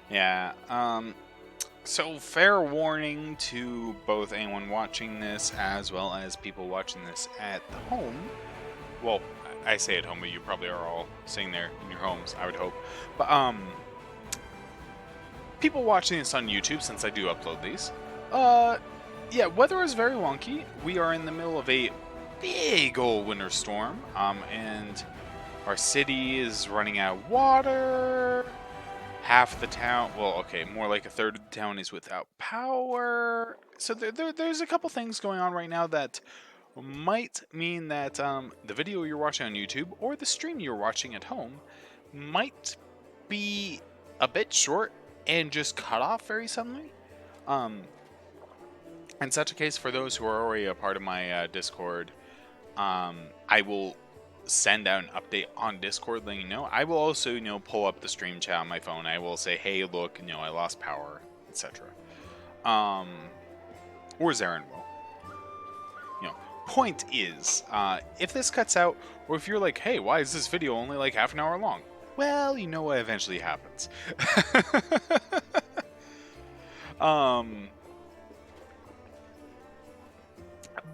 Yeah. So fair warning to both anyone watching this as well as people watching this at home. Well, I say at home, but you probably are all sitting there in your homes, I would hope. But people watching this on YouTube, since I do upload these, uh, yeah, weather is very wonky. We are in the middle of a big old winter storm, and our city is running out of water. Half the town, well, okay, more like a third of the town is without power. So there's a couple things going on right now that might mean that the video you're watching on YouTube or the stream you're watching at home might be a bit short and just cut off very suddenly. Um, in such a case, for those who are already a part of my Discord, I will send out an update on Discord letting you know. I will also, pull up the stream chat on my phone. I will say, hey, look, I lost power, etc. Um, or Zarin will. Point is, if this cuts out, or if you're like, hey, why is this video only like half an hour long? Well, you know what eventually happens. um,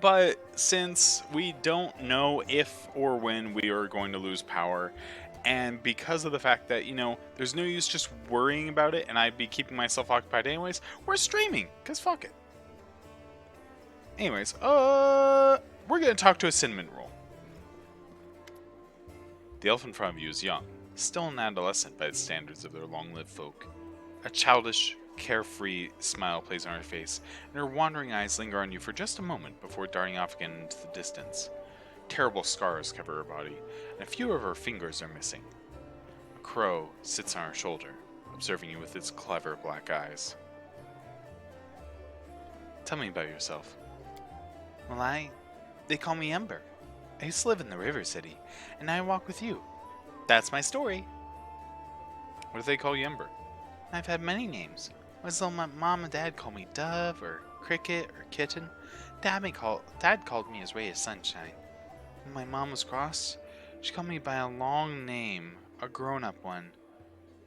but since we don't know if or when we are going to lose power, and because of the fact that, there's no use just worrying about it and I'd be keeping myself occupied anyways, we're streaming, because fuck it. Anyways, we're gonna talk to a cinnamon roll. The elf in front of you is young, still an adolescent by the standards of their long-lived folk. A childish, carefree smile plays on her face, and her wandering eyes linger on you for just a moment before darting off again into the distance. Terrible scars cover her body, and a few of her fingers are missing. A crow sits on her shoulder, observing you with its clever black eyes. Tell me about yourself. Well, they call me Ember. I used to live in the River City, and now I walk with you. That's my story. What do they call you, Ember? I've had many names. Was though my mom and dad called me Dove, or Cricket, or Kitten. Dad called me his ray of sunshine. When my mom was cross, she called me by a long name, a grown-up one.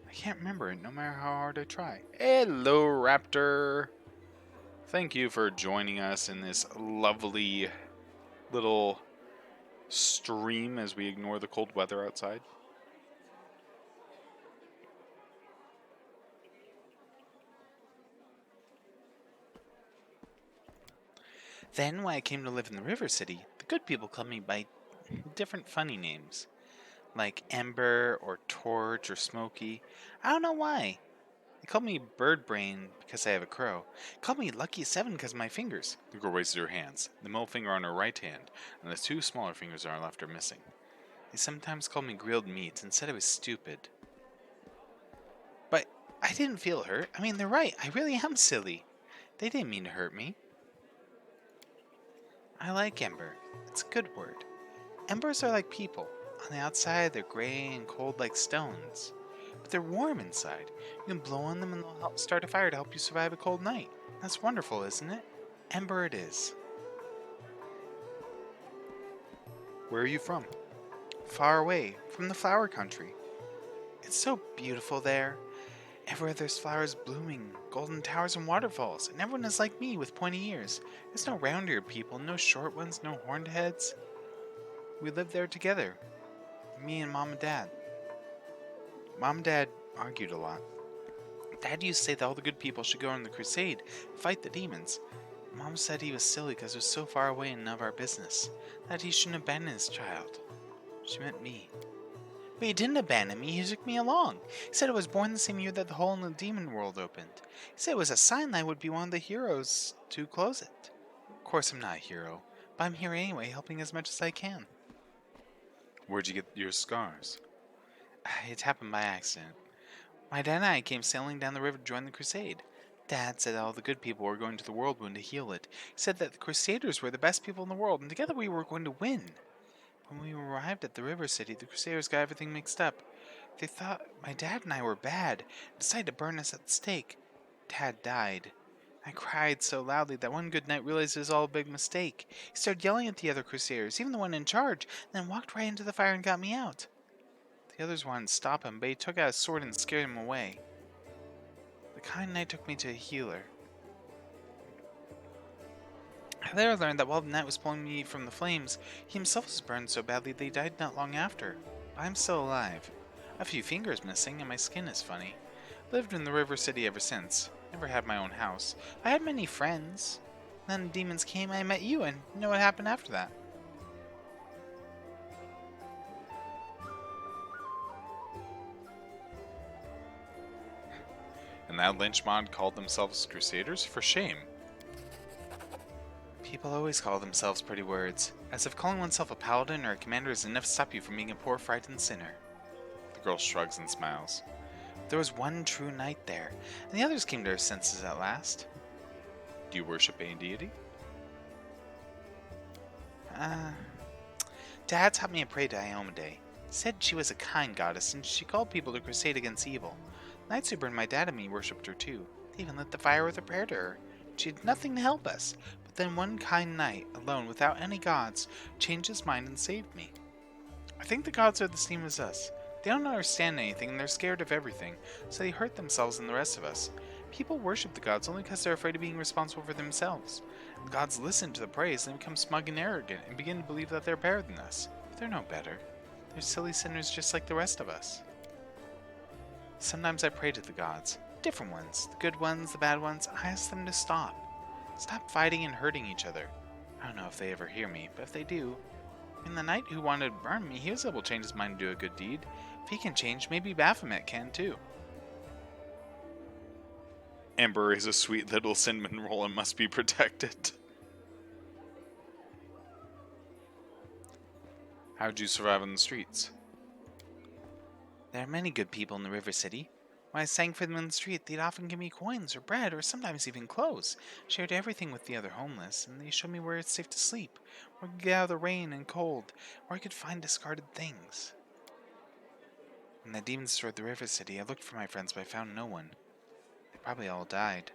I can't remember it no matter how hard I try. Hello, Raptor! Thank you for joining us in this lovely little stream as we ignore the cold weather outside. Then, when I came to live in the River City, the good people called me by different funny names, like Ember or Torch or Smoky. I don't know why. They called me Bird Brain because I have a crow. They called me Lucky Seven because of my fingers. The girl raises her hands. The middle finger on her right hand, and the two smaller fingers on her left are missing. They sometimes called me Grilled Meat and said I was stupid. But I didn't feel hurt. I mean, they're right. I really am silly. They didn't mean to hurt me. I like Ember. It's a good word. Embers are like people. On the outside, they're gray and cold like stones. But they're warm inside. You can blow on them and they'll help start a fire to help you survive a cold night. That's wonderful, isn't it? Ember it is. Where are you from? Far away, from the flower country. It's so beautiful there. Everywhere there's flowers blooming, golden towers and waterfalls, and everyone is like me with pointy ears. There's no round-eared people, no short ones, no horned heads. We lived there together. Me and Mom and Dad. Mom and Dad argued a lot. Dad used to say that all the good people should go on the crusade and fight the demons. Mom said he was silly because it was so far away and none of our business. That he shouldn't abandon his child. She meant me. But he didn't abandon me, he took me along. He said I was born the same year that the hole in the demon world opened. He said it was a sign that I would be one of the heroes to close it. Of course I'm not a hero, but I'm here anyway, helping as much as I can. Where'd you get your scars? It happened by accident. My dad and I came sailing down the river to join the crusade. Dad said all the good people were going to the world wound to heal it. He said that the crusaders were the best people in the world, and together we were going to win. When we arrived at the river city, the crusaders got everything mixed up. They thought my dad and I were bad, and decided to burn us at the stake. Dad died. I cried so loudly that one good night realized it was all a big mistake. He started yelling at the other crusaders, even the one in charge, and then walked right into the fire and got me out. The others wanted to stop him, but he took out his sword and scared him away. kind knight took me to a healer. I later learned that while the knight was pulling me from the flames, he himself was burned so badly that he died not long after. But I'm still alive. A few fingers missing, and my skin is funny. Lived in the River City ever since. Never had my own house. I had many friends. Then the demons came, I met you, and you know what happened after that. And that lynch mod called themselves Crusaders? For shame. People always call themselves pretty words, as if calling oneself a paladin or a commander is enough to stop you from being a poor frightened sinner. The girl shrugs and smiles. There was one true knight there, and the others came to their senses at last. Do you worship any deity? Dad taught me to pray to Iomade. Said she was a kind goddess, and she called people to crusade against evil. Knights who burned my dad and me worshipped her too. They even lit the fire with a prayer to her. She did nothing to help us, but then one kind knight, alone without any gods, changed his mind and saved me. I think the gods are the same as us. They don't understand anything and they're scared of everything, so they hurt themselves and the rest of us. People worship the gods only because they're afraid of being responsible for themselves. The gods listen to the praise and become smug and arrogant and begin to believe that they're better than us. But they're no better. They're silly sinners just like the rest of us. Sometimes I pray to the gods. Different ones. The good ones, the bad ones. I ask them to stop. Stop fighting and hurting each other. I don't know if they ever hear me, but if they do... And the knight who wanted to burn me, he was able to change his mind to do a good deed. If he can change, maybe Baphomet can too. Ember is a sweet little cinnamon roll and must be protected. How'd you survive on the streets? There are many good people in the River City. When I sang for them in the street, they'd often give me coins or bread or sometimes even clothes. Shared everything with the other homeless, and they showed me where it's safe to sleep, where I could get out of the rain and cold, where I could find discarded things. When the demons destroyed the River City, I looked for my friends, but I found no one. They probably all died.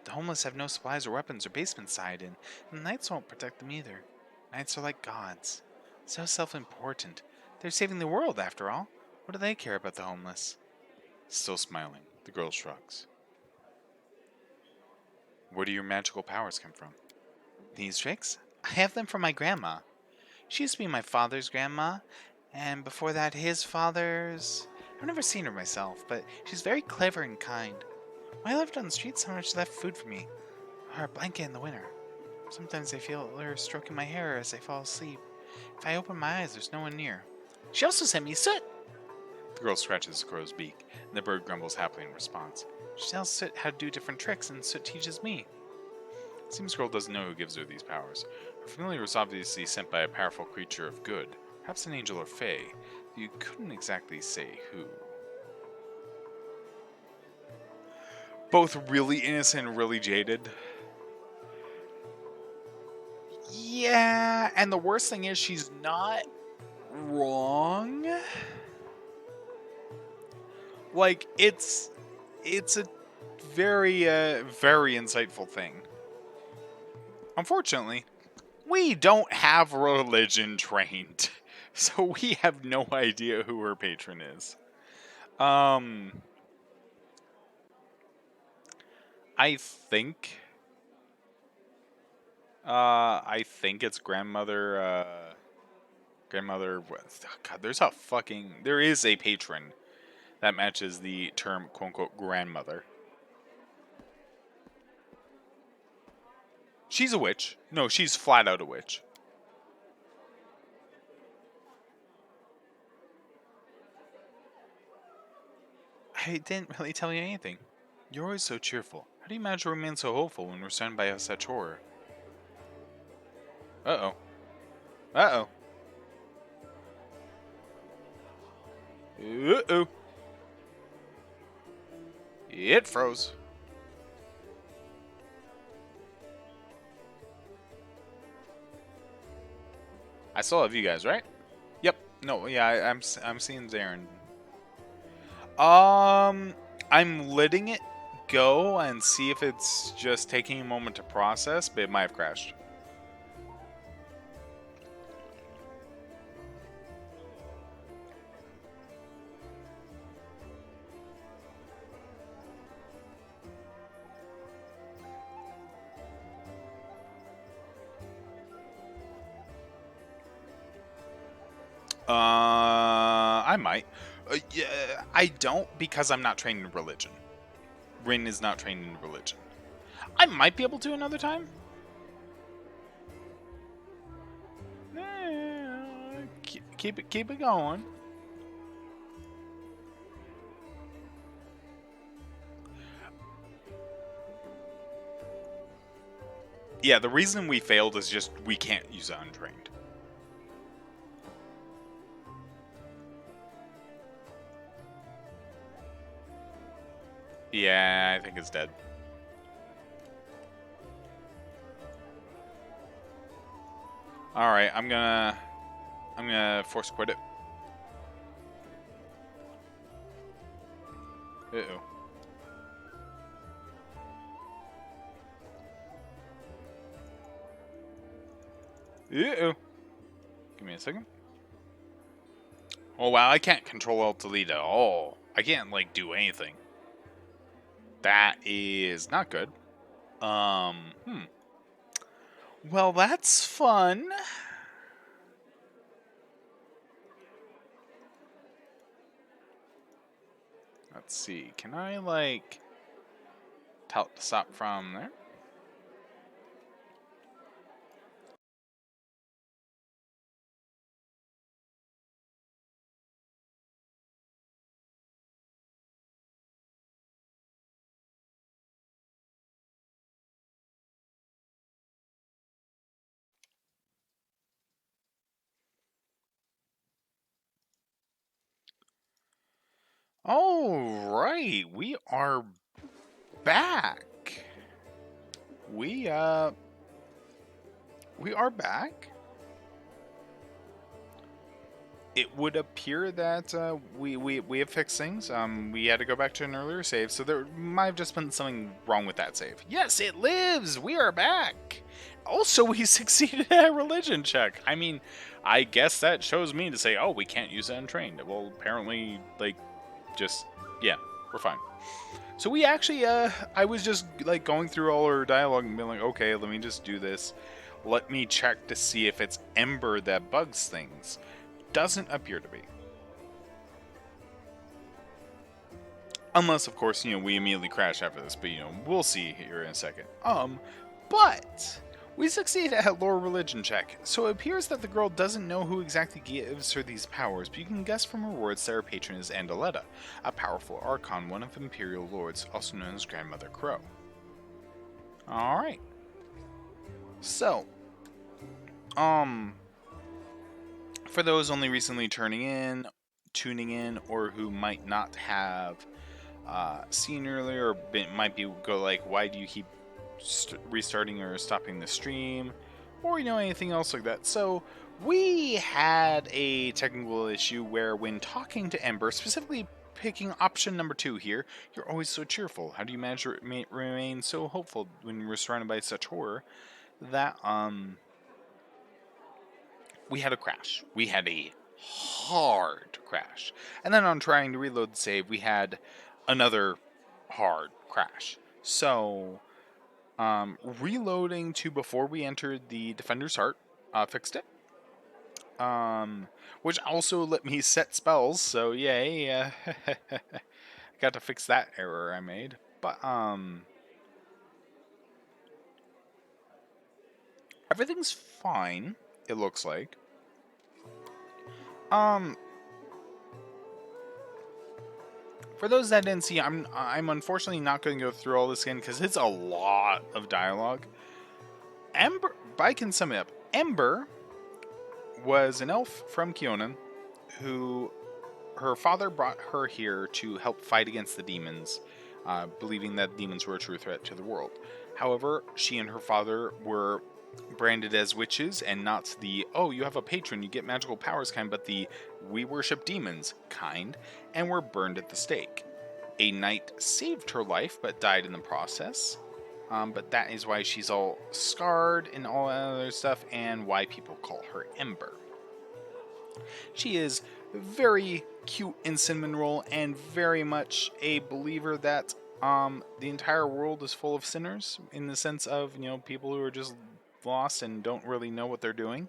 The homeless have no supplies or weapons or basements to hide in, and the knights won't protect them either. Knights are like gods. So self-important. They're saving the world, after all. What do they care about the homeless? Still smiling, the girl shrugs. Where do your magical powers come from? These tricks? I have them from my grandma. She used to be my father's grandma, and before that his father's... I've never seen her myself, but she's very clever and kind. When I lived on the street, sometimes she left food for me, or a blanket in the winter. Sometimes I feel her stroking my hair as I fall asleep. If I open my eyes, there's no one near. She also sent me soot! The girl scratches the crow's beak, and the bird grumbles happily in response. She tells Soot how to do different tricks, and Soot teaches me. Seems the girl doesn't know who gives her these powers. Her familiar was obviously sent by a powerful creature of good, perhaps an angel or fae. You couldn't exactly say who. Both really innocent and really jaded. Yeah, and the worst thing is she's not wrong. Like, it's a very, very insightful thing. Unfortunately, we don't have religion trained, so we have no idea who her patron is. I think it's grandmother. God, there is a patron that matches the term "quote unquote" grandmother. She's a witch. No, she's flat out a witch. I didn't really tell you anything. You're always so cheerful. How do you manage to remain so hopeful when we're surrounded by such horror? Uh-oh. Uh-oh. Uh-oh. It froze. I still have you guys, right? Yep. No, yeah, I'm seeing Daeran. I'm letting it go and see if it's just taking a moment to process, but it might have crashed. I might. Yeah, I don't because I'm not trained in religion. Rin is not trained in religion. I might be able to another time. Keep it going. Yeah, the reason we failed is just we can't use it untrained. Yeah, I think it's dead. All right, I'm gonna force quit it. Uh-oh. Uh-oh. Give me a second. Oh wow, I can't control Alt Delete at all. I can't like do anything. That is not good. Well, that's fun. Let's see. Can I like tell it to stop from there? All right, we are back. We are back. It would appear that we have fixed things. We had to go back to an earlier save, so there might have just been something wrong with that save. Yes, it lives. We are back. Also, we succeeded at a religion check. I mean, I guess that shows me to say, oh, we can't use it untrained. Well, apparently, like, just yeah, we're fine. So we actually, I was just like going through all our dialogue and being like, okay, let me just do this. Let me check to see if it's Ember that bugs things. Doesn't appear to be. Unless, of course, we immediately crash after this, but, we'll see here in a second. But we succeed at lore religion check, so it appears that the girl doesn't know who exactly gives her these powers, but you can guess from her words that her patron is Andaletta, a powerful archon, one of Imperial Lords, also known as Grandmother Crow. Alright. So, for those only recently tuning in, or who might not have seen earlier, or might be go like, why do you keep restarting or stopping the stream, or anything else like that. So we had a technical issue where when talking to Ember, specifically picking option number 2 here, you're always so cheerful. How do you manage to remain so hopeful when you're surrounded by such horror? That we had a crash. We had a hard crash. And then on trying to reload the save, we had another hard crash. So, reloading to before we entered the Defender's Heart fixed it. Which also let me set spells, so yay. Got to fix that error I made. But, everything's fine, it looks like. For those that didn't see, I'm unfortunately not going to go through all this again because it's a lot of dialogue. Ember, I can sum it up. Ember was an elf from Kionan who her father brought her here to help fight against the demons, believing that demons were a true threat to the world. However, she and her father were branded as witches and not the, oh, you have a patron, you get magical powers kind, but the, we worship demons kind, and were burned at the stake. A knight saved her life but died in the process. But that is why she's all scarred and all that other stuff, and why people call her Ember. She is very cute in cinnamon roll and very much a believer that the entire world is full of sinners, in the sense of people who are just lost and don't really know what they're doing.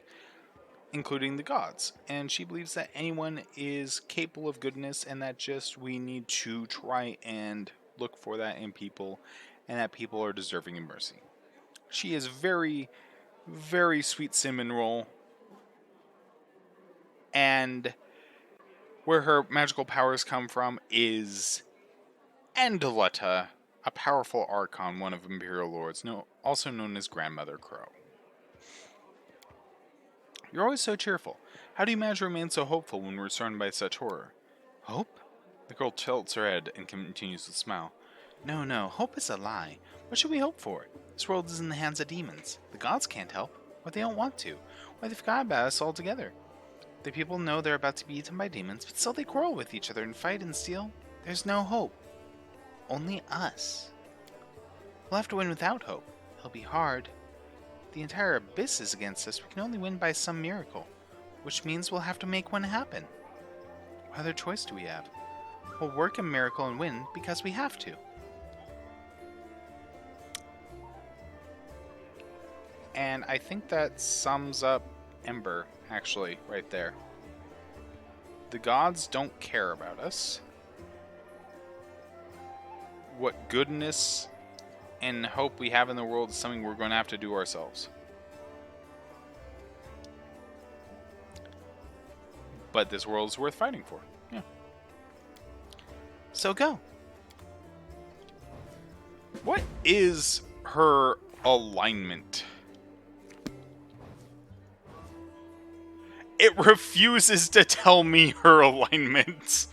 including the gods. And she believes that anyone is capable of goodness and that just we need to try and look for that in people and that people are deserving of mercy. She is very, very sweet cinnamon roll. And where her magical powers come from is Andaletta, a powerful archon, one of Imperial Lords, also known as Grandmother Crow. You're always so cheerful. How do you manage to remain so hopeful when we're surrounded by such horror? Hope? The girl tilts her head and continues to smile. No, no, hope is a lie. What should we hope for? This world is in the hands of demons. The gods can't help, or they don't want to, or they forgot about us altogether. The people know they're about to be eaten by demons, but still they quarrel with each other and fight and steal. There's no hope. Only us. We'll have to win without hope. It'll be hard. The entire abyss is against us. We can only win by some miracle, which means we'll have to make one happen. What other choice do we have? We'll work a miracle and win because we have to. And I think that sums up Ember, actually, right there. The gods don't care about us. What goodness and hope we have in the world is something we're going to have to do ourselves. But this world is worth fighting for. Yeah. So go. What is her alignment? It refuses to tell me her alignments.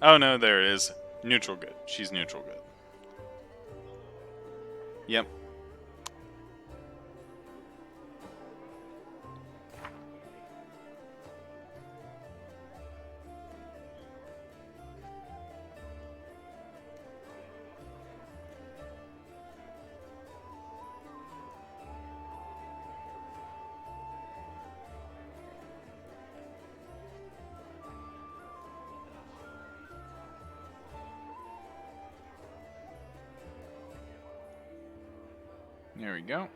Oh no, there it is. Neutral good. She's neutral good. Yep. There we go.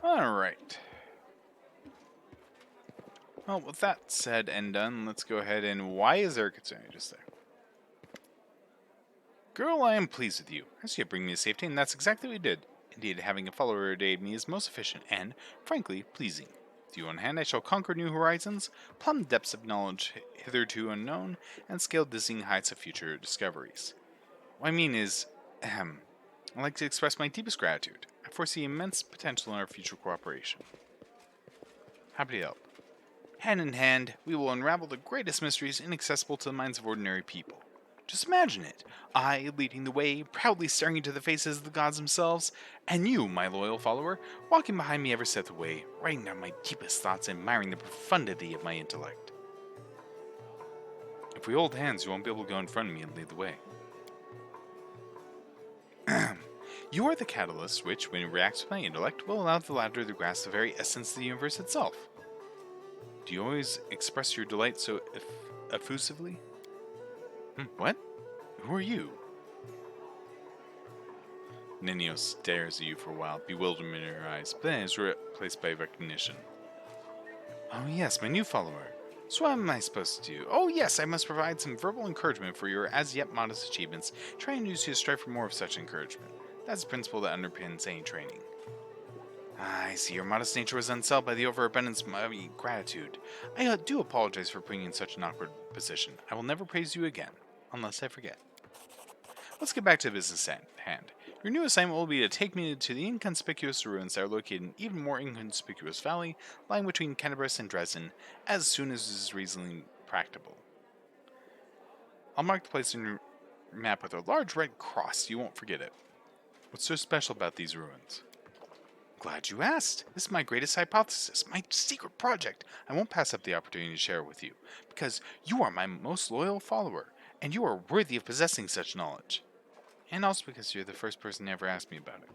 Alright. Well, with that said and done, let's go ahead and... Why is there a concern just there? Girl, I am pleased with you. I see you bring me to safety, and that's exactly what you did. Indeed, having a follower to aid me is most efficient and, frankly, pleasing. With you on hand, I shall conquer new horizons, plumb depths of knowledge hitherto unknown, and scale dizzying heights of future discoveries. What I mean is, I'd like to express my deepest gratitude. I foresee immense potential in our future cooperation. Happy to help. Hand in hand, we will unravel the greatest mysteries inaccessible to the minds of ordinary people. Just imagine it. I leading the way, proudly staring into the faces of the gods themselves, and you, my loyal follower, walking behind me every step of the way, writing down my deepest thoughts and admiring the profundity of my intellect. If we hold hands, you won't be able to go in front of me and lead the way. You are the catalyst which, when it reacts with my intellect, will allow the latter to grasp the very essence of the universe itself. Do you always express your delight so effusively? What? Who are you? Ninio stares at you for a while, bewilderment in her eyes, but then is replaced by recognition. Oh yes, my new follower. So what am I supposed to do? Oh yes, I must provide some verbal encouragement for your as-yet modest achievements, trying to use you to strive for more of such encouragement. That's the principle that underpins any training. I see your modest nature was unsettled by the overabundance of my gratitude. I do apologize for putting you in such an awkward position. I will never praise you again, unless I forget. Let's get back to the business at hand. Your new assignment will be to take me to the inconspicuous ruins that are located in an even more inconspicuous valley lying between Canterbury and Dresden as soon as is reasonably practicable. I'll mark the place on your map with a large red cross so you won't forget it. What's so special about these ruins? Glad you asked. This is my greatest hypothesis, my secret project. I won't pass up the opportunity to share it with you, because you are my most loyal follower, and you are worthy of possessing such knowledge. And also because you're the first person to ever ask me about it.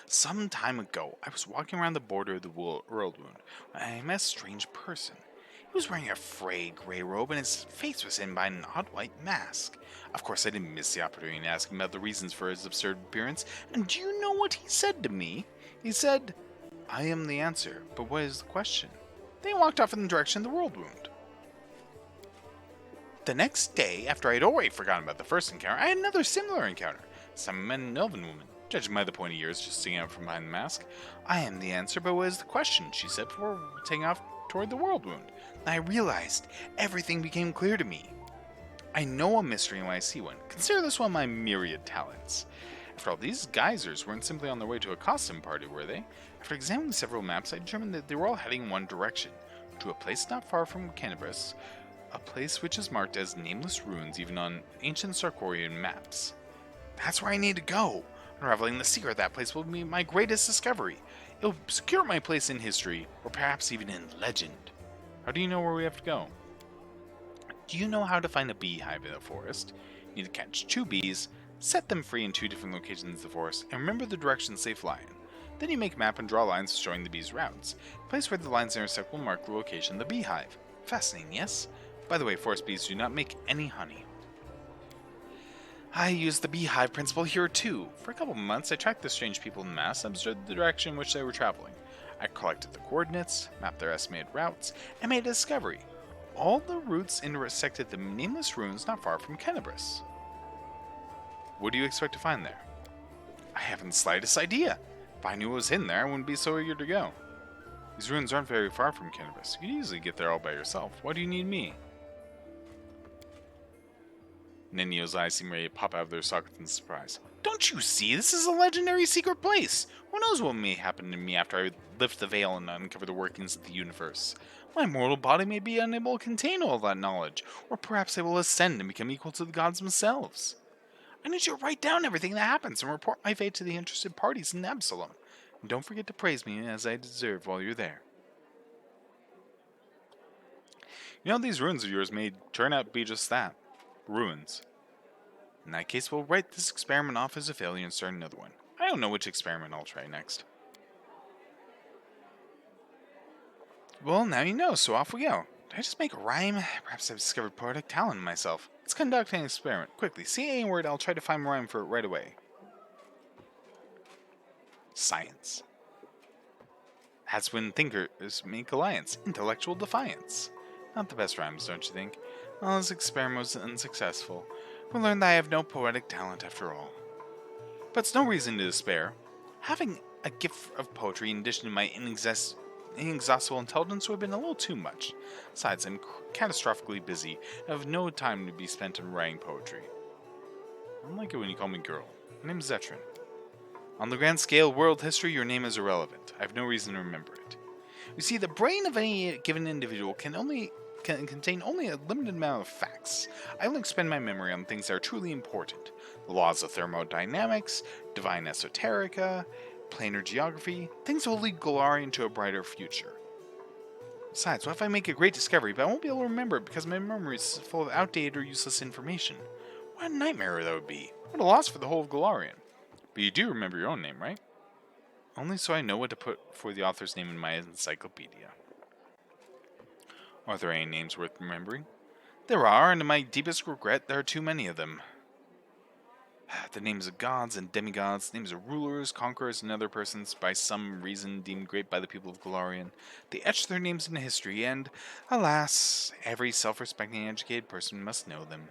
Some time ago, I was walking around the border of the World Wound when I met a strange person. He was wearing a frayed gray robe, and his face was hidden by an odd white mask. Of course, I didn't miss the opportunity to ask him about the reasons for his absurd appearance, and do you know what he said to me? He said, "I am the answer, but what is the question?" Then he walked off in the direction of the world wound. The next day, after I had already forgotten about the first encounter, I had another similar encounter. Some men and elven woman, judging by the pointy ears just sticking out from behind the mask. "I am the answer, but what is the question?" she said before taking off toward the world wound. And I realized everything became clear to me. I know a mystery when I see one. Consider this one of my myriad talents. After all, these geysers weren't simply on their way to a costume party, were they? After examining several maps, I determined that they were all heading in one direction, to a place not far from Cannabis, a place which is marked as nameless ruins even on ancient Sarkorian maps. That's where I need to go. Unraveling the secret of that place will be my greatest discovery. It will secure my place in history, or perhaps even in legend. How do you know where we have to go? Do you know how to find a beehive in the forest? You need to catch 2 bees, set them free in 2 different locations in the forest, and remember the directions they fly in. Then you make a map and draw lines showing the bees' routes. The place where the lines intersect will mark the location of the beehive. Fascinating, yes? By the way, forest bees do not make any honey. I used the beehive principle here too. For a couple of months, I tracked the strange people in mass and observed the direction in which they were traveling. I collected the coordinates, mapped their estimated routes, and made a discovery. All the routes intersected the nameless ruins not far from Cannabis. What do you expect to find there? I haven't the slightest idea. If I knew what was hidden there, I wouldn't be so eager to go. These ruins aren't very far from Cannabis. You could easily get there all by yourself. Why do you need me? Ninio's eyes seem ready to pop out of their sockets in surprise. Don't you see? This is a legendary secret place. Who knows what may happen to me after I lift the veil and uncover the workings of the universe? My mortal body may be unable to contain all that knowledge, or perhaps I will ascend and become equal to the gods themselves. I need you to write down everything that happens and report my fate to the interested parties in Absalom. And don't forget to praise me as I deserve while you're there. You know, these ruins of yours may turn out to be just that. Ruins. In that case, we'll write this experiment off as a failure and start another one. I don't know which experiment I'll try next. Well, now you know, so off we go. Did I just make a rhyme? Perhaps I've discovered poetic talent in myself. Let's conduct an experiment. Quickly, see any word, I'll try to find a rhyme for it right away. Science. That's when thinkers make alliance. Intellectual defiance. Not the best rhymes, don't you think? Well, this experiment was unsuccessful. We learned that I have no poetic talent after all. But it's no reason to despair. Having a gift of poetry in addition to my inexhaustible intelligence would have been a little too much. Besides, I'm catastrophically busy and have no time to be spent on writing poetry. I don't like it when you call me girl. My name is Zetrin. On the grand scale of world history, your name is irrelevant. I have no reason to remember it. You see, the brain of any given individual can contain only a limited amount of facts. I only expend my memory on things that are truly important. The laws of thermodynamics, divine esoterica, planar geography, things that will lead Golarion to a brighter future. Besides, what if I make a great discovery, but I won't be able to remember it because my memory is full of outdated or useless information? What a nightmare that would be. What a loss for the whole of Golarion. But you do remember your own name, right? Only so I know what to put for the author's name in my encyclopedia. Are there any names worth remembering? There are, and to my deepest regret, there are too many of them. The names of gods and demigods, names of rulers, conquerors, and other persons by some reason deemed great by the people of Golarion. They etch their names into history, and, alas, every self-respecting and educated person must know them.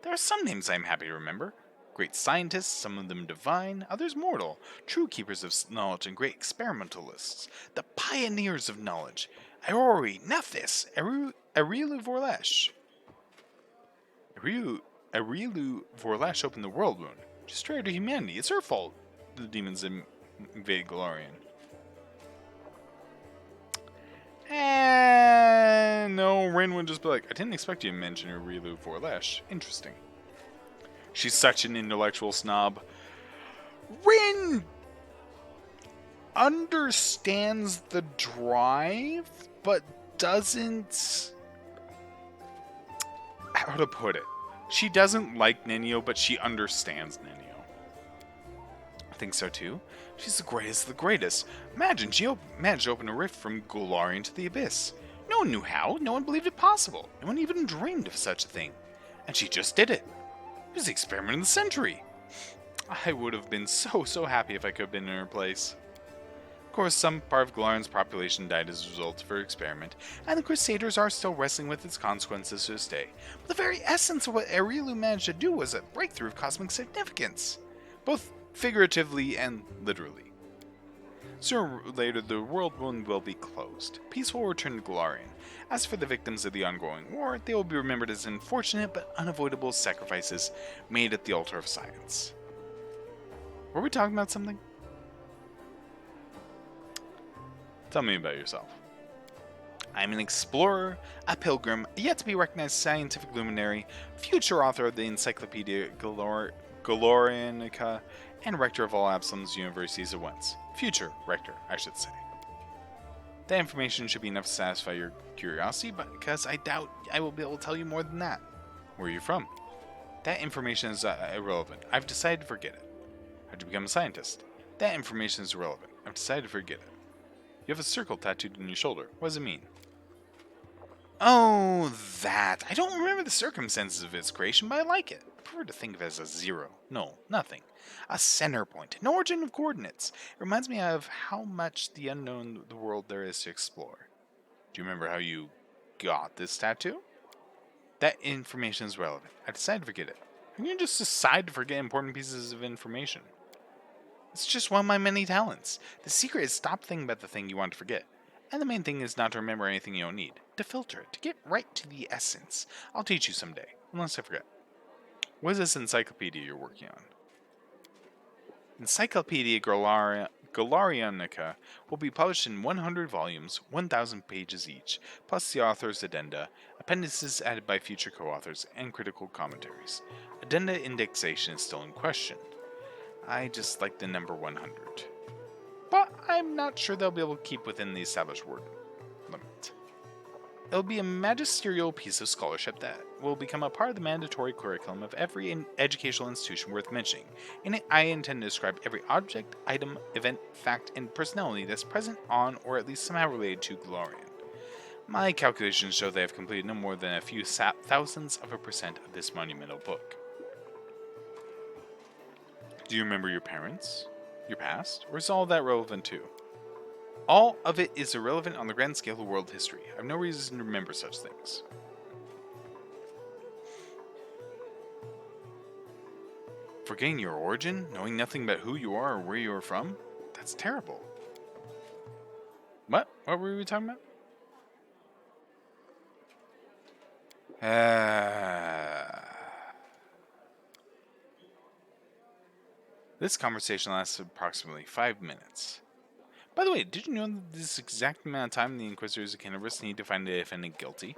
There are some names I am happy to remember. Great scientists, some of them divine, others mortal, true keepers of knowledge and great experimentalists, the pioneers of knowledge. Aurori, Nephthys, Arilu Vorlesh. Arilu Vorlesh opened the world wound. Destroyer to humanity. It's her fault the demons invaded Golarion. No, Rin would just be like, I didn't expect you to mention Arilu Vorlesh. Interesting. She's such an intellectual snob. Rin understands the drive, but doesn't... How to put it? She doesn't like Ninio, but she understands Ninio. I think so too. She's the greatest of the greatest. Imagine, she managed to open a rift from Golarion to the Abyss. No one knew how. No one believed it possible. No one even dreamed of such a thing. And she just did it. It was the experiment of the century. I would have been so happy if I could have been in her place. Of course, some part of Galarian's population died as a result of her experiment, and the Crusaders are still wrestling with its consequences to this day. But the very essence of what Arielu managed to do was a breakthrough of cosmic significance, both figuratively and literally. Sooner or later, the world wound will be closed. Peace will return to Galarian. As for the victims of the ongoing war, they will be remembered as unfortunate but unavoidable sacrifices made at the altar of science. Were we talking about something? Tell me about yourself. I'm an explorer, a pilgrim, a yet-to-be-recognized scientific luminary, future author of the Encyclopedia Galorianica, and rector of all Absalom's universities at once. Future rector, I should say. That information should be enough to satisfy your curiosity, but because I doubt I will be able to tell you more than that. Where are you from? That information is irrelevant. I've decided to forget it. How'd you become a scientist? That information is irrelevant. I've decided to forget it. You have a circle tattooed on your shoulder. What does it mean? Oh, that. I don't remember the circumstances of its creation, but I like it. I prefer to think of it as a zero. No, nothing. A center point. An origin of coordinates. It reminds me of how much the unknown the world there is to explore. Do you remember how you got this tattoo? That information is relevant. I decided to forget it. You can just decide to forget important pieces of information. It's just one of my many talents. The secret is stop thinking about the thing you want to forget. And the main thing is not to remember anything you don't need. To filter it. To get right to the essence. I'll teach you someday. Unless I forget. What is this encyclopedia you're working on? Encyclopedia Galarianica will be published in 100 volumes, 1,000 pages each, plus the author's addenda, appendices added by future co-authors, and critical commentaries. Addenda indexation is still in question. I just like the number 100. But I'm not sure they'll be able to keep within the established word limit. It'll be a magisterial piece of scholarship that will become a part of the mandatory curriculum of every educational institution worth mentioning. In it, I intend to describe every object, item, event, fact, and personality that's present on or at least somehow related to Galarian. My calculations show they have completed no more than a few thousandths of a percent of this monumental book. Do you remember your parents? Your past? Or is all that relevant too? All of it is irrelevant on the grand scale of world history. I have no reason to remember such things. Forgetting your origin? Knowing nothing about who you are or where you are from? That's terrible. What? What were we talking about? This conversation lasted approximately 5 minutes. By the way, did you know that this exact amount of time the Inquisitors of Cannabis need to find the defendant guilty?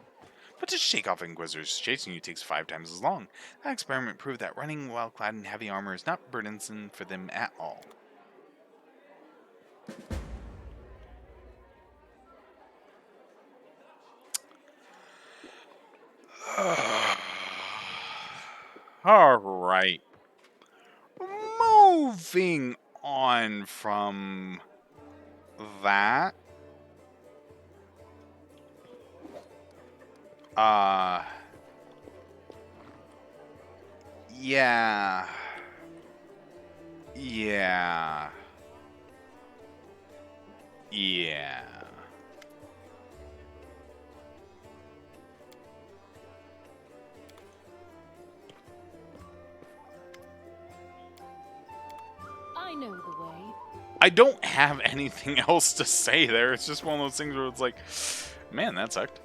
But to shake off Inquisitors chasing you takes 5 times as long. That experiment proved that running while clad in heavy armor is not burdensome for them at all. Alright. Moving on from that. Yeah. I know the way. I don't have anything else to say there. It's just one of those things where it's like, man, that sucked.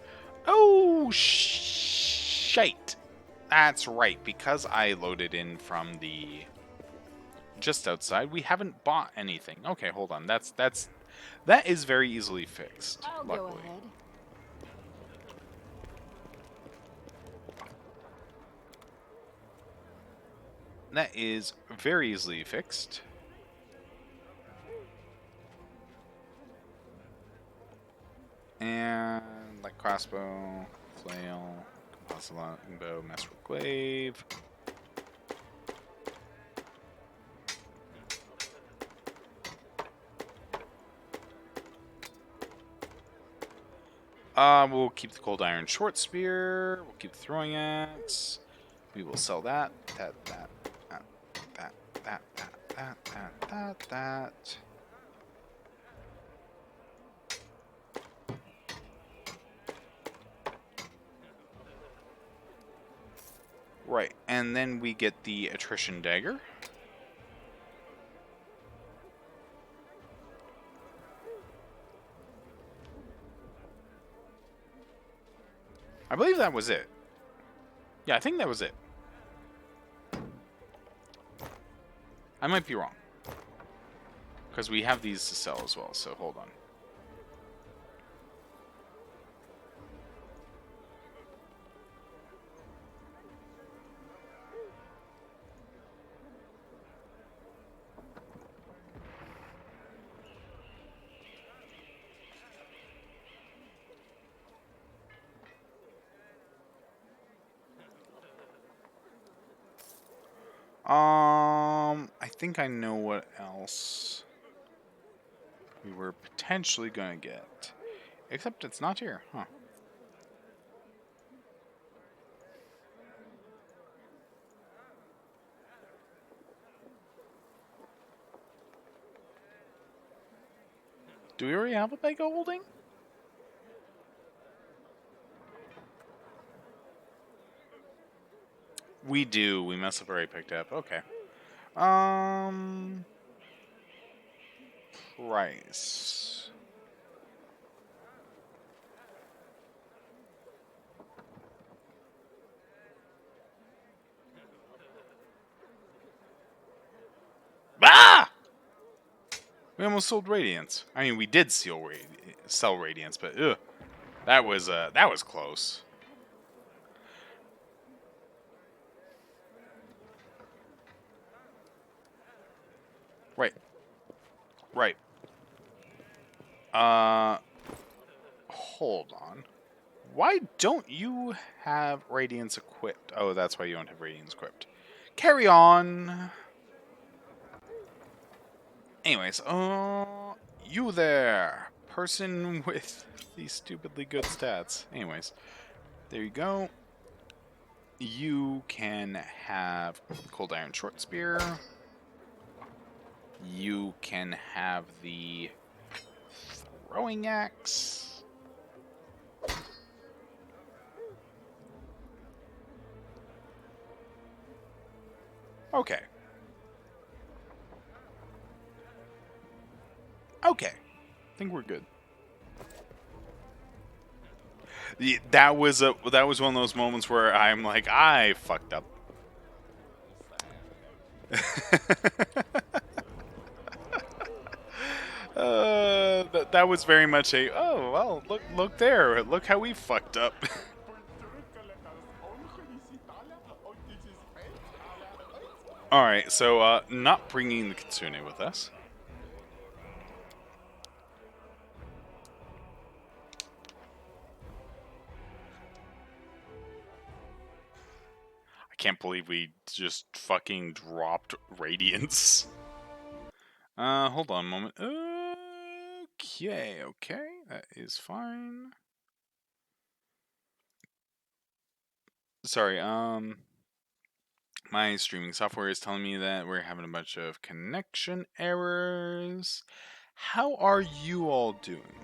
Oh, shite. That's right, because I loaded in from the just outside, we haven't bought anything. Okay, hold on. That is very easily fixed, luckily. Go ahead. That is very easily fixed. And like crossbow, flail, composite bow, master glaive. We'll keep the cold iron short spear. We'll keep the throwing axe. We will sell that. That. Right, and then we get the attrition dagger. I believe that was it. Yeah, I think that was it. I might be wrong. Because we have these to sell as well, so hold on. I think I know what else we were potentially gonna get. Except it's not here, huh? Do we already have a bag of holding? We do. We must have already picked up. Okay. Price. Ah! We almost sold Radiance. I mean, we did sell Radiance, but ugh, that was close. Right. Right. Hold on. Why don't you have Radiance equipped? Oh, that's why you don't have Radiance equipped. Carry on. Anyways, you there, person with these stupidly good stats. Anyways, there you go. You can have cold iron short spear. You can have the throwing axe. Okay. Okay. I think we're good. That was one of those moments where I'm like, I fucked up. That was very much a, oh well, look there, look how we fucked up. All right, so not bringing the Kitsune with us. I can't believe we just fucking dropped Radiance. Hold on a moment. Okay, that is fine. Sorry, my streaming software is telling me that we're having a bunch of connection errors. How are you all doing?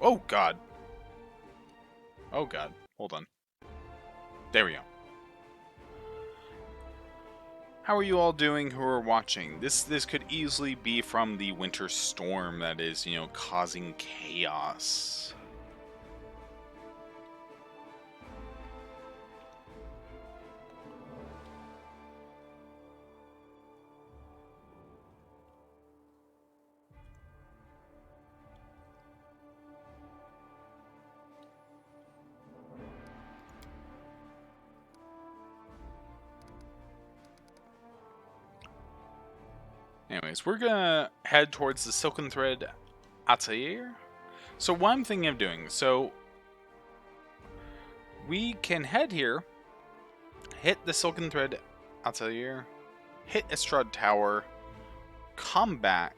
Oh god. Oh god. Hold on. There we go. How are you all doing who are watching? This could easily be from the winter storm that is, causing chaos. Anyways, we're gonna head towards the Silken Thread Atelier. So what I'm thinking of doing, so we can head here, hit the Silken Thread Atelier, hit Estrad Tower, come back,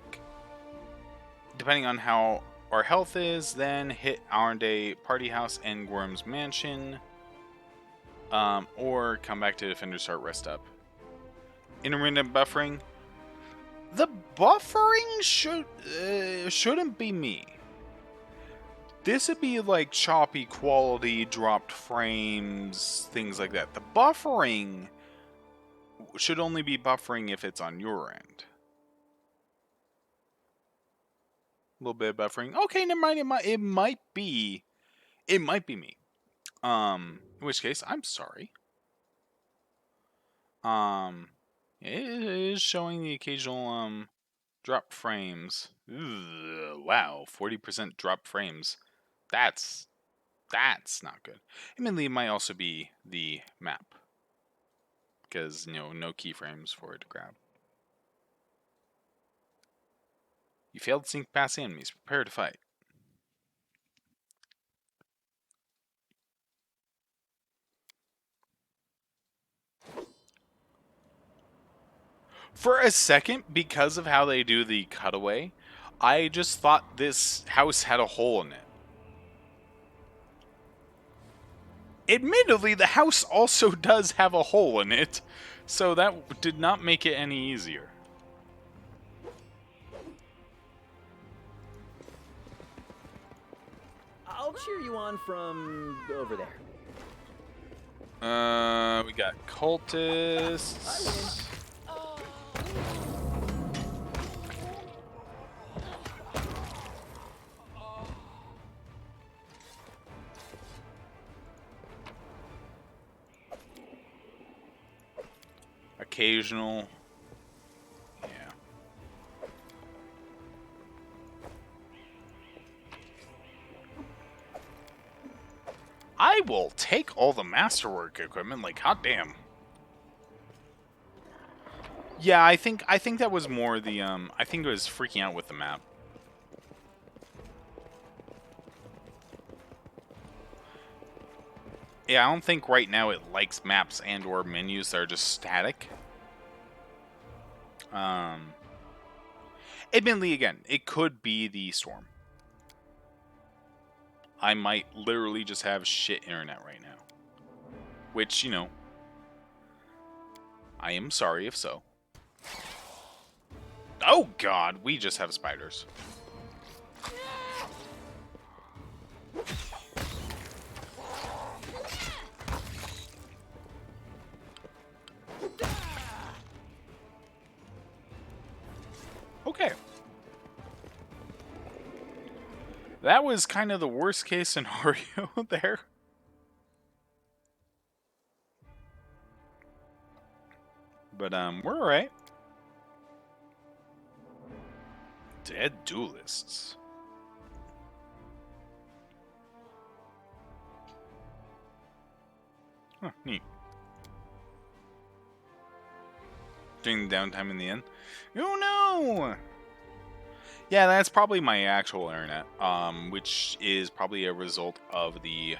depending on how our health is, then hit Arnday Party House and Worm's Mansion, or come back to Defender, start rest up. Intermittent buffering. The buffering shouldn't be me. This would be like choppy quality, dropped frames, things like that. The buffering should only be buffering if it's on your end. A little bit of buffering. Okay, never mind. It might be me. In which case, I'm sorry. It is showing the occasional drop frames. Ugh, wow, 40% drop frames. That's not good. Admittedly, it might also be the map, because no keyframes for it to grab. You failed to sneak past the enemies. Prepare to fight. For a second, because of how they do the cutaway, I just thought this house had a hole in it. Admittedly, the house also does have a hole in it, so that did not make it any easier. I'll cheer you on from over there. We got cultists. Occasional. Yeah. I will take all the masterwork equipment, like hot damn. Yeah, I think that was more the I think it was freaking out with the map. Yeah, I don't think right now it likes maps and or menus that are just static. Admittedly, again, it could be the storm. I might literally just have shit internet right now. Which, I am sorry if so. Oh god, we just have spiders. Okay. That was kind of the worst case scenario there. But we're alright. Dead duelists. Huh, neat. During the downtime in the end. Oh no! Yeah, that's probably my actual internet, which is probably a result of the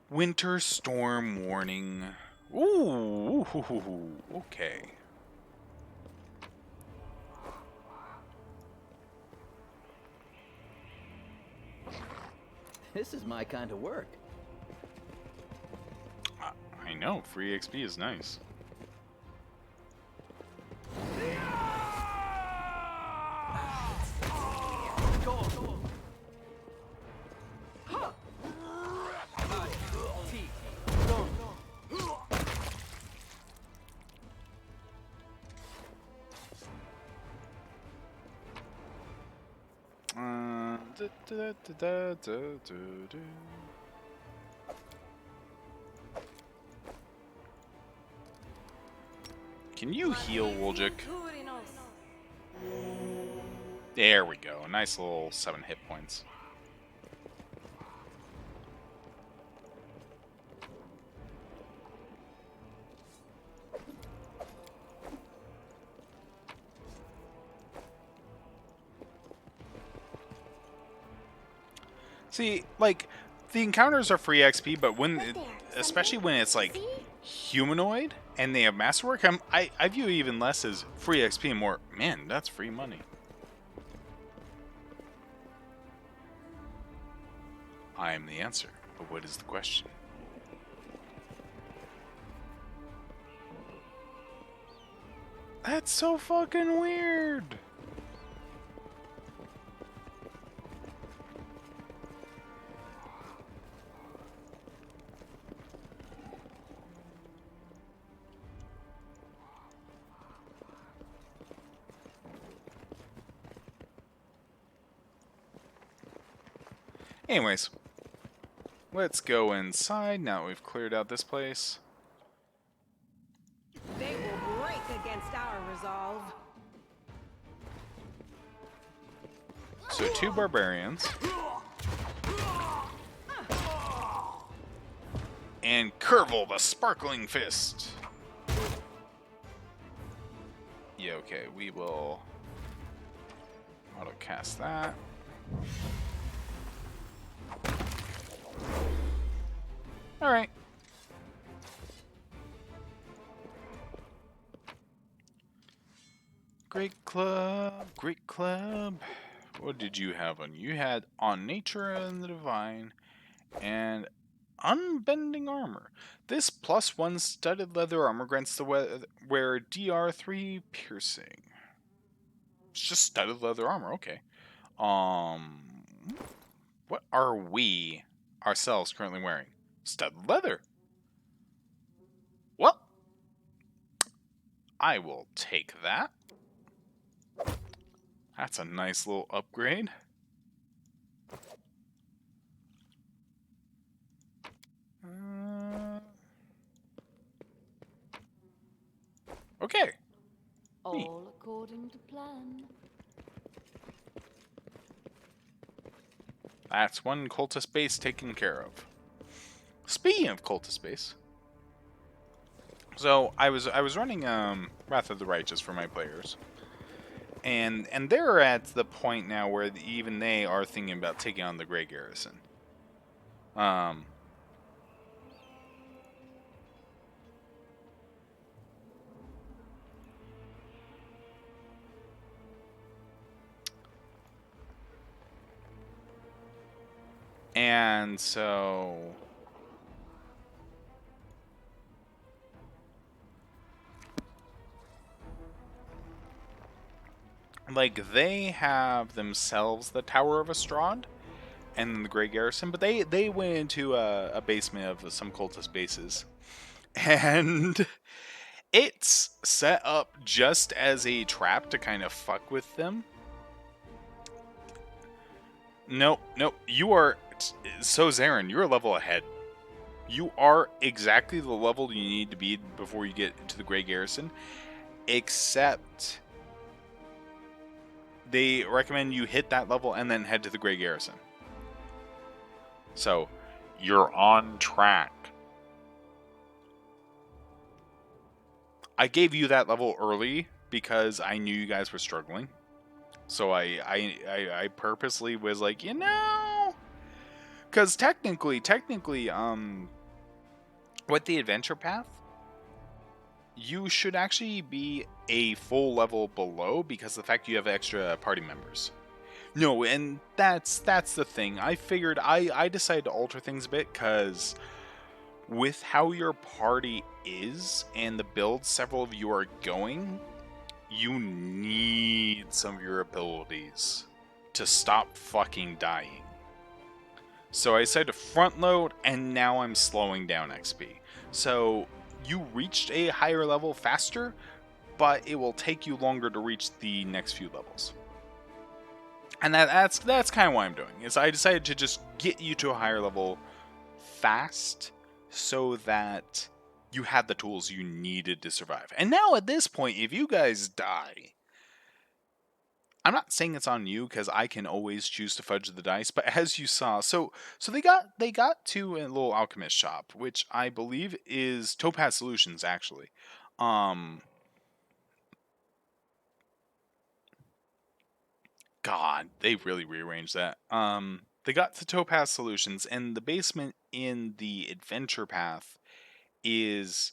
winter storm warning. Ooh, okay. This is my kind of work. I know, free XP is nice. Can you heal, Woljik? There we go. A nice little 7 hit points. See, like, the encounters are free XP, but especially when it's like humanoid and they have masterwork, I view it even less as free XP and more, man, that's free money. I am the answer, but what is the question? That's so fucking weird! Anyways, let's go inside now that we've cleared out this place. They will break against our resolve. So 2 barbarians. And Curvel the Sparkling Fist. Yeah, okay, we will auto cast that. Alright. Great club, great club. What did you have on? You had on nature and the divine and unbending armor. This +1 studded leather armor grants the wearer DR3 piercing. It's just studded leather armor, okay. What are we ourselves currently wearing? Studded leather. Well, I will take that. That's a nice little upgrade. Okay. Neat. All according to plan. That's one cultist base taken care of. Speaking of cultist base, so I was running Wrath of the Righteous for my players, and they're at the point now where even they are thinking about taking on the Grey Garrison. And so like they have themselves the Tower of Estrad and the Grey Garrison, but they went into a basement of some cultist bases, and it's set up just as a trap to kind of fuck with them. No, you are so Zarin, you're a level ahead. You are exactly the level you need to be before you get into the Grey Garrison, except they recommend you hit that level and then head to the Grey Garrison. So, you're on track. I gave you that level early because I knew you guys were struggling. So I purposely was like, because technically, with the adventure path, you should actually be a full level below because of the fact you have extra party members. No, and that's the thing. I figured I decided to alter things a bit because with how your party is and the build several of you are going, you need some of your abilities to stop fucking dying. So I decided to front load, and now I'm slowing down XP. So you reached a higher level faster, but it will take you longer to reach the next few levels. And that's kind of what I'm doing, is I decided to just get you to a higher level fast so that you had the tools you needed to survive. And now at this point, if you guys die, I'm not saying it's on you because I can always choose to fudge the dice, but as you saw, so they got to a little alchemist shop, which I believe is Topaz Solutions actually. God, they really rearranged that. They got to Topaz Solutions, and the basement in the adventure path is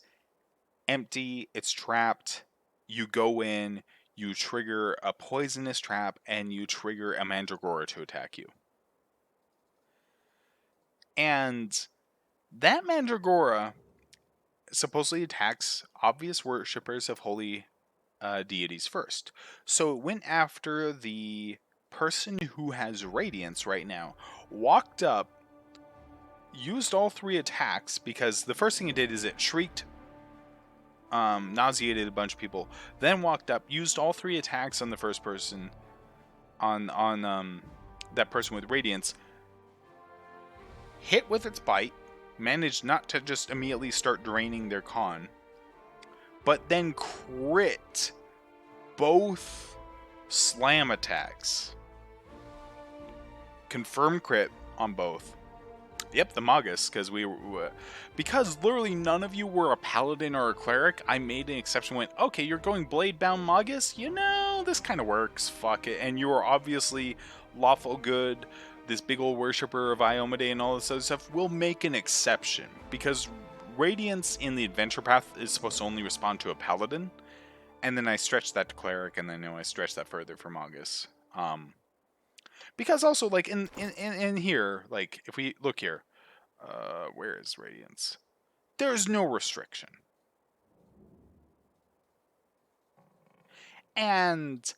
empty. It's trapped. You go in, you trigger a poisonous trap, and you trigger a mandragora to attack you. And that Mandragora supposedly attacks obvious worshippers of holy deities first. So it went after the person who has radiance right now, walked up, used all 3 attacks, because the first thing it did is it shrieked, nauseated a bunch of people, then walked up, used all 3 attacks on the first person, on that person with radiance, hit with its bite, managed not to just immediately start draining their con, but then crit both slam attacks. Confirm crit on both. Yep, the Magus, because literally none of you were a paladin or a cleric, I made an exception, went, okay, you're going blade-bound Magus? You know, this kind of works, fuck it. And you are obviously lawful good, this big old worshipper of Iomade and all this other stuff. We'll make an exception, because Radiance in the adventure path is supposed to only respond to a paladin, and then I stretched that to cleric, and then I stretched that further for Magus. Because also, like, in here, like, if we look here, where is Radiance? There's no restriction. And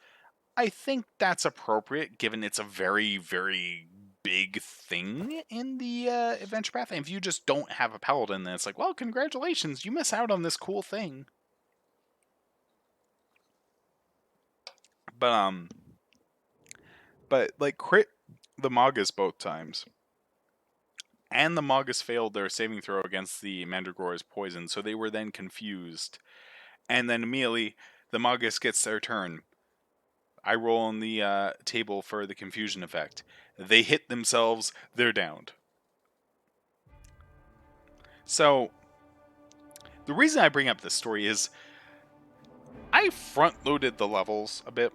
I think that's appropriate, given it's a very, very big thing in the adventure path. And if you just don't have a paladin, then it's like, well, congratulations, you miss out on this cool thing. But like, crit the Magus both times. And the Magus failed their saving throw against the Mandragora's poison, so they were then confused. And then immediately, the Magus gets their turn. I roll on the table for the confusion effect. They hit themselves, they're downed. So, the reason I bring up this story is I front-loaded the levels a bit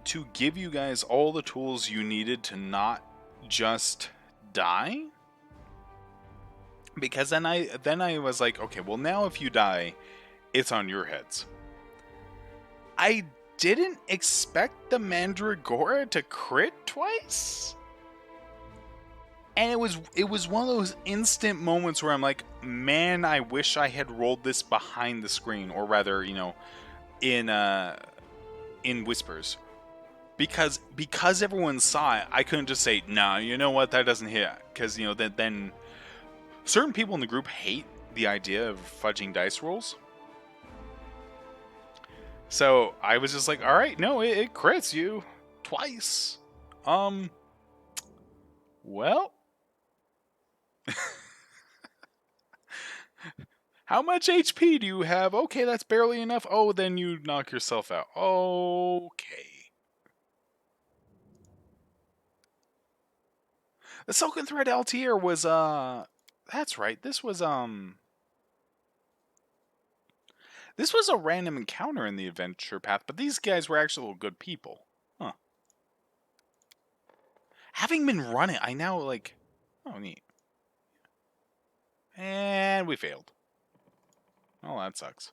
to give you guys all the tools you needed to not just die. Because then I was like, okay, well now if you die, it's on your heads. I didn't expect the Mandragora to crit twice. And it was one of those instant moments where I'm like, man, I wish I had rolled this behind the screen, or rather, you know, in whispers. Because everyone saw it, I couldn't just say, nah, you know what, that doesn't hit. Because, you know, then certain people in the group hate the idea of fudging dice rolls. So I was just like, all right, no, it crits you twice. Well, how much HP do you have? Okay, that's barely enough. Oh, then you knock yourself out. Okay. The Silken Thread Altier was, that's right, this was a random encounter in the adventure path, but these guys were actually good people. Huh. Having been running, I now, like, oh, neat. And we failed. Oh, that sucks.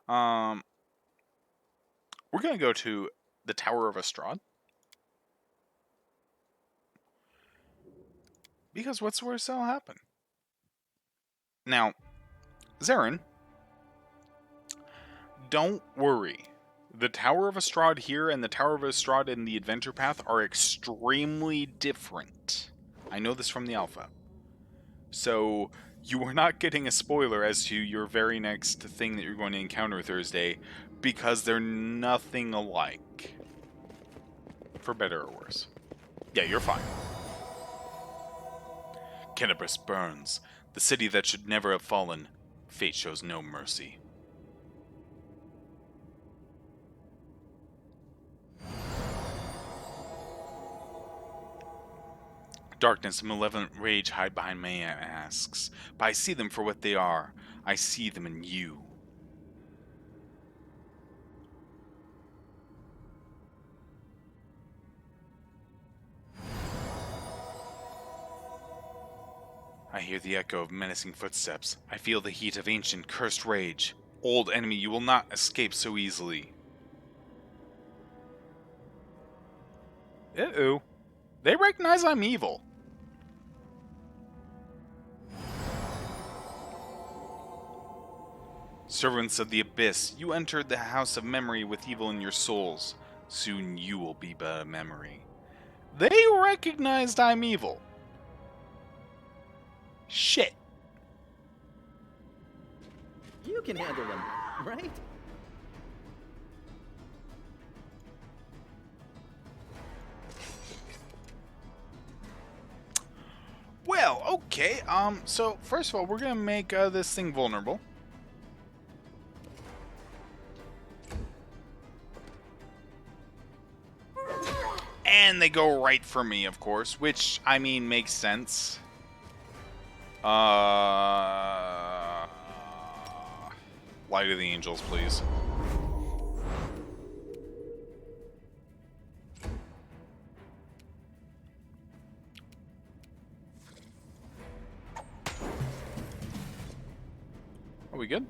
We're gonna go to the Tower of Estrad. Because what's the worst that'll happen? Now, Zarin, don't worry. The Tower of Estrad here and the Tower of Estrad in the adventure path are extremely different. I know this from the alpha. So, you are not getting a spoiler as to your very next thing that you're going to encounter Thursday, because they're nothing alike. For better or worse. Yeah, you're fine. Kennebrus burns. The city that should never have fallen. Fate shows no mercy. Darkness and malevolent rage hide behind my masks, but I see them for what they are. I see them in you. I hear the echo of menacing footsteps. I feel the heat of ancient, cursed rage. Old enemy, you will not escape so easily. Uh-oh. They recognize I'm evil. Servants of the Abyss, you entered the house of memory with evil in your souls. Soon you will be but a memory. They recognized I'm evil. Shit. You can handle them, right? Well, okay. So first of all, we're gonna make this thing vulnerable. And they go right for me, of course, which, I mean, makes sense. Light of the Angels, please. Are we good?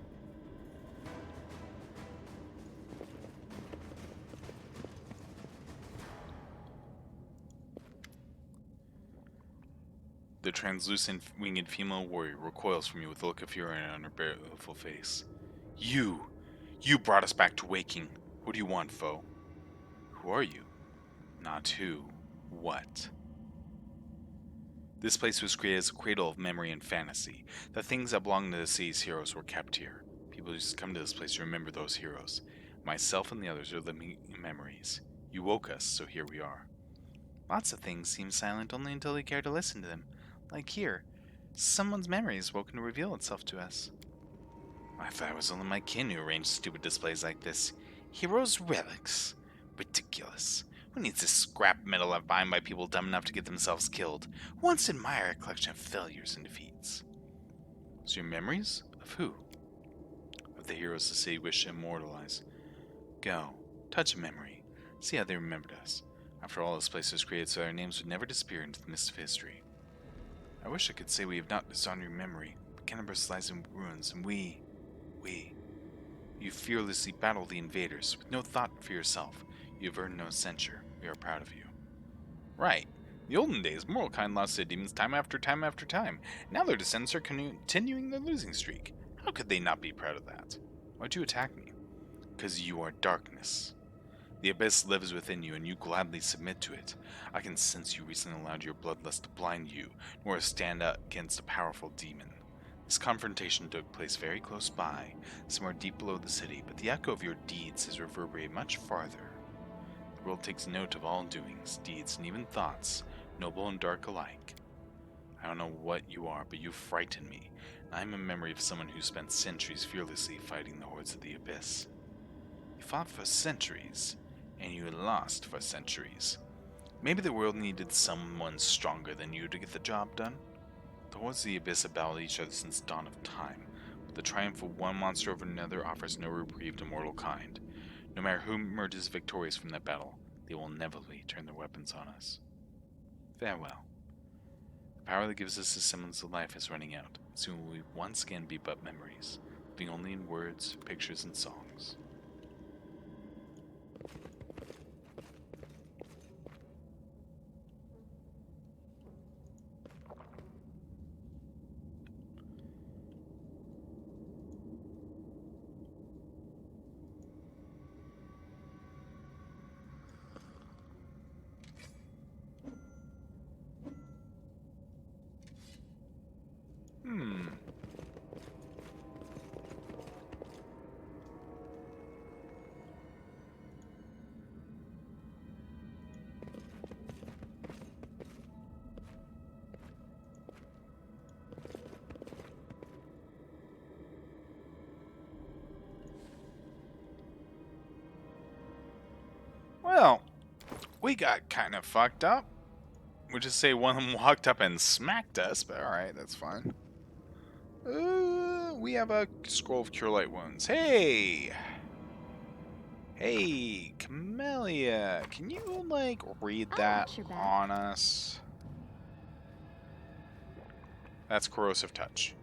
The translucent winged female warrior recoils from you with a look of fury on her beautiful face. You brought us back to waking. What do you want, foe? Who are you? Not who. What? This place was created as a cradle of memory and fantasy. The things that belonged to the city's heroes were kept here. People used to come to this place to remember those heroes. Myself and the others are living memories. You woke us, so here we are. Lots of things seem silent only until we care to listen to them. Like here, someone's memory is woken to reveal itself to us. I thought it was only my kin who arranged stupid displays like this. Heroes' relics. Ridiculous. Who needs this scrap metal left behind by people dumb enough to get themselves killed? Who wants to admire a collection of failures and defeats? So your memories? Of who? Of the heroes the city wished to immortalize. Go. Touch a memory. See how they remembered us. After all, this place was created so our names would never disappear into the mist of history. I wish I could say we have not dishonored your memory, but Cannabis lies in ruins, and you fearlessly battle the invaders, with no thought for yourself. You have earned no censure. We are proud of you. Right. In the olden days, mortal kind lost their demons time after time after time. Now their descendants are continuing their losing streak. How could they not be proud of that? Why'd you attack me? Because you are darkness. The abyss lives within you, and you gladly submit to it. I can sense you recently allowed your bloodlust to blind you, nor stand up against a powerful demon. This confrontation took place very close by, somewhere deep below the city, but the echo of your deeds has reverberated much farther. The world takes note of all doings, deeds, and even thoughts, noble and dark alike. I don't know what you are, but you frighten me, and I am a memory of someone who spent centuries fearlessly fighting the hordes of the abyss. You fought for centuries, and you lost for centuries. Maybe the world needed someone stronger than you to get the job done. The hordes of the abyss have battled each other since the dawn of time, but the triumph of one monster over another offers no reprieve to mortal kind. No matter who emerges victorious from that battle, they will inevitably turn their weapons on us. Farewell. The power that gives us a semblance of life is running out. Soon we will once again be but memories, living only in words, pictures, and songs. Well, we got kind of fucked up. We'll just say one of them walked up and smacked us, but alright, that's fine. We have a scroll of cure light wounds. Hey! Hey, Camellia, can you, like, read that on us? That's corrosive touch.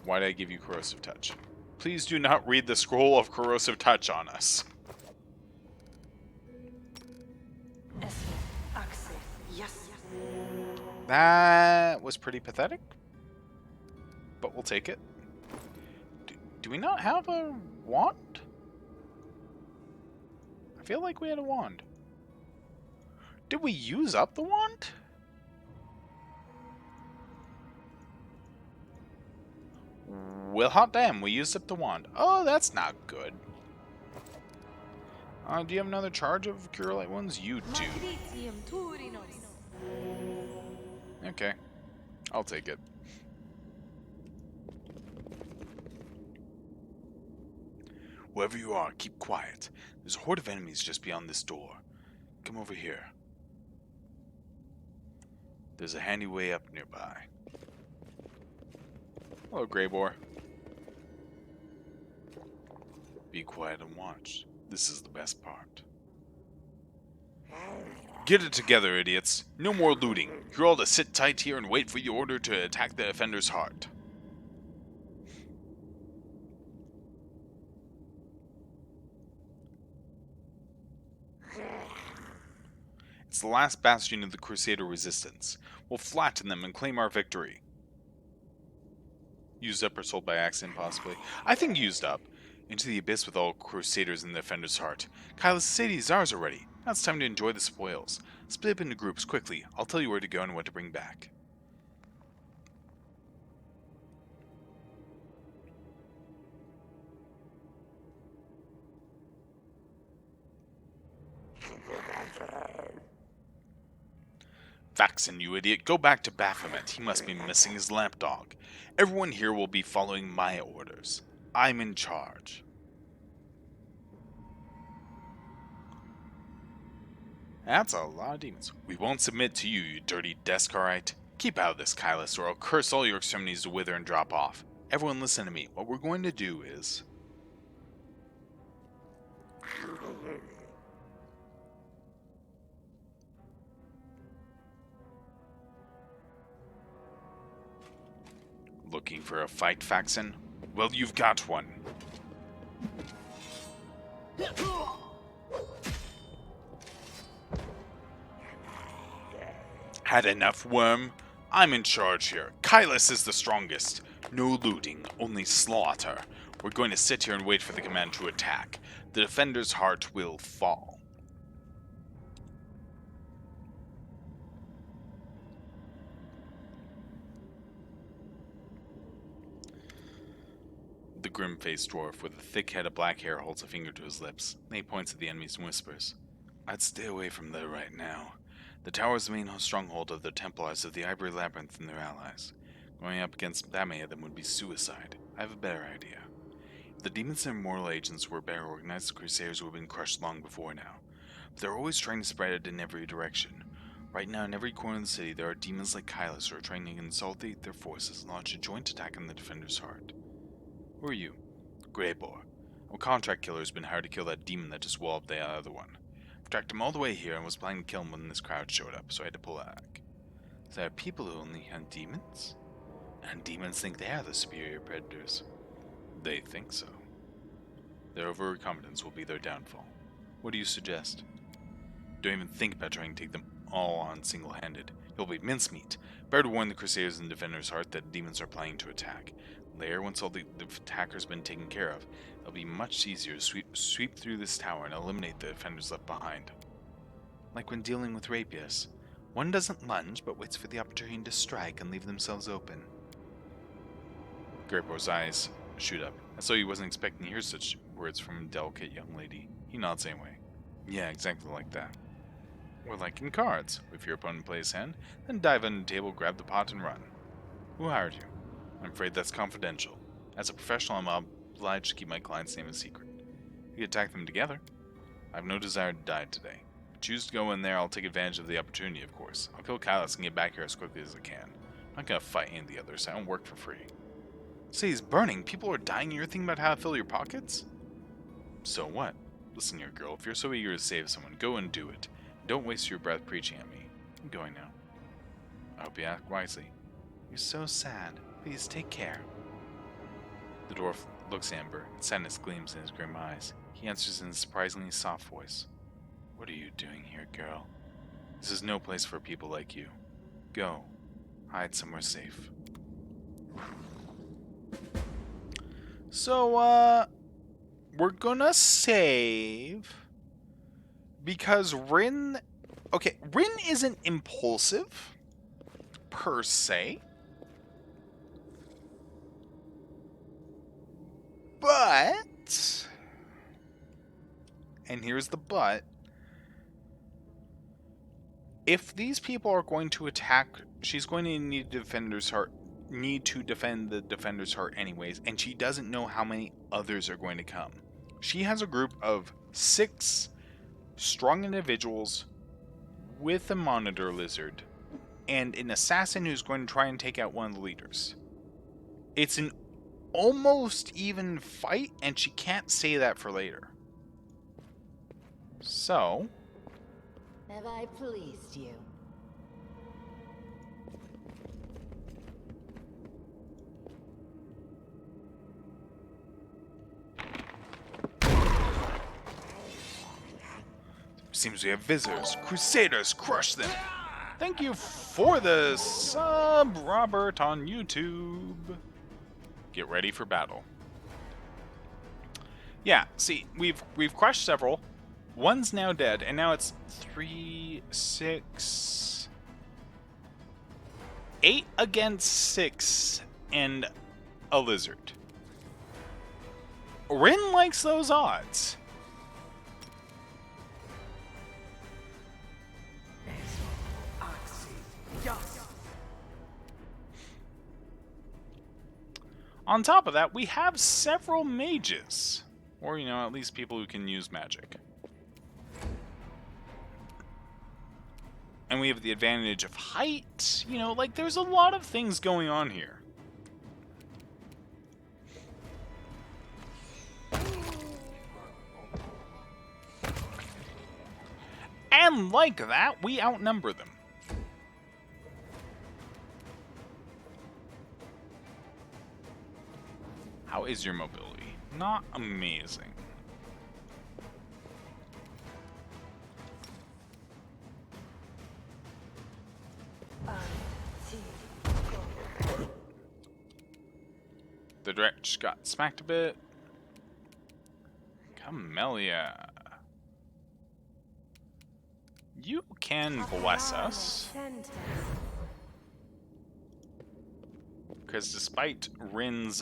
Why did I give you corrosive touch? Please do not read the scroll of corrosive touch on us. That was pretty pathetic, but we'll take it. Do we not have a wand? I feel like we had a wand. Did we use up the wand? Well, hot damn, we used up the wand. Oh, that's not good. Do you have another charge of Cure Light Wounds? You do. Matricium Turinos. Okay, I'll take it. Whoever you are, keep quiet. There's a horde of enemies just beyond this door. Come over here. There's a handy way up nearby. Hello, Grey Boar. Be quiet and watch. This is the best part. Get it together, idiots. No more looting. You're all to sit tight here and wait for your order to attack the offender's heart. It's the last bastion of the Crusader resistance. We'll flatten them and claim our victory. Used up or sold by accident, possibly. I think used up. Into the abyss with all Crusaders in the offender's heart. Kyle's city is ours already. Now it's time to enjoy the spoils. Split up into groups quickly. I'll tell you where to go and what to bring back. Vaxen, you idiot. Go back to Baphomet. He must be missing his lapdog. Everyone here will be following my orders. I'm in charge. That's a lot of demons. We won't submit to you, you dirty Descarite. Keep out of this, Kylus, or I'll curse all your extremities to wither and drop off. Everyone listen to me. What we're going to do is... Looking for a fight, Faxon? Well, you've got one. Had enough, worm? I'm in charge here. Kylus is the strongest. No looting, only slaughter. We're going to sit here and wait for the command to attack. The defender's heart will fall. The grim-faced dwarf with a thick head of black hair holds a finger to his lips. Then he points at the enemies and whispers, I'd stay away from there right now. The tower is the main stronghold of the Templars of the Ivory Labyrinth and their allies. Going up against that many of them would be suicide. I have a better idea. If the demons and immortal agents were better organized, the Crusaders would have been crushed long before now. But they're always trying to spread it in every direction. Right now, in every corner of the city, there are demons like Kylus who are trying to consolidate their forces and launch a joint attack on the defender's heart. Who are you? Grey Boar. A contract killer has been hired to kill that demon that just walloped the other one. I've tracked him all the way here and was planning to kill him when this crowd showed up, so I had to pull back. There are people who only hunt demons? And demons think they are the superior predators. They think so. Their overconfidence will be their downfall. What do you suggest? Don't even think about trying to take them all on single-handed. You'll be mincemeat. Better to warn the Crusaders and Defender's Heart that demons are planning to attack. Later, once all the attackers have been taken care of, it'll be much easier to sweep through this tower and eliminate the defenders left behind. Like when dealing with rapiers. One doesn't lunge, but waits for the opportunity to strike and leave themselves open. Greyboar's eyes shoot up, as though he wasn't expecting to hear such words from a delicate young lady. He nods anyway. Yeah, exactly like that. Or like in cards. If your opponent plays hand, then dive under the table, grab the pot, and run. Who hired you? I'm afraid that's confidential. As a professional, I'm obliged to keep my client's name a secret. We could attack them together. I have no desire to die today. If I choose to go in there, I'll take advantage of the opportunity, of course. I'll kill Kylus and get back here as quickly as I can. I'm not gonna fight any of the others. I don't work for free. City's burning. People are dying. You're thinking about how to fill your pockets? So what? Listen here, girl. If you're so eager to save someone, go and do it. Don't waste your breath preaching at me. I'm going now. I hope you act wisely. You're so sad. Please take care. The dwarf looks at Ember, and sadness gleams in his grim eyes. He answers in a surprisingly soft voice. What are you doing here, girl? This is no place for people like you. Go. Hide somewhere safe. So, we're gonna save because Rin. Okay, Rin isn't impulsive per se, but, and here's the but, if these people are going to attack, she's going to need to defend the defender's heart anyways, and she doesn't know how many others are going to come. She has a group of 6 strong individuals with a monitor lizard and an assassin who's going to try and take out one of the leaders. It's an almost even fight, and she can't say that for later. So, Have I pleased you? seems we have visitors. Crusaders, crush them! Thank you for the sub, Robert, on YouTube. Get ready for battle. Yeah, see, we've crushed several. One's now dead, and now it's 3, 6, 8 against 6 and a lizard. Rin likes those odds. On top of that, we have several mages. Or, you know, at least people who can use magic. And we have the advantage of height. You know, like, there's a lot of things going on here. And like that, we outnumber them. How is your mobility? Not amazing. The Dretch got smacked a bit. Camellia. You can bless us. Because despite Rin's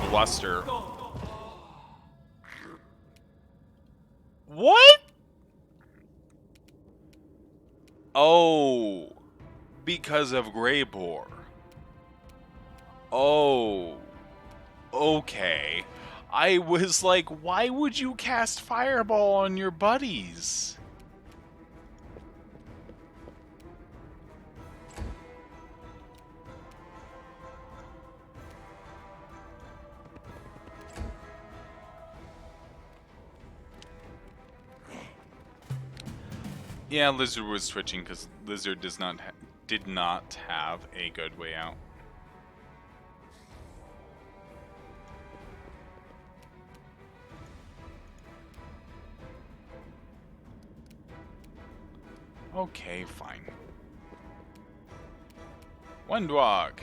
bluster. What? Oh, because of Greybore. Oh, okay. I was like, why would you cast Fireball on your buddies? Yeah, Lizard was switching because Lizard did not have a good way out. Okay, fine. One dog.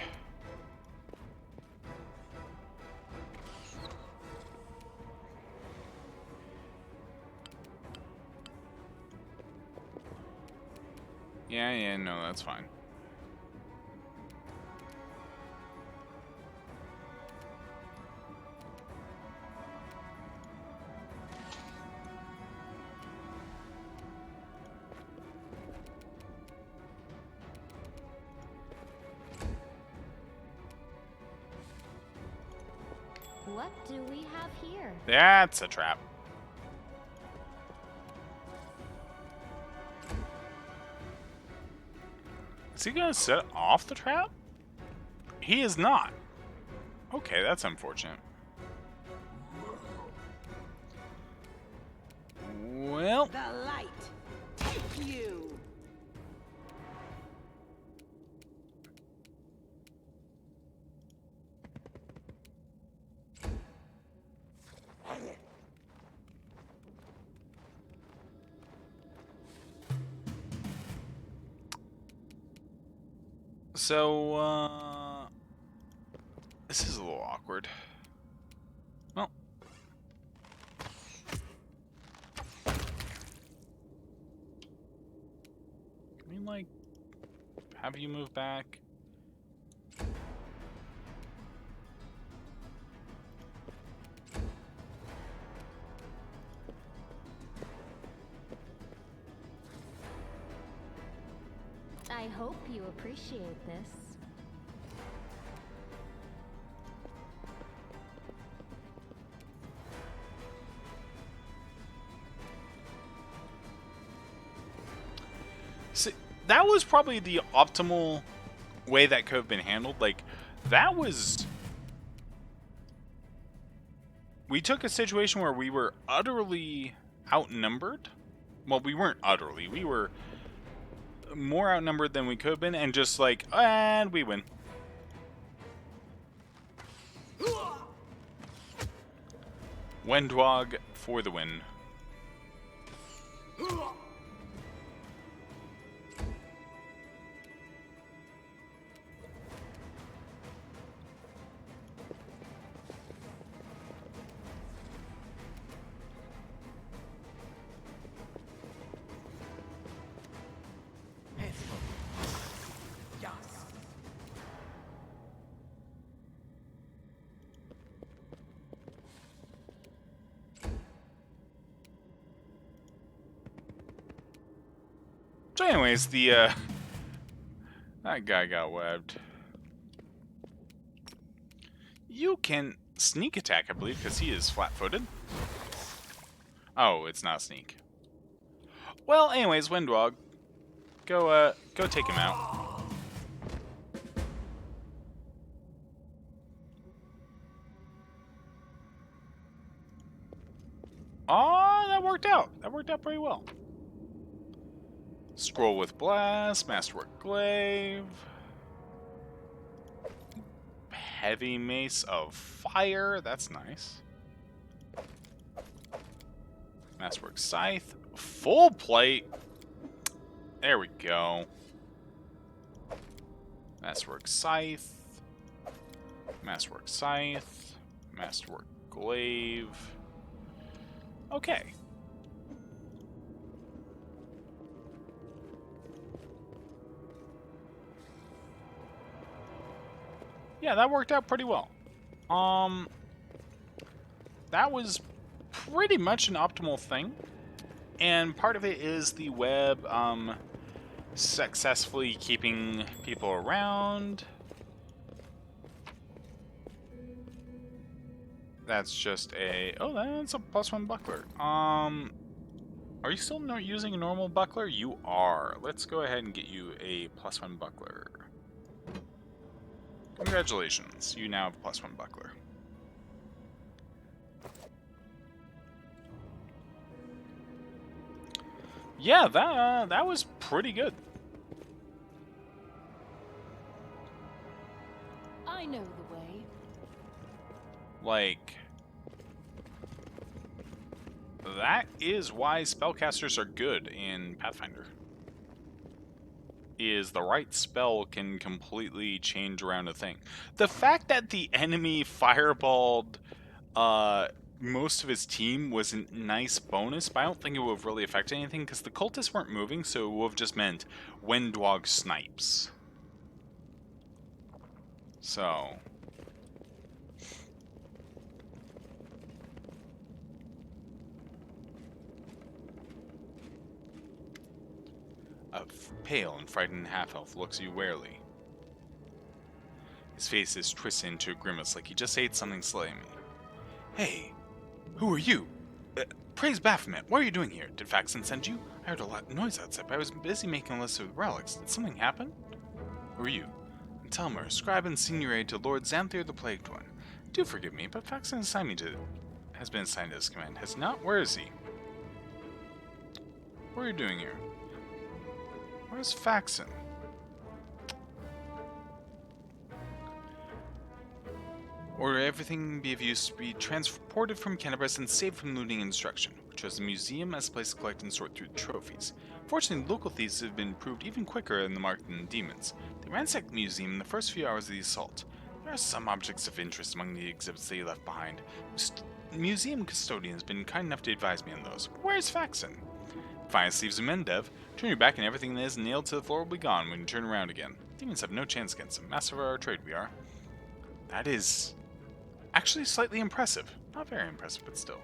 Yeah, no, that's fine. What do we have here? That's a trap. Is he gonna set off the trap? He is not. Okay, that's unfortunate. Well, The light take you. So, this is a little awkward. Well. Can we, like, have you move back? I hope you appreciate this. See, that was probably the optimal way that could have been handled. Like, that was... We took a situation where we were utterly outnumbered. Well, we weren't utterly. We were more outnumbered than we could have been, and just like, and we win. Wendwog for the win. So anyways, that guy got webbed. You can sneak attack, I believe, because he is flat-footed. Oh, it's not sneak. Well, anyways, Windwog, go take him out. Oh, that worked out. That worked out pretty well. Scroll with Blast, Masterwork Glaive, Heavy Mace of Fire, that's nice. Masterwork Scythe, Full Plate, there we go. Masterwork Scythe, Masterwork Scythe, Masterwork Glaive. Okay. Yeah, that worked out pretty well. That was pretty much an optimal thing. And part of it is the web, successfully keeping people around. That's just a... Oh, that's a +1 buckler. Are you still not using a normal buckler? You are. Let's go ahead and get you a +1 buckler. Congratulations, you now have a +1 buckler. Yeah, that was pretty good. I know the way. Like, that is why spellcasters are good in Pathfinder. Is the right spell can completely change around a thing. The fact that the enemy fireballed most of his team was a nice bonus, but I don't think it would have really affected anything because the cultists weren't moving, so it would have just meant Windwog snipes. So... A pale and frightened half-elf looks at you warily. His face is twisted into a grimace like he just ate something slimy. Hey, who are you? Praise Baphomet, what are you doing here? Did Faxon send you? I heard a lot of noise outside, but I was busy making a list of relics. Did something happen? Who are you? I'm Telmer, scribe and seniorate to Lord Xanthier the Plagued One. Do forgive me, but Faxon has been assigned to this command. Has not? Where is he? What are you doing here? Where's Faxon? Order everything be of use to be transported from Canterbury and saved from looting and destruction. chose the museum as a place to collect and sort through the trophies. Fortunately, local thieves have been proved even quicker in the market than the demons. They ransacked the museum in the first few hours of the assault. There are some objects of interest among the exhibits they left behind. The museum custodian has been kind enough to advise me on those. Where's Faxon? Finest thieves and men, Dev. Turn your back and everything that is nailed to the floor will be gone when you turn around again. Demons have no chance against them. Master of our trade we are. That is actually slightly impressive. Not very impressive, but still.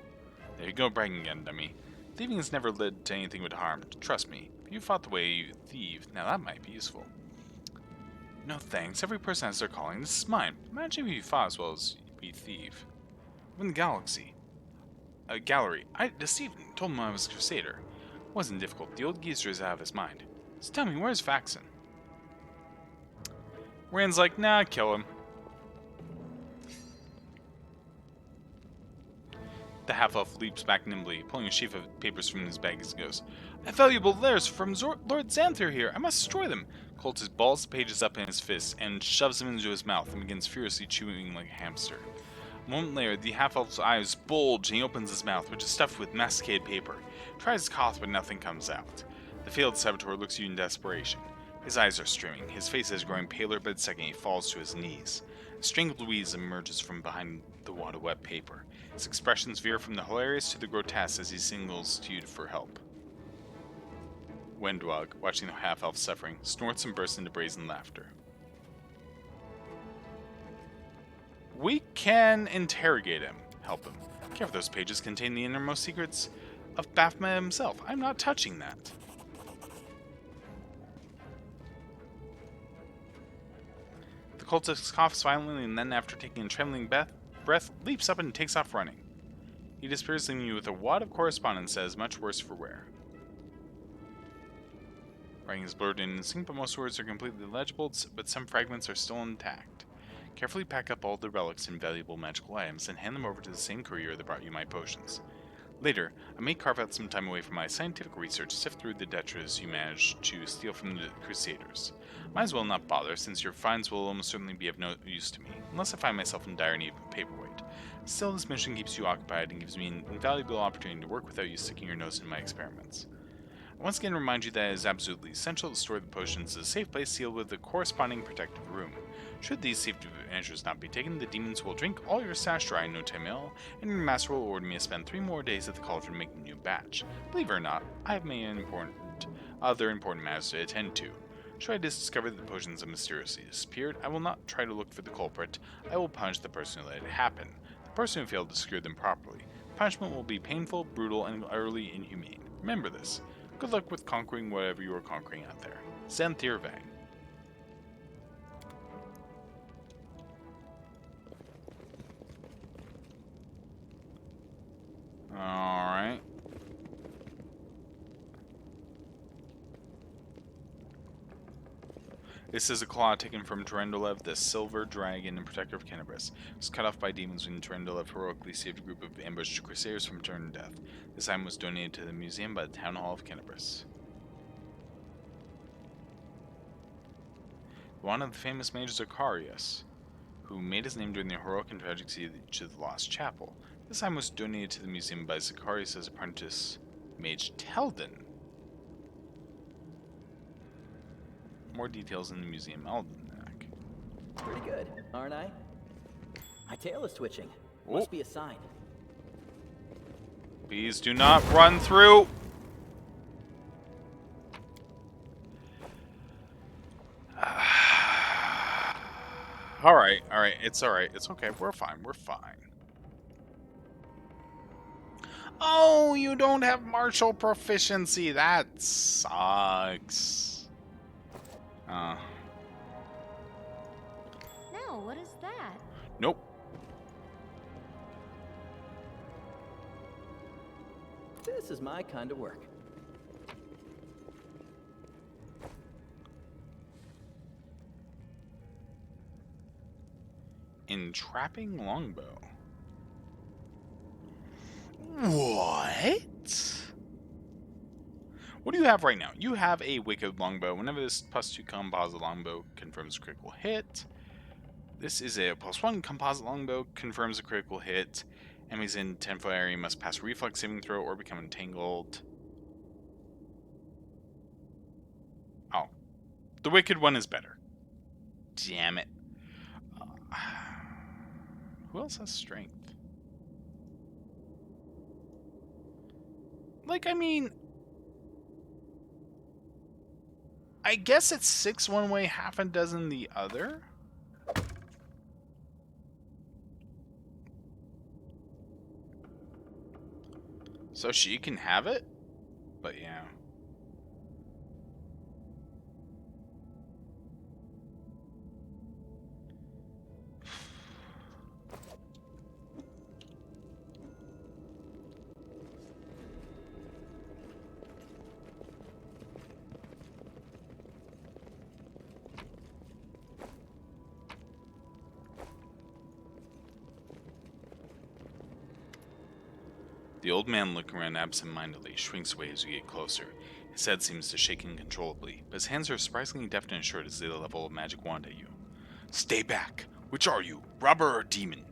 There you go, bragging again, dummy. Thieving has never led to anything but harm. Trust me. If you fought the way you thieve, now that might be useful. No thanks. Every person has their calling. This is mine. Imagine if you fought as well as we thieve. From the galaxy. Gallery. I deceived him. Told him I was a crusader. It wasn't difficult. The old geezer is out of his mind. So tell me, where's Faxon? Rand's like, nah, kill him. The half-elf leaps back nimbly, pulling a sheaf of papers from his bag as he goes. Valuable letters from Lord Xanther here. I must destroy them. Cultist balls the pages up in his fists and shoves them into his mouth and begins furiously chewing like a hamster. A moment later, the half-elf's eyes bulge and he opens his mouth, which is stuffed with masticated paper. He tries to cough, but nothing comes out. The failed saboteur looks at you in desperation. His eyes are streaming. His face is growing paler by the second he falls to his knees. A strangled wheeze emerges from behind the wad of wet paper. His expressions veer from the hilarious to the grotesque as he signals to you for help. Wendwog, watching the half-elf suffering, snorts and bursts into brazen laughter. We can interrogate him, help him. Care if those pages contain the innermost secrets of Baphomet himself. I'm not touching that. The cultist coughs violently and then, after taking a trembling breath, leaps up and takes off running. He disappears, leaving you with a wad of correspondence that is much worse for wear. Writing is blurred and indistinct, but most words are completely legible, but some fragments are still intact. Carefully pack up all the relics and valuable magical items and hand them over to the same courier that brought you my potions. Later, I may carve out some time away from my scientific research to sift through the detritus you managed to steal from the Crusaders. Might as well not bother, since your finds will almost certainly be of no use to me, unless I find myself in dire need of a paperweight. Still, this mission keeps you occupied and gives me an invaluable opportunity to work without you sticking your nose in my experiments. I once again remind you that it is absolutely essential to store the potions in a safe place sealed with a corresponding protective room. Should these safety measures not be taken, the demons will drink all your stash dry in no time at all, and your master will order me to spend 3 more days at the cauldron making a new batch. Believe it or not, I have many other important matters to attend to. Should I discover that the potions have mysteriously disappeared, I will not try to look for the culprit. I will punish the person who let it happen. The person who failed to secure them properly. Punishment will be painful, brutal, and utterly inhumane. Remember this. Good luck with conquering whatever you are conquering out there. Xanthir Vang. Alright. This is a claw taken from Terendolev, the silver dragon and protector of Kenabris. It was cut off by demons when Terendolev heroically saved a group of ambushed crusaders from certain death. This item was donated to the museum by the town hall of Kenabris. One of the famous mages Zacarius, who made his name during the heroic and tragic siege of the Lost Chapel. This item was donated to the museum by Zacarius' apprentice, Mage Teldon. More details in the museum almanac. Pretty good, aren't I? My tail is twitching. Must be a sign. Bees do not run through. Alright, it's alright. It's okay, we're fine. Oh, you don't have martial proficiency. That sucks. Now, what is that? Nope. This is my kind of work. Entrapping longbow. What? What do you have right now? You have a wicked longbow. Whenever this +2 composite longbow confirms a critical hit. This is a +1 composite longbow, confirms a critical hit. Enemies in 10-foot area must pass a reflex saving throw or become entangled. Oh. The Wicked one is better. Damn it. Who else has strength? Like, I mean, I guess it's 6 one way, half a dozen the other. So she can have it? But yeah. The old man, looking around absent-mindedly, shrinks away as we get closer. His head seems to shake uncontrollably, but his hands are surprisingly deft and assured as they level a magic wand at you. Stay back! Which are you, robber or demon?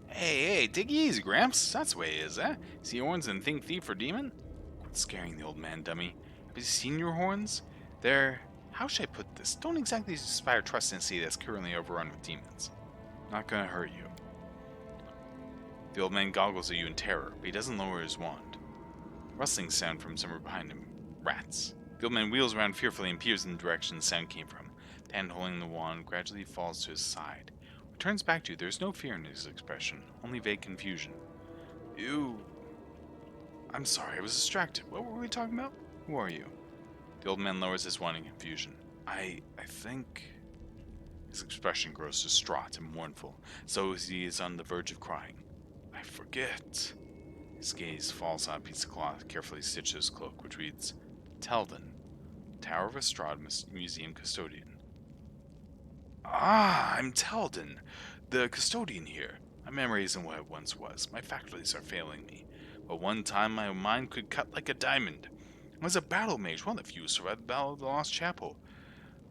Hey, take it easy, Gramps. That's the way it is, eh? See horns and think thief or demon? Quit scaring the old man, dummy. Have you seen your horns? They're... how should I put this? Don't exactly inspire trust in a city that's currently overrun with demons. Not gonna hurt you. The old man goggles at you in terror, but he doesn't lower his wand. A rustling sound from somewhere behind him. Rats. The old man wheels around fearfully and peers in the direction the sound came from. The hand holding the wand gradually falls to his side. When he turns back to you, there's no fear in his expression, only vague confusion. I'm sorry, I was distracted. What were we talking about? Who are you? The old man lowers his wand in confusion. I think... His expression grows distraught and mournful, so as he is on the verge of crying. I forget. His gaze falls on a piece of cloth carefully stitched to his cloak, which reads, Teldon, Tower of Estrad Museum Custodian. Ah, I'm Teldon, the custodian here. My memory isn't what it once was. My faculties are failing me. But one time my mind could cut like a diamond. I was a battle mage, one of the few who survived the Battle of the Lost Chapel.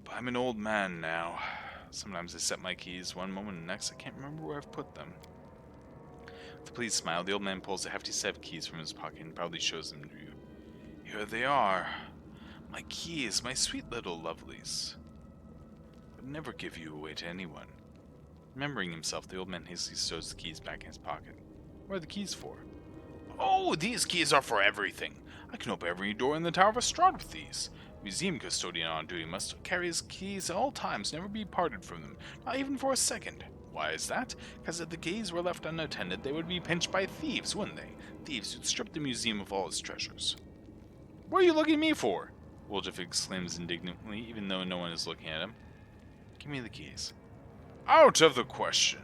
But I'm an old man now. Sometimes I set my keys one moment and next I can't remember where I've put them. With a pleased smile, the old man pulls a hefty set of keys from his pocket and proudly shows them to you. Here they are. My keys, my sweet little lovelies. Would never give you away to anyone. Remembering himself, the old man hastily stows the keys back in his pocket. What are the keys for? Oh, these keys are for everything. I can open every door in the Tower of Estrad with these. Museum custodian on duty must carry his keys at all times, never be parted from them, not even for a second. Why is that? Because if the keys were left unattended, they would be pinched by thieves, wouldn't they? Thieves who'd strip the museum of all its treasures. What are you looking at me for? Woljif exclaims indignantly, even though no one is looking at him. Give me the keys. Out of the question.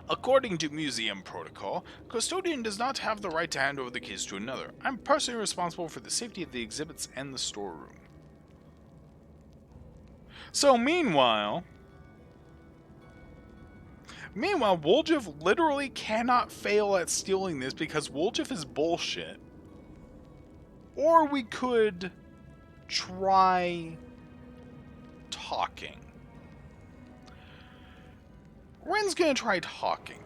According to museum protocol, custodian does not have the right to hand over the keys to another. I'm personally responsible for the safety of the exhibits and the storeroom. So meanwhile, Woljif literally cannot fail at stealing this because Woljif is bullshit. Or we could try talking. Ren's gonna try talking.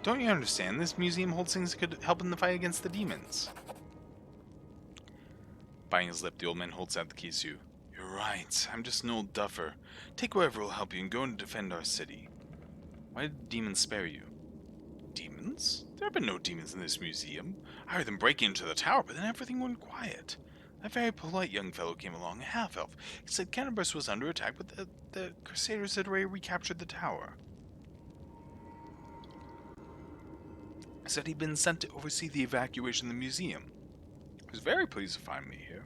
Don't you understand? This museum holds things that could help in the fight against the demons. Biting his lip, the old man holds out the keys to you. You're right. I'm just an old duffer. Take whatever will help you and go and defend our city. Why did the demons spare you? Demons? There have been no demons in this museum. I heard them breaking into the tower, but then everything went quiet. A very polite young fellow came along, a half-elf. He said Cannabis was under attack, but the Crusaders had already recaptured the tower. He said he'd been sent to oversee the evacuation of the museum. He was very pleased to find me here.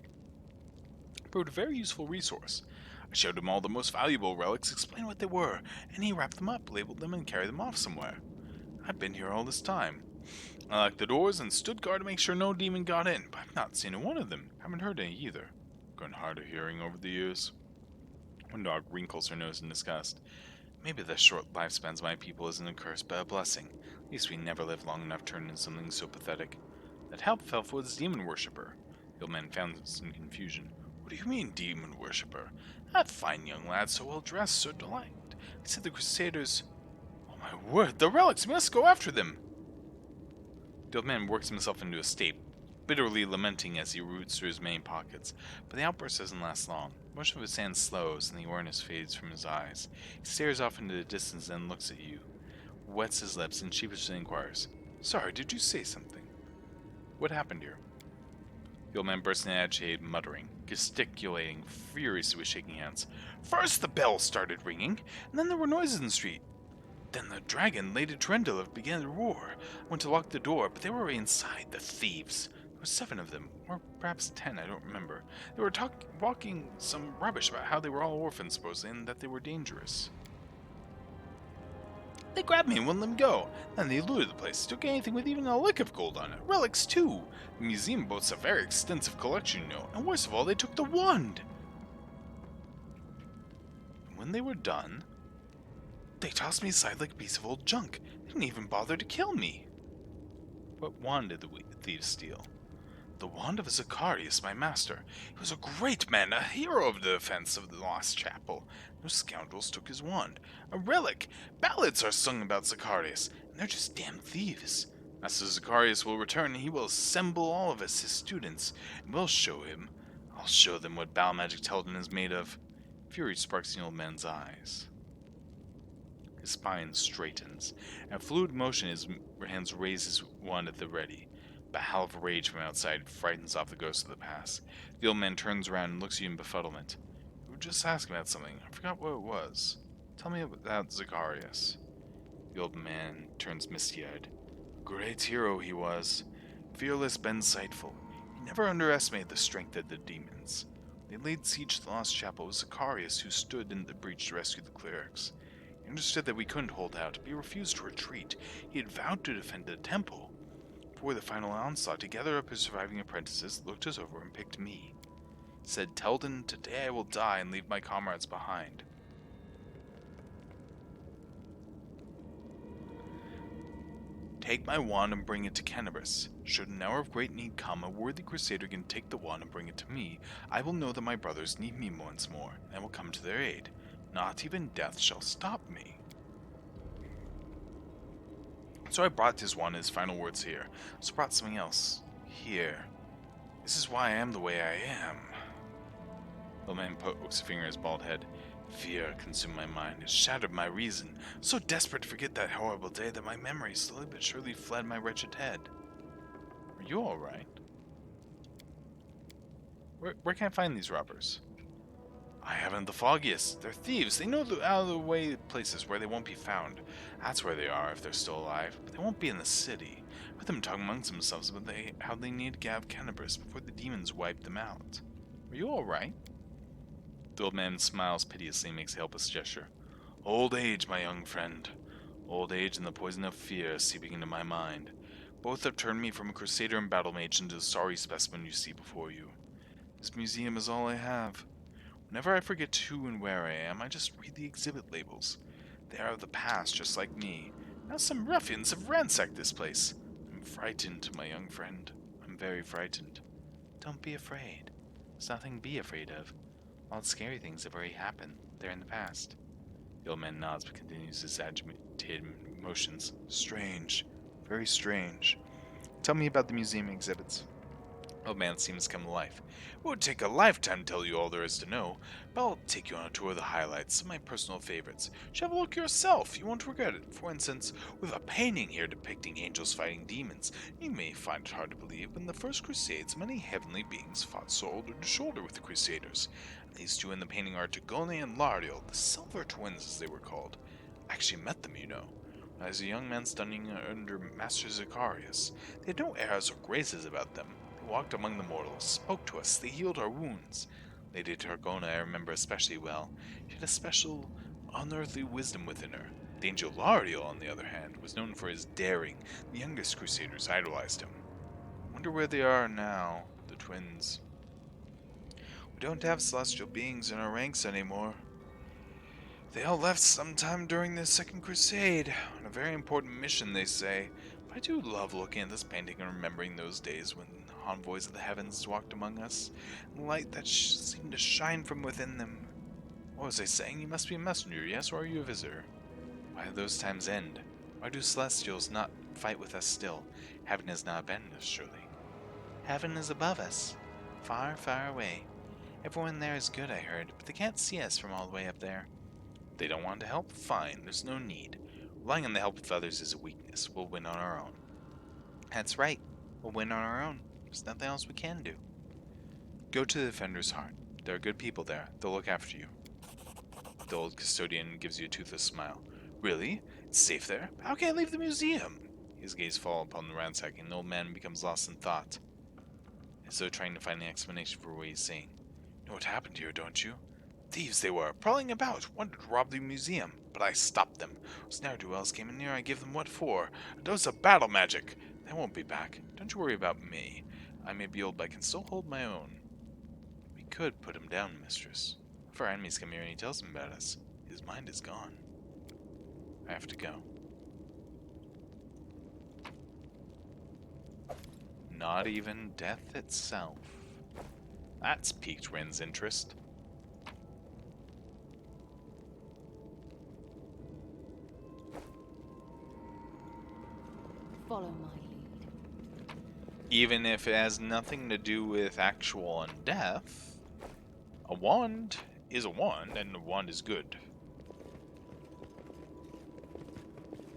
It proved a very useful resource. I showed him all the most valuable relics, explained what they were, and he wrapped them up, labeled them, and carried them off somewhere. I've been here all this time. I locked the doors and stood guard to make sure no demon got in, but I've not seen a one of them. Haven't heard any either. Grown hard of hearing over the years. One dog wrinkles her nose in disgust. Maybe the short lifespans of my people isn't a curse, but a blessing. At least we never lived long enough to turn into something so pathetic. That half-elf was a demon worshipper. The old man found this in confusion. What do you mean, demon worshipper? That fine young lad, so well dressed, so delightful. He said the Crusaders... Oh My word, the relics! We must go after them! The old man works himself into a state, bitterly lamenting as he roots through his many pockets. But the outburst doesn't last long. Motion of his hand slows, and the awareness fades from his eyes. He stares off into the distance and looks at you, wets his lips, and sheepishly inquires, "Sorry, did you say something? What happened here?" The old man bursts into agitated muttering, gesticulating furiously with shaking hands. "First the bell started ringing, and then there were noises in the street. Then the dragon, Lady Trendilla, began to roar. I went to lock the door, but they were already inside, the thieves. There were 7 of them, or perhaps 10, I don't remember. They were walking some rubbish about how they were all orphans, supposedly, and that they were dangerous. They grabbed me and wouldn't let me go. Then they looted the place, took anything with even a lick of gold on it. Relics, too. The museum boasts a very extensive collection, you know, and worst of all, they took the wand. And when they were done, they tossed me aside like a piece of old junk. They didn't even bother to kill me." "What wand did the thieves steal?" "The wand of Zacarius, my master. He was a great man, a hero of the defense of the lost chapel. Those scoundrels took his wand. A relic! Ballads are sung about Zacarius, and they're just damn thieves. Master Zacarius will return, and he will assemble all of us, his students, and we'll show him. I'll show them what battle magic Teldon is made of." Fury sparks in the old man's eyes. His spine straightens, and a fluid motion his hands raise his wand at the ready. But a howl of rage from outside frightens off the ghost of the past. The old man turns around and looks at you in befuddlement. "You were just asking about something. I forgot what it was. Tell me about Zacarius." The old man turns misty-eyed. "A great hero he was. Fearless but insightful. He never underestimated the strength of the demons. They laid siege to the lost chapel. It was Zacarius who stood in the breach to rescue the clerics. He understood that we couldn't hold out, but he refused to retreat. He had vowed to defend the temple. Before the final onslaught, he gathered up his surviving apprentices, looked us over, and picked me. He said, 'Teldon, today I will die and leave my comrades behind.' Take my wand and bring it to Cannabis. Should an hour of great need come, a worthy crusader can take the wand and bring it to me. I will know that my brothers need me once more, and I will come to their aid. Not even death shall stop me." So I brought his wand, his final words here. I also brought something else. Here. This is why I am the way I am. The old man pokes a finger in his bald head. Fear consumed my mind. It shattered my reason. So desperate to forget that horrible day that my memory slowly but surely fled my wretched head. Are you alright? Where can I find these robbers? I haven't the foggiest. They're thieves. They know the out-of-the-way places where they won't be found. That's where they are if they're still alive. But they won't be in the city. I heard them talking amongst themselves about how they need to get out of Cannabis before the demons wipe them out. Are you alright? The old man smiles piteously and makes a helpless gesture. Old age, my young friend. Old age and the poison of fear seeping into my mind. Both have turned me from a crusader and battle mage into the sorry specimen you see before you. This museum is all I have. Whenever I forget who and where I am, I just read the exhibit labels. They are of the past, just like me. Now some ruffians have ransacked this place. I'm frightened, my young friend. I'm very frightened. Don't be afraid. There's nothing to be afraid of. All the scary things have already happened. They're in the past. The old man nods but continues his agitated motions. Strange. Very strange. Tell me about the museum exhibits. Old man seems to come to life. It would take a lifetime to tell you all there is to know, but I'll take you on a tour of the highlights, some of my personal favorites. You should have a look yourself, you won't regret it. For instance, we have a painting here depicting angels fighting demons. You may find it hard to believe, but in the First Crusades, many heavenly beings fought shoulder to shoulder with the Crusaders. These two in the painting are Decoding and Lariel, the Silver Twins as they were called. I actually met them, you know. When I was a young man studying under Master Zacarius. They had no airs or graces about them. Walked among the mortals, spoke to us, they healed our wounds. Lady Targona I remember especially well. She had a special, unearthly wisdom within her. The angel Lariel, on the other hand, was known for his daring. The youngest crusaders idolized him. Wonder where they are now, the twins. We don't have celestial beings in our ranks anymore. They all left sometime during the Second Crusade, on a very important mission, they say. But I do love looking at this painting and remembering those days when envoys of the heavens walked among us, and the light that seemed to shine from within them. What was I saying? You must be a messenger, yes, or are you a visitor? Why do those times end? Why do celestials not fight with us still? Heaven has not abandoned us, surely. Heaven is above us, far, far away. Everyone there is good, I heard, but they can't see us from all the way up there. They don't want to help? Fine, there's no need. Relying on the help of others is a weakness. We'll win on our own. That's right. We'll win on our own. There's nothing else we can do. Go to the Defender's Heart. There are good people there. They'll look after you. The old custodian gives you a toothless smile. Really? It's safe there? How can I leave the museum? His gaze falls upon the ransacking, and the old man becomes lost in thought, as though trying to find an explanation for what he's saying. You know what happened here, don't you? Thieves they were, prowling about, wanted to rob the museum, but I stopped them. Those ne'er-do-wells came in near, I gave them what for. A dose of battle magic. They won't be back. Don't you worry about me. I may be old, but I can still hold my own. We could put him down, mistress. If our enemies come here and he tells them about us, his mind is gone. I have to go. Not even death itself. That's piqued Rin's interest. Follow my lead. Even if it has nothing to do with actual undeath, a wand is a wand, and a wand is good.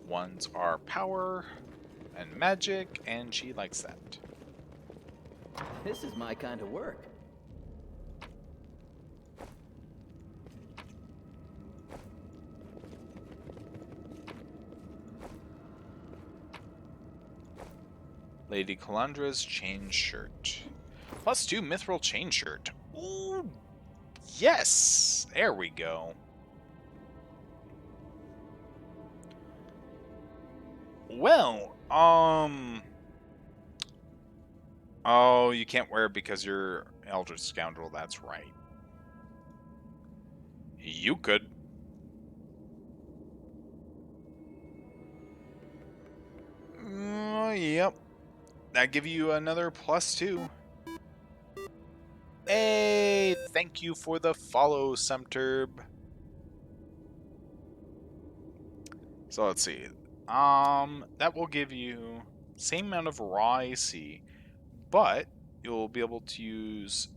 Wands are power and magic, and she likes that. This is my kind of work. Lady Calandra's chain shirt. +2 mithril chain shirt. Ooh, yes! There we go. Well, oh, you can't wear it because you're Eldritch Scoundrel, that's right. You could. Yep. That give you another +2. Hey, thank you for the follow, Sumterb. So let's see. That will give you same amount of raw AC, but you'll be able to use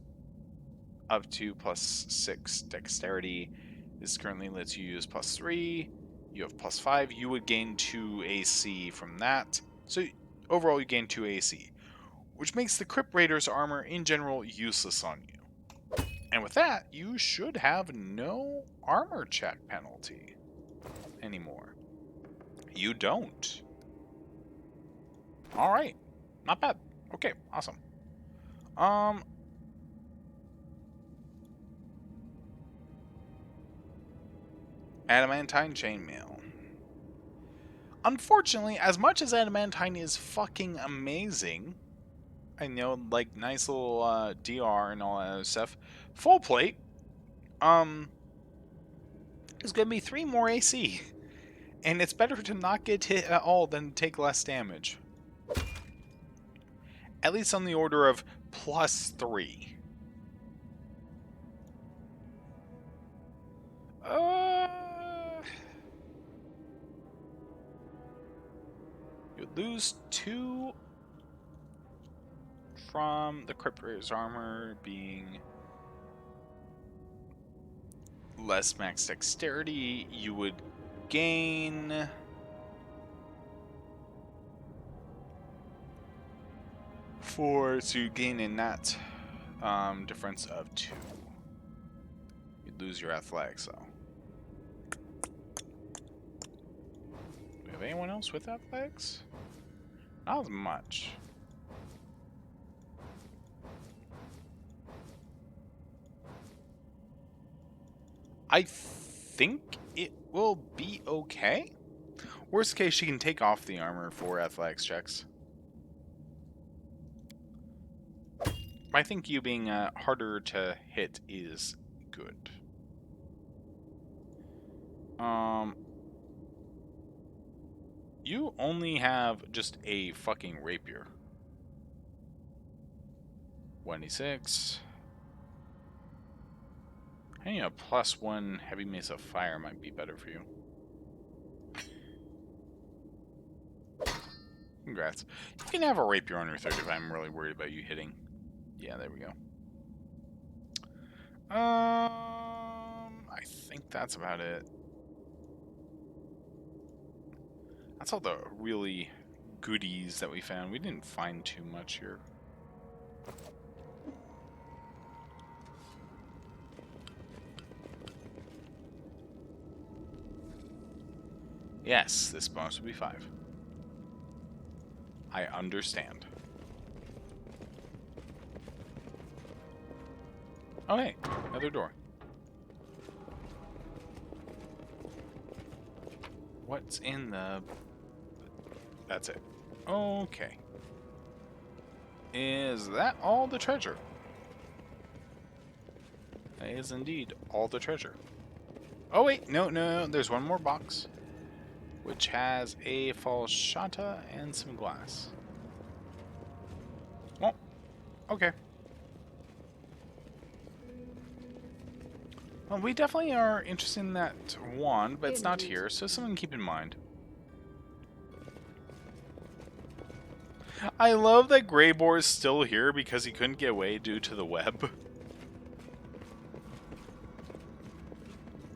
up to +6 dexterity. This currently lets you use +3. You have +5. You would gain 2 AC from that. So overall, you gain 2 AC, which makes the Crypt Raider's armor in general useless on you. And with that, you should have no armor check penalty anymore. You don't. Alright. Not bad. Okay, awesome. Adamantine chainmail. Unfortunately, as much as adamantine is fucking amazing, I know, like, nice little DR and all that other stuff, full plate, is gonna be 3 more AC. And it's better to not get hit at all than take less damage. At least on the order of +3. You lose 2 from the Crypt Raider's armor being less max dexterity. You would gain so you gain in that difference of 2. You'd lose your athletics though. Do we have anyone else with athletics? Not as much. I think it will be okay. Worst case, she can take off the armor for athletics checks. I think you being harder to hit is good. You only have just a fucking rapier. 26. I think a +1 heavy mace of fire might be better for you. Congrats. You can have a rapier on your third if I'm really worried about you hitting. Yeah, there we go. I think that's about it. That's all the really goodies that we found. We didn't find too much here. Yes, this bonus would be 5. I understand. Oh, hey, another door. What's in the... That's it. Okay. Is that all the treasure? That is indeed all the treasure. Oh, wait, no, there's one more box, which has a falshata and some glass. Well, okay. Well, we definitely are interested in that wand, but it's not here, so something to keep in mind. I love that Greyboar is still here because he couldn't get away due to the web.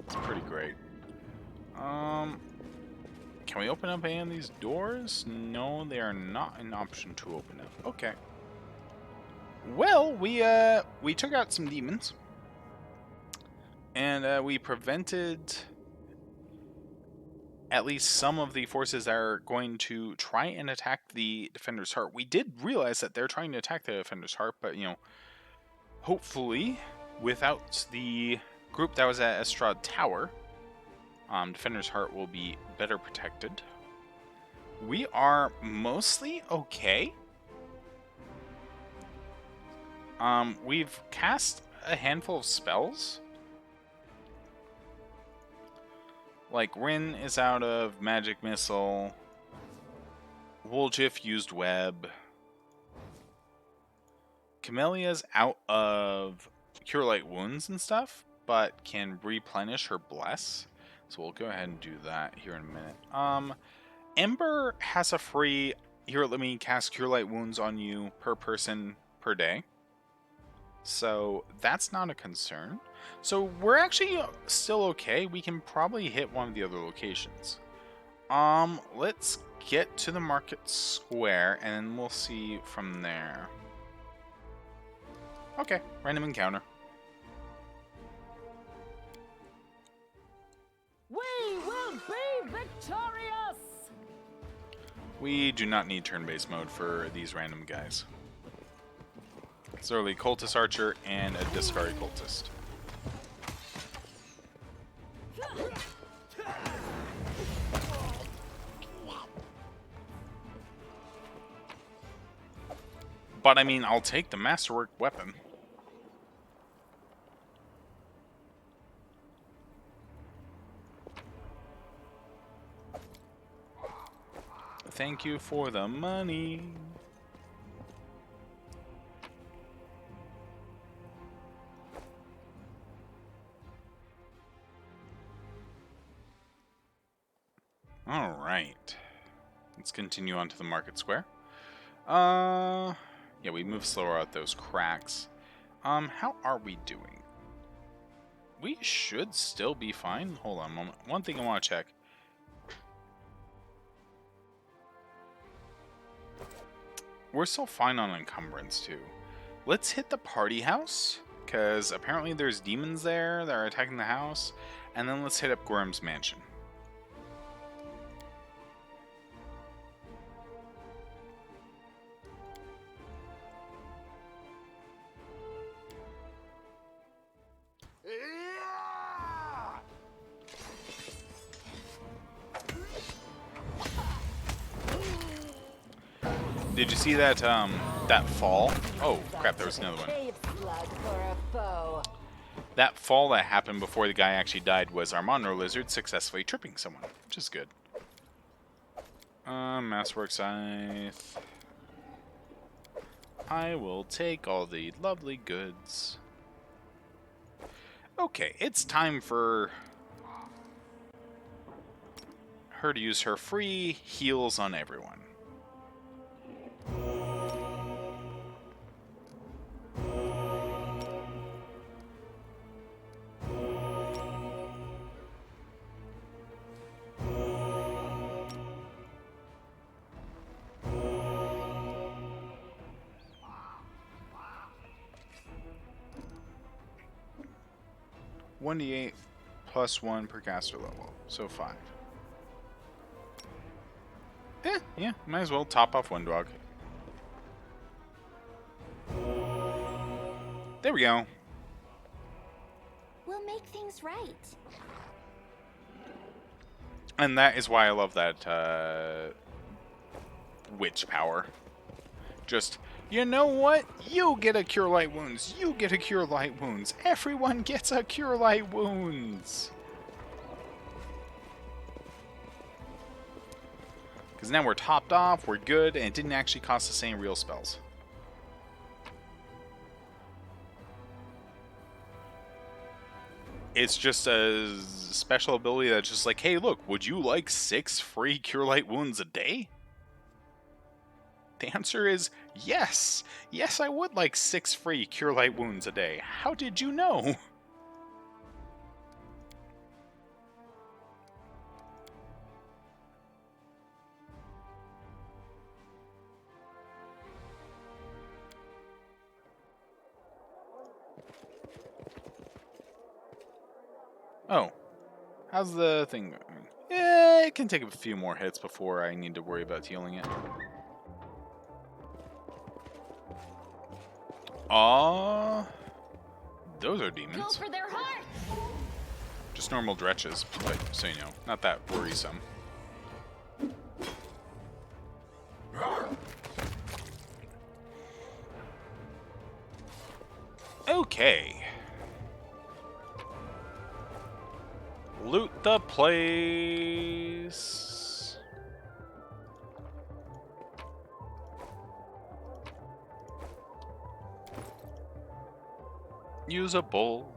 It's pretty great. Can we open up any of these doors? No, they are not an option to open up. Okay. Well, we took out some demons. And we prevented at least some of the forces that are going to try and attack the Defender's Heart. We did realize that they're trying to attack the Defender's Heart, but, you know, hopefully, without the group that was at Estrad Tower, Defender's Heart will be better protected. We are mostly okay. We've cast a handful of spells. Like, Rin is out of Magic Missile. Woljif used Web. Camelia's out of Cure Light Wounds and stuff, but can replenish her Bless. So we'll go ahead and do that here in a minute. Ember has a free... Here, let me cast Cure Light Wounds on you per person per day. So that's not a concern. So we're actually still okay. We can probably hit one of the other locations. Let's get to the market square and then we'll see from there. Okay, random encounter. We will be victorious! We do not need turn-based mode for these random guys. It's literally cultist archer and a discard cultist. But I mean, I'll take the masterwork weapon. Thank you for the money. Alright. Let's continue on to the market square. Yeah, we move slower out those cracks. How are we doing? We should still be fine. Hold on a moment. One thing I want to check. We're still fine on encumbrance, too. Let's hit the party house, because apparently there's demons there that are attacking the house. And then let's hit up Gorham's mansion. Did you see that that fall? Oh crap, there was another one. That fall that happened before the guy actually died was our Monroe Lizard successfully tripping someone, which is good. Masterwork Scythe. I will take all the lovely goods. Okay, it's time for her to use her free heals on everyone. 1d8 plus 1 per caster level, so 5. Yeah, might as well top off one dog. There we go. We'll make things right. And that is why I love that witch power. Just, you know what? You get a cure light wounds. You get a cure light wounds. Everyone gets a cure light wounds. Because now we're topped off, we're good, and it didn't actually cost us any real spells. It's just a special ability that's just like, hey, look, would you like 6 free cure light wounds a day? The answer is yes. Yes, I would like 6 free cure light wounds a day. How did you know? Oh, how's the thing going? It can take a few more hits before I need to worry about healing it. Those are Go demons. for their hearts! Just normal dretches, but so you know, not that worrisome. Okay. Loot the place. Use a bowl.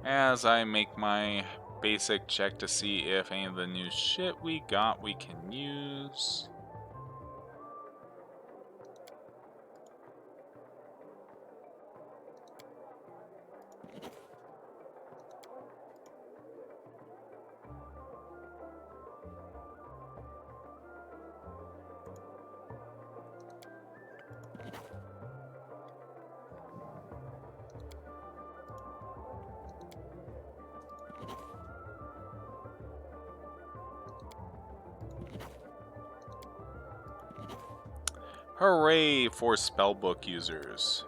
As I make my basic check to see if any of the new shit we got we can use. Hooray for spellbook users.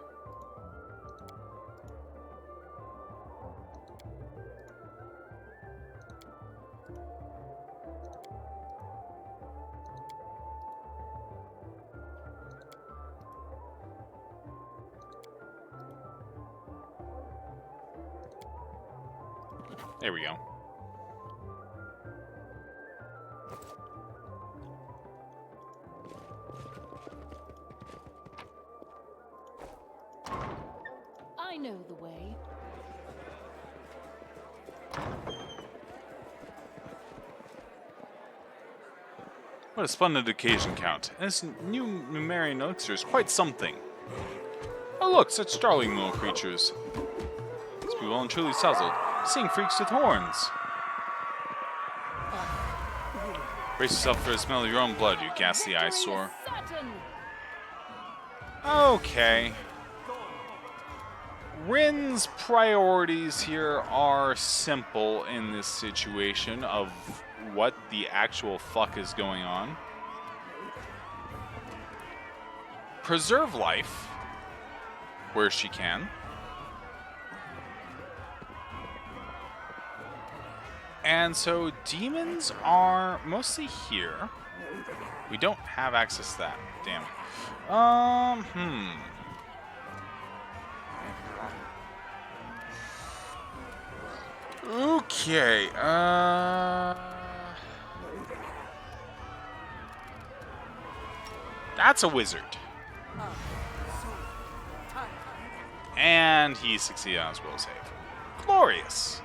There we go. I know the way. What a splendid occasion, Count. This new Numerian elixir is quite something. Oh look, such startling little creatures. Must be well and truly puzzled, seeing freaks with horns. Brace yourself for the smell of your own blood, you ghastly Victory eyesore. is certain. Okay. Rin's priorities here are simple in this situation of what the actual fuck is going on. Preserve life where she can. And so demons are mostly here. We don't have access to that. Damn it. Okay, that's a wizard. And he succeeded on his will save. Glorious.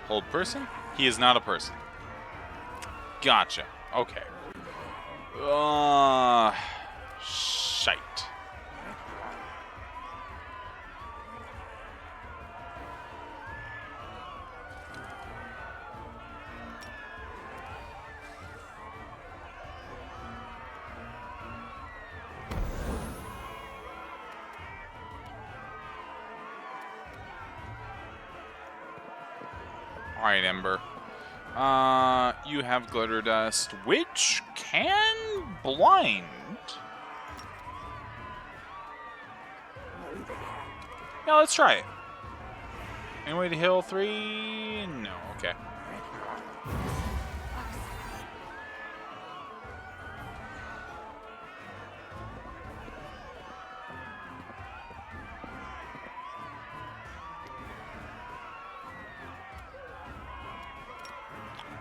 Hold person? He is not a person. Gotcha. Okay. Shite. Alright, Ember. You have glitter dust, which can blind. Yeah, let's try it. Any way to heal 3? No, okay.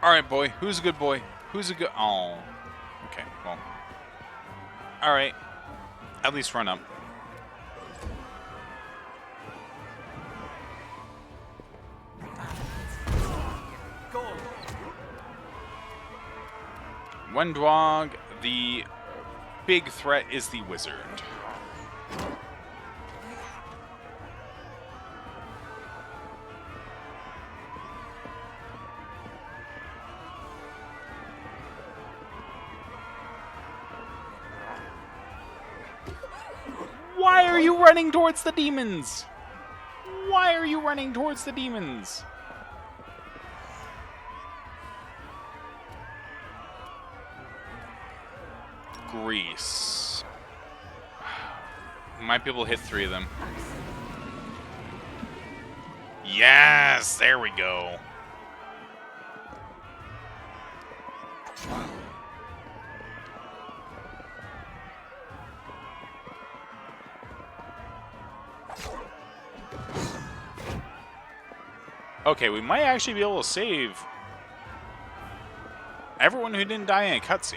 Alright, boy. Who's a good boy? Who's a good... Oh. Okay, well. Alright. At least run up. Wendwog, the big threat is the wizard. Why are you running towards the demons? Why are you running towards the demons? Grease. Might be able to hit 3 of them. Yes! There we go. Okay, we might actually be able to save everyone who didn't die in a cutscene.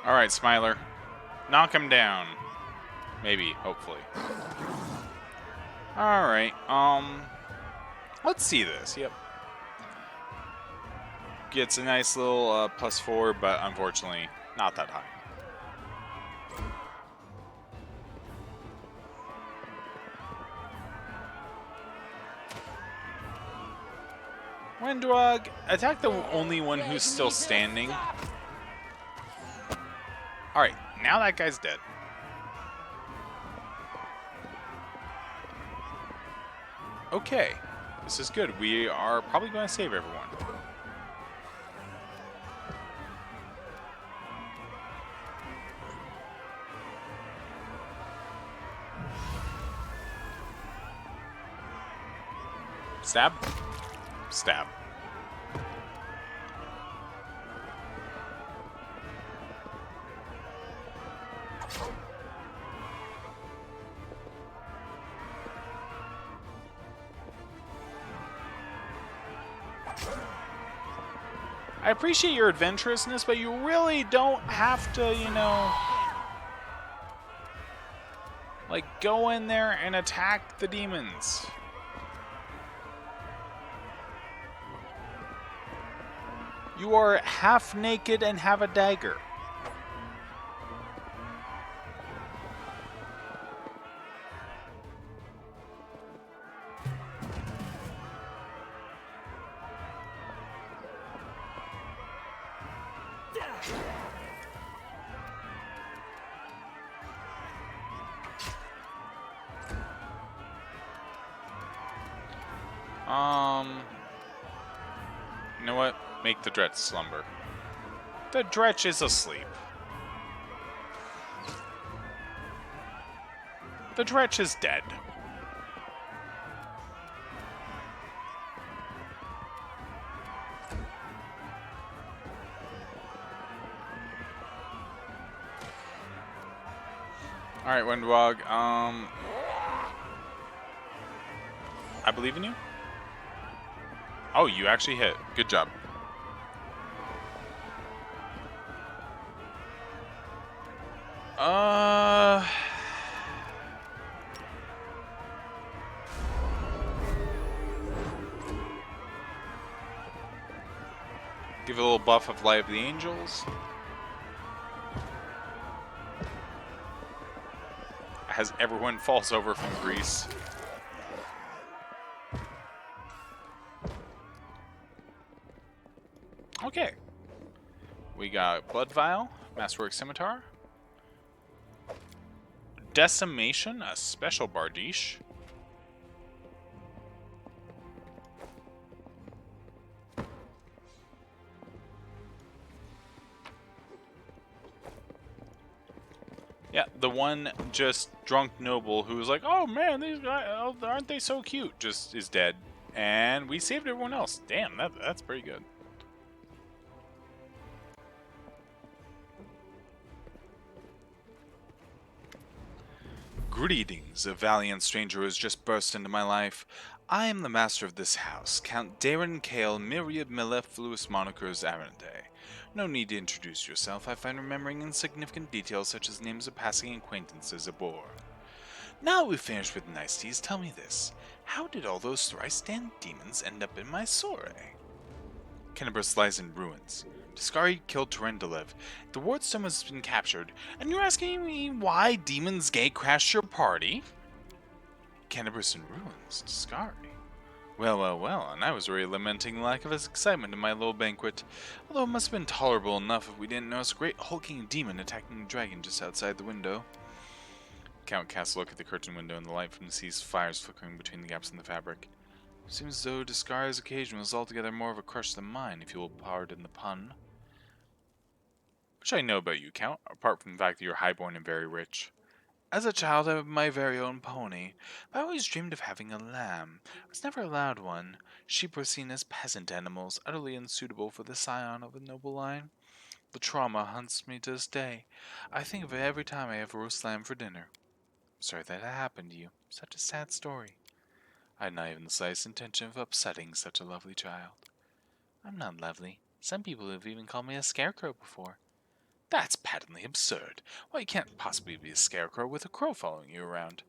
Alright, Smiler. Knock him down. Maybe, hopefully. Alright, let's see this, yep. Gets a nice little +4, but unfortunately, not that high. Wendwog, attack the only one who's still standing. Alright, now that guy's dead. Okay, this is good. We are probably going to save everyone. Stab. Stab. I appreciate your adventurousness, but you really don't have to, you know, like, go in there and attack the demons. You are half naked and have a dagger. You know what? Make the Dretch slumber. The Dretch is asleep. The Dretch is dead. Alright, Windwog, I believe in you. Oh, you actually hit. Good job. Give it a little buff of Light of the Angels. As everyone falls over from Greece. Okay. We got Blood Vial, Masterwork Scimitar, Decimation, a special Bardiche. Yeah, the one just drunk noble who was like, oh man, these guys, aren't they so cute, just is dead. And we saved everyone else. Damn, that's pretty good. Greetings, a valiant stranger who has just burst into my life. I am the master of this house, Count Daeran Kale, myriad mellifluous monikers Arende. No need to introduce yourself, I find remembering insignificant details such as names of passing acquaintances a bore. Now we've finished with niceties, tell me this. How did all those thrice-damned demons end up in my soiree? Kennebrus lies in ruins. Zacarius killed Terendelev. The Wardstone has been captured, and you're asking me why demons gate-crashed your party? Kennebrus in ruins, Zacarius. Well, and I was really lamenting the lack of excitement in my little banquet, although it must have been tolerable enough if we didn't notice a great hulking demon attacking a dragon just outside the window. Count casts a look at the curtain window, and the light from the sea's fires flickering between the gaps in the fabric. Seems as though Zacarius' occasion was altogether more of a crush than mine, if you will pardon the pun. What should I know about you, Count, apart from the fact that you're highborn and very rich? As a child, I had my very own pony, but I always dreamed of having a lamb. I was never allowed one. Sheep were seen as peasant animals, utterly unsuitable for the scion of a noble line. The trauma haunts me to this day. I think of it every time I have roast lamb for dinner. I'm sorry that happened to you. Such a sad story. I had not even the slightest intention of upsetting such a lovely child. I'm not lovely. Some people have even called me a scarecrow before. That's patently absurd. Why, you can't possibly be a scarecrow with a crow following you around.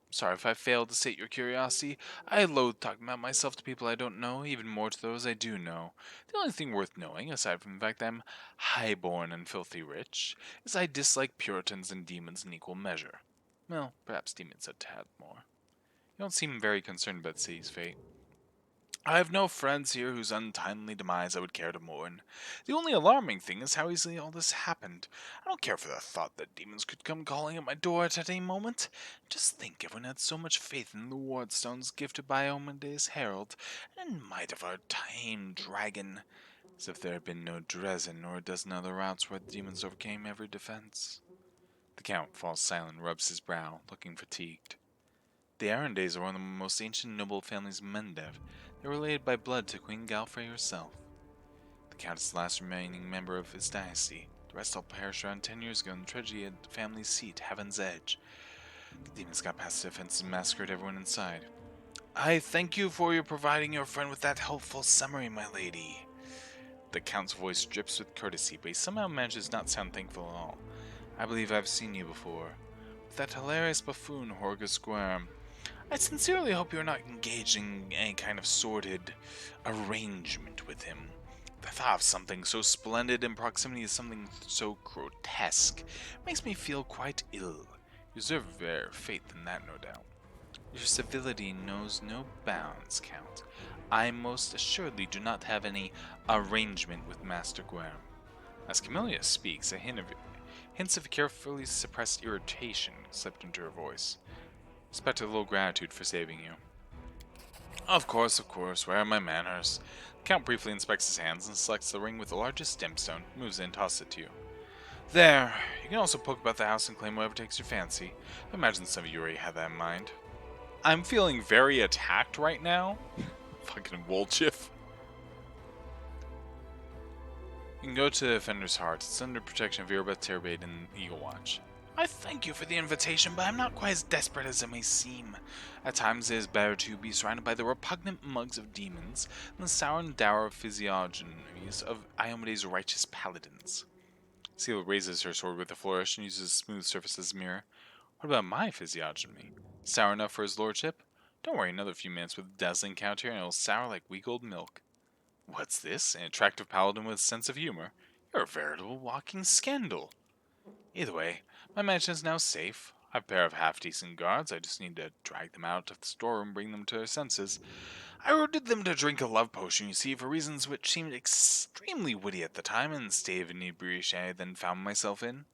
I'm sorry if I failed to sate your curiosity. I loathe talking about myself to people I don't know, even more to those I do know. The only thing worth knowing, aside from the fact that I'm highborn and filthy rich, is I dislike Puritans and demons in equal measure. Well, perhaps demons a tad more. You don't seem very concerned about the city's fate. I have no friends here whose untimely demise I would care to mourn. The only alarming thing is how easily all this happened. I don't care for the thought that demons could come calling at my door at any moment. Just think, everyone had so much faith in the wardstones gifted by Omende's herald, and in might of our tame dragon, as if there had been no Dresden or a dozen other routes where the demons overcame every defense. The Count falls silent and rubs his brow, looking fatigued. The Arendes are one of the most ancient noble families of Mendev. They were related by blood to Queen Galfrey herself. The Count is the last remaining member of his dynasty. The rest all perished around 10 years ago in the tragedy at the family seat, Heaven's Edge. The demons got past the defenses and massacred everyone inside. I thank you for providing your friend with that helpful summary, my lady. The Count's voice drips with courtesy, but he somehow manages not to sound thankful at all. I believe I've seen you before. With that hilarious buffoon, Horgus Squirm. I sincerely hope you're not engaged in any kind of sordid arrangement with him. The thought of something so splendid in proximity to something so grotesque makes me feel quite ill. You deserve a better fate than that, no doubt. Your civility knows no bounds, Count. I most assuredly do not have any arrangement with Master Guerre. As Camellia speaks, hints of a carefully suppressed irritation slipped into her voice. Expect a little gratitude for saving you. Of course, where are my manners? The Count briefly inspects his hands and selects the ring with the largest gemstone, moves in and tosses it to you. There, you can also poke about the house and claim whatever takes your fancy. I imagine some of you already have that in mind. I'm feeling very attacked right now. Fucking Wolchif. You can go to Defender's Heart. It's under protection of Erebeth, Terbate, and Eagle Watch. I thank you for the invitation, but I'm not quite as desperate as it may seem. At times it is better to be surrounded by the repugnant mugs of demons than the sour and dour physiognomies of Iomede's righteous paladins. Seal raises her sword with a flourish and uses a smooth surface as a mirror. What about my physiognomy? Sour enough for his lordship? Don't worry, another few minutes with a dazzling counter and it'll sour like week old milk. What's this? An attractive paladin with a sense of humor? You're a veritable walking scandal. Either way, my mansion is now safe. I have a pair of half-decent guards. I just need to drag them out of the storeroom and bring them to their senses. I ordered them to drink a love potion, you see, for reasons which seemed extremely witty at the time, and the state of inebriation I then found myself in.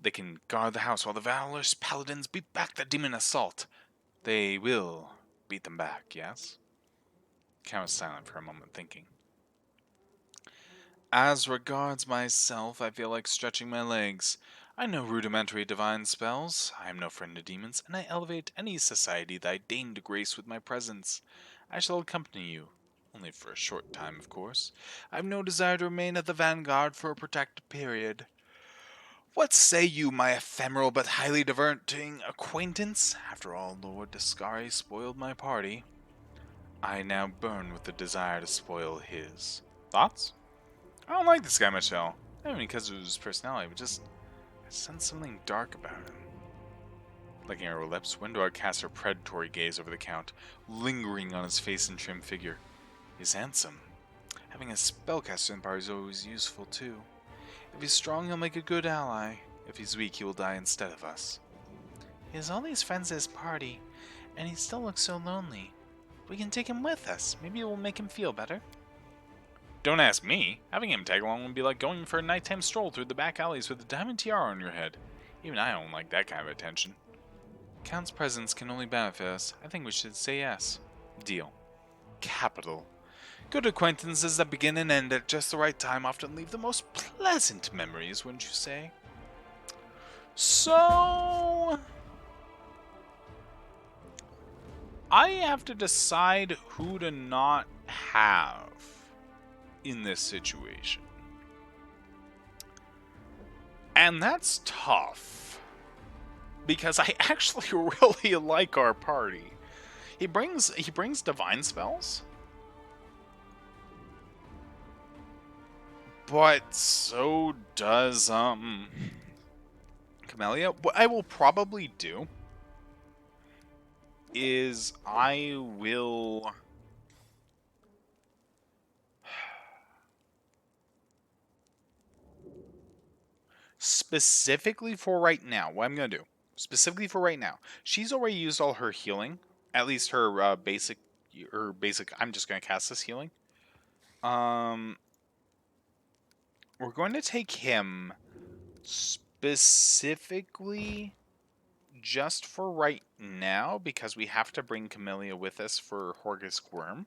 They can guard the house while the valorous paladins beat back the demon assault. They will beat them back, yes? Count was silent for a moment, thinking. As regards myself, I feel like stretching my legs. I know rudimentary divine spells, I am no friend to demons, and I elevate any society that I deign to grace with my presence. I shall accompany you, only for a short time, of course. I have no desire to remain at the vanguard for a protracted period. What say you, my ephemeral but highly diverting acquaintance? After all, Lord Zacarius spoiled my party. I now burn with the desire to spoil his. Thoughts? I don't like this guy much at all. Not even because of his personality, but just I sense something dark about him. Licking her lips, Windor casts her predatory gaze over the Count, lingering on his face and trim figure. He's handsome. Having a spellcaster in the party is always useful, too. If he's strong, he'll make a good ally. If he's weak, he will die instead of us. He has all these friends at his party, and he still looks so lonely. We can take him with us. Maybe it will make him feel better. Don't ask me. Having him tag along would be like going for a nighttime stroll through the back alleys with a diamond tiara on your head. Even I don't like that kind of attention. Count's presence can only benefit us. I think we should say yes. Deal. Capital. Good acquaintances that begin and end at just the right time often leave the most pleasant memories, wouldn't you say? So, I have to decide who to not have in this situation. And that's tough. Because I actually really like our party. He brings divine spells. But so does Camellia. What I will probably do is I will specifically for right now, what I'm going to do, specifically for right now, she's already used all her healing, at least her basic, I'm just going to cast this healing. We're going to take him specifically just for right now, because we have to bring Camellia with us for Horgus Squirm.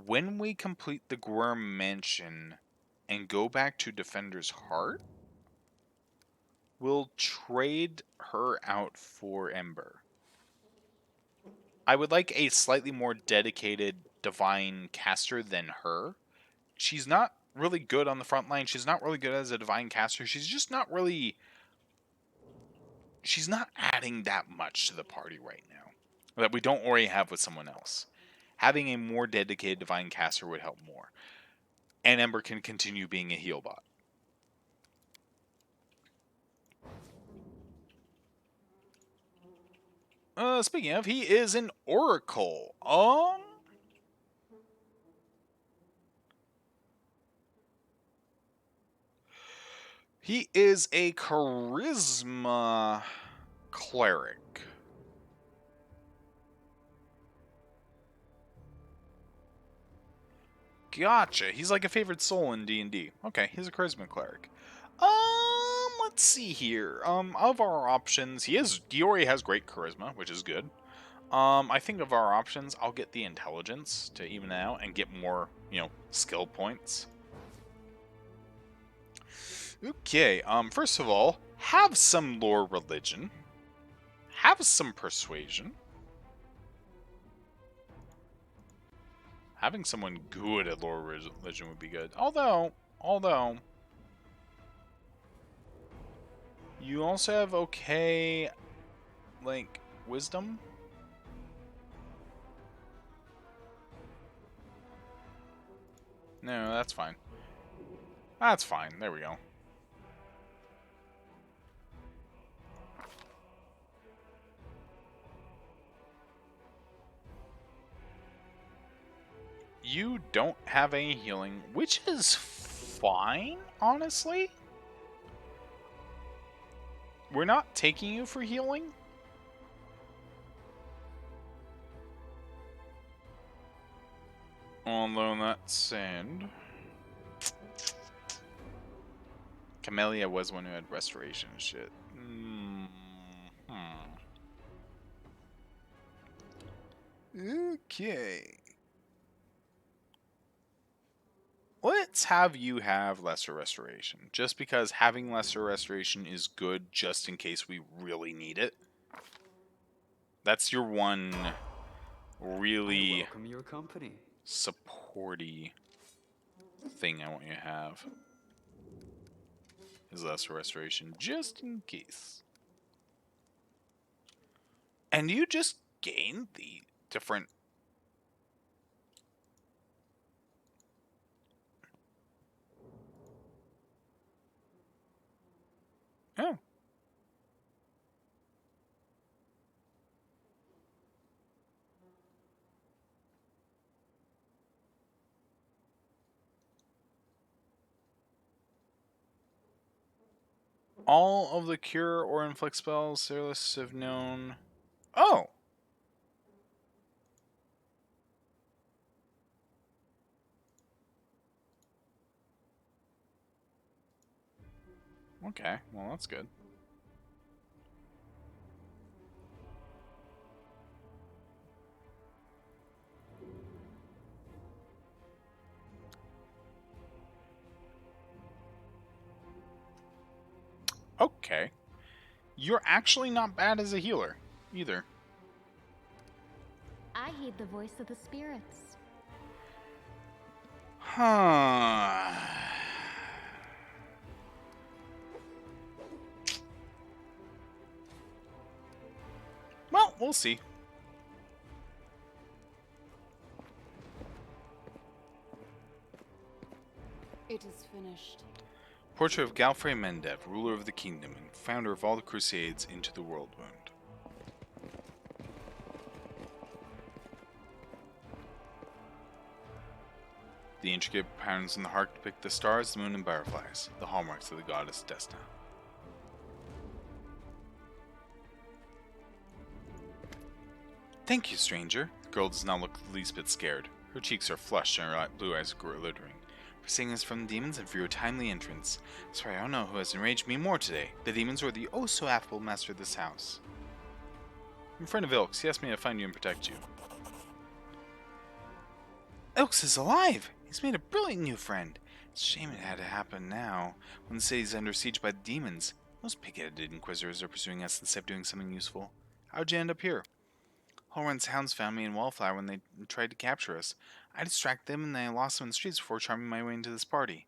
When we complete the Gwyrm Mansion and go back to Defender's Heart, we'll trade her out for Ember. I would like a slightly more dedicated divine caster than her. She's not really good on the front line. She's not really good as a divine caster. She's just not really... She's not adding that much to the party right now that we don't already have with someone else. Having a more dedicated divine caster would help more. And Ember can continue being a heal bot. Speaking of, he is an oracle. He is a charisma cleric. Gotcha. He's like a favorite soul in D&D. Okay, he's a charisma cleric. Let's see here. Of our options, he already has great charisma, which is good. I think of our options, I'll get the intelligence to even it out and get more, skill points. Okay, first of all, have some lore religion. Have some persuasion. Having someone good at lore religion would be good. Although, you also have okay, like, wisdom. No, that's fine. That's fine. There we go. You don't have any healing, which is fine, honestly. We're not taking you for healing. Although that said, Camellia was one who had restoration shit. Okay. Let's have you have lesser restoration. Just because having lesser restoration is good just in case we really need it. That's your one really welcome your company. supporty thing I want you to have. Is lesser restoration just in case. And you just gain the different... Oh. All of the cure or inflict spells Cerealists have known... Oh! Okay, well that's good. Okay. You're actually not bad as a healer, either. I heed the voice of the spirits. Huh. Well, we'll see. It is finished. Portrait of Galfrey Mendev, ruler of the kingdom and founder of all the crusades into the world wound. The intricate patterns in the heart depict the stars, the moon, and butterflies, the hallmarks of the goddess Desna. Thank you, stranger. The girl does not look the least bit scared. Her cheeks are flushed and her blue eyes are glittering. For saving us from the demons and for your timely entrance. Sorry, I don't know who has enraged me more today, the demons or the oh-so-affable master of this house. I'm a friend of Ilk's. He asked me to find you and protect you. Ilk's is alive! He's made a brilliant new friend. It's a shame it had to happen now, when the city's under siege by the demons. Those pig-headed inquisitors are pursuing us instead of doing something useful. How'd you end up here? Holren's hounds found me in Wallflower when they tried to capture us. I distracted them and I lost them in the streets before charming my way into this party.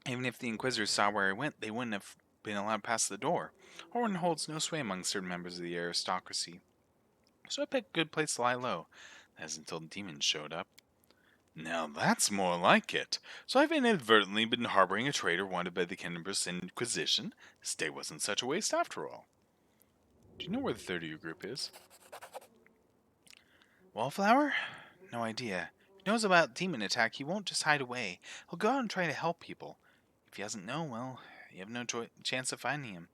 Even if the Inquisitors saw where I went, they wouldn't have been allowed past the door. Holren holds no sway among certain members of the aristocracy. So I picked a good place to lie low. That is until the demons showed up. Now that's more like it. So I've inadvertently been harboring a traitor wanted by the Cannabis Inquisition. This day wasn't such a waste after all. Do you know where the third of your group is? Wallflower? No idea. If he knows about demon attack, he won't just hide away. He'll go out and try to help people. If he doesn't know, well, you have no chance of finding him.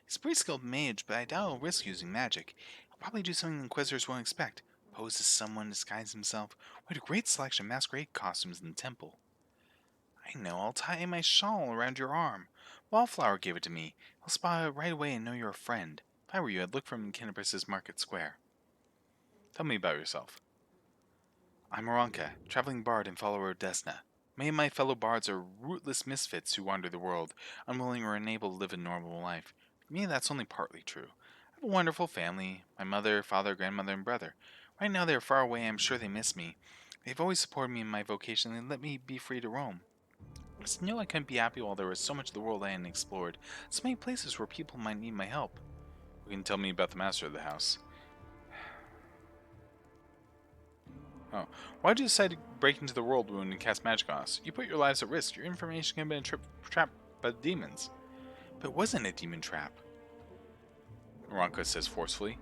He's a pretty skilled mage, but I doubt he'll risk using magic. He'll probably do something the Inquisitors won't expect. Pose as someone, disguise himself. We had a great selection of masquerade costumes in the temple. I know, I'll tie my shawl around your arm. Wallflower gave it to me. He'll spot it right away and know you're a friend. If I were you, I'd look from Cannabis's Market Square. Tell me about yourself. I'm Moranka, traveling bard and follower of Desna. Many of my fellow bards are rootless misfits who wander the world, unwilling or unable to live a normal life. For me, that's only partly true. I have a wonderful family, my mother, father, grandmother, and brother. Right now they are far away, I'm sure they miss me. They've always supported me in my vocation and let me be free to roam. I just knew I couldn't be happy while there was so much of the world I hadn't explored, so many places where people might need my help. You can tell me about the master of the house. Oh, why'd you decide to break into the world wound and cast magic on us? You put your lives at risk. Your information can have been trapped by the demons. But it wasn't a demon trap, Ronka says forcefully.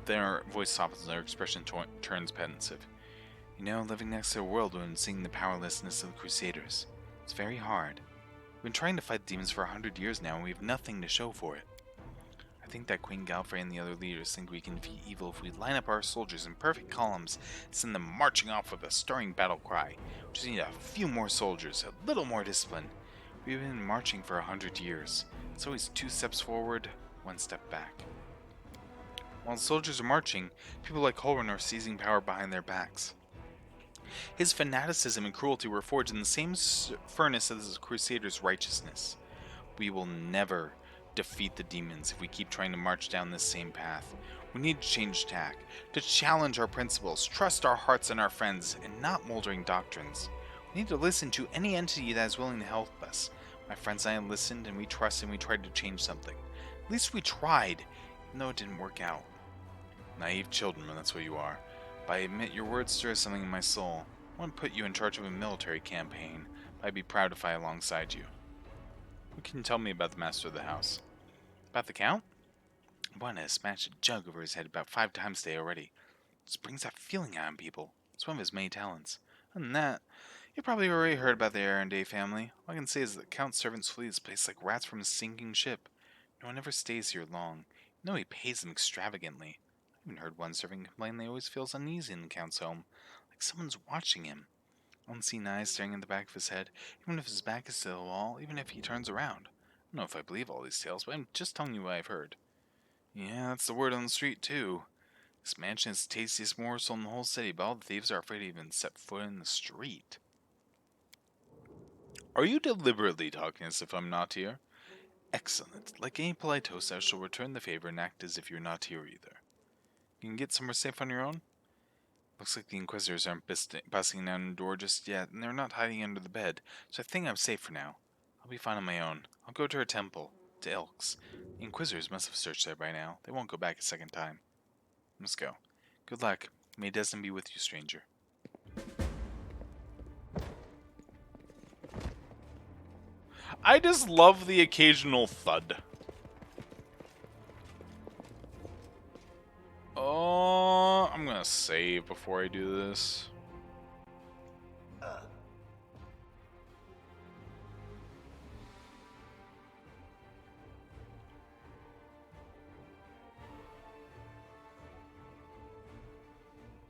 Then her voice softens and her expression turns pensive. You know, living next to a world wound and seeing the powerlessness of the Crusaders. It's very hard. We've been trying to fight demons for 100 years now, and we have nothing to show for it. I think that Queen Galfrey and the other leaders think we can defeat evil if we line up our soldiers in perfect columns and send them marching off with a stirring battle cry. We just need a few more soldiers, a little more discipline. We've been marching for 100 years. It's always 2 steps forward, 1 step back. While the soldiers are marching, people like Holren are seizing power behind their backs. His fanaticism and cruelty were forged in the same furnace as the Crusaders' righteousness. We will never defeat the demons if we keep trying to march down this same path. We need to change tack, to challenge our principles, trust our hearts and our friends, and not moldering doctrines. We need to listen to any entity that is willing to help us. My friends and I listened, and we trusted, and we tried to change something. At least we tried, even though it didn't work out. Naive children, that's what you are. But I admit your words stir something in my soul. I wouldn't put you in charge of a military campaign, but I'd be proud if I alongside you. What can you tell me about the master of the house? About the count? I wanted to smash a jug over his head about 5 times today already. It just brings that feeling out in people. It's one of his many talents. Other than that, you probably already heard about the Daeran family. All I can say is that the Count's servants flee this place like rats from a sinking ship. No one ever stays here long. You know he pays them extravagantly. I even heard one servant complain that he always feels uneasy in the Count's home, like someone's watching him. Unseen eyes staring at the back of his head, even if his back is to the wall, even if he turns around. I don't know if I believe all these tales, but I'm just telling you what I've heard. Yeah, that's the word on the street, too. This mansion is the tastiest morsel in the whole city, but all the thieves are afraid to even set foot in the street. Are you deliberately talking as if I'm not here? Excellent. Like any polite host, I shall return the favor and act as if you're not here either. You can get somewhere safe on your own? Looks like the Inquisitors aren't busting down the door just yet, and they're not hiding under the bed, so I think I'm safe for now. I'll be fine on my own. I'll go to her temple, to Ilk's. The Inquisitors must have searched there by now. They won't go back a second time. Let's go. Good luck. May Desna be with you, stranger. I just love the occasional thud. Oh, I'm gonna save before I do this.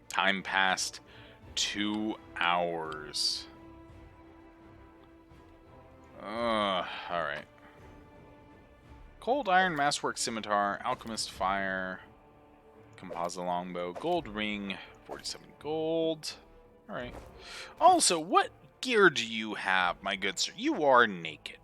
Time passed 2 hours. Alright. Cold Iron Masterwork Scimitar, Alchemist Fire, Composite Longbow, Gold Ring, 47 gold. Alright. Also, what gear do you have, my good sir? You are naked.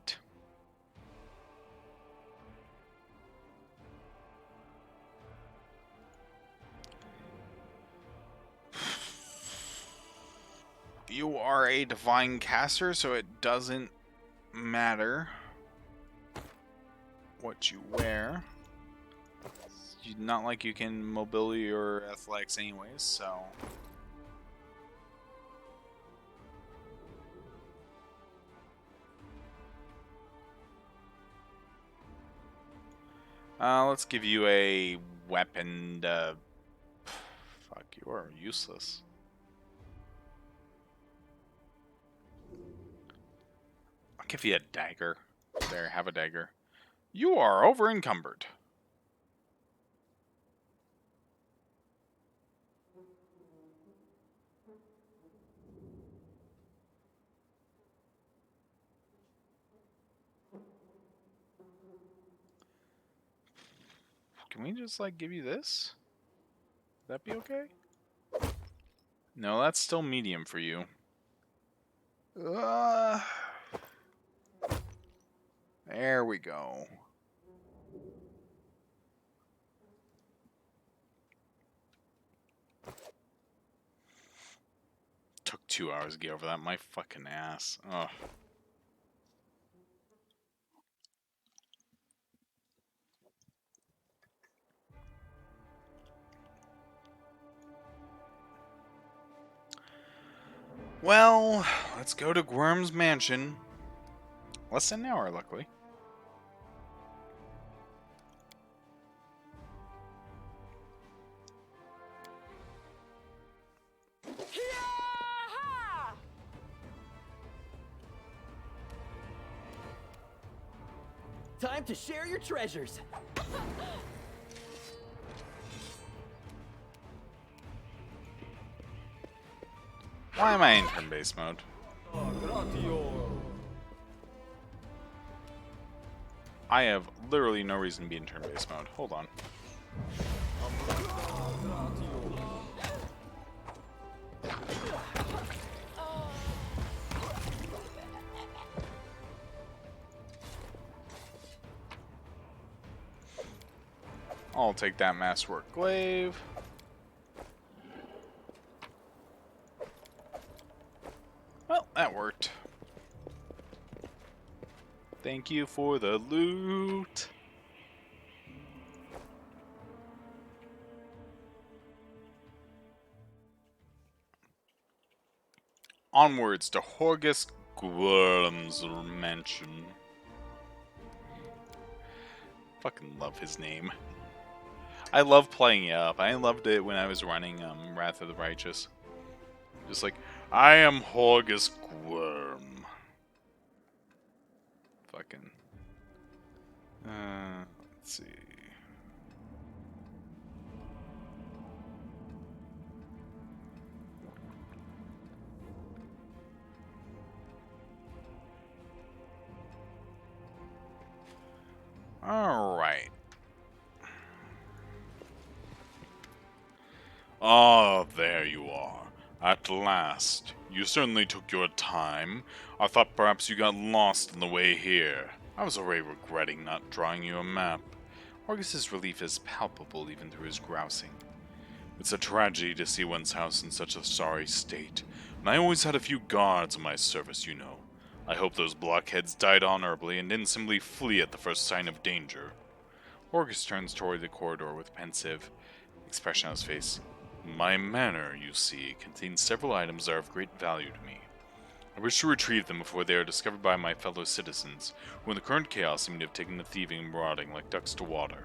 You are a divine caster, so it doesn't matter what you wear. Not like you can mobility or athletics anyways, so... let's give you a weapon, fuck, you are useless. I'll give you a dagger. There, have a dagger. You are over encumbered. Can we just, like, give you this? Would that be okay? No, that's still medium for you. There we go. Took 2 hours to get over that. My fucking ass. Ugh. Well, let's go to Worm's mansion. Less than an hour, luckily. Time to share your treasures. Why am I in turn-based mode? I have literally no reason to be in turn-based mode. Hold on. I'll take that masterwork glaive. Well, that worked. Thank you for the loot. Onwards to Horgus Worm's mansion. Fucking love his name. I love playing it up. I loved it when I was running Wrath of the Righteous. Just like, I am Horgus Worm. Fucking. Let's see. Alright. Ah, there you are. At last. You certainly took your time. I thought perhaps you got lost on the way here. I was already regretting not drawing you a map. Horgus's relief is palpable even through his grousing. It's a tragedy to see one's house in such a sorry state, and I always had a few guards in my service, you know. I hope those blockheads died honorably and didn't simply flee at the first sign of danger. Horgus turns toward the corridor with pensive expression on his face. My manor, you see, contains several items that are of great value to me. I wish to retrieve them before they are discovered by my fellow citizens, who in the current chaos seem to have taken to thieving and marauding like ducks to water.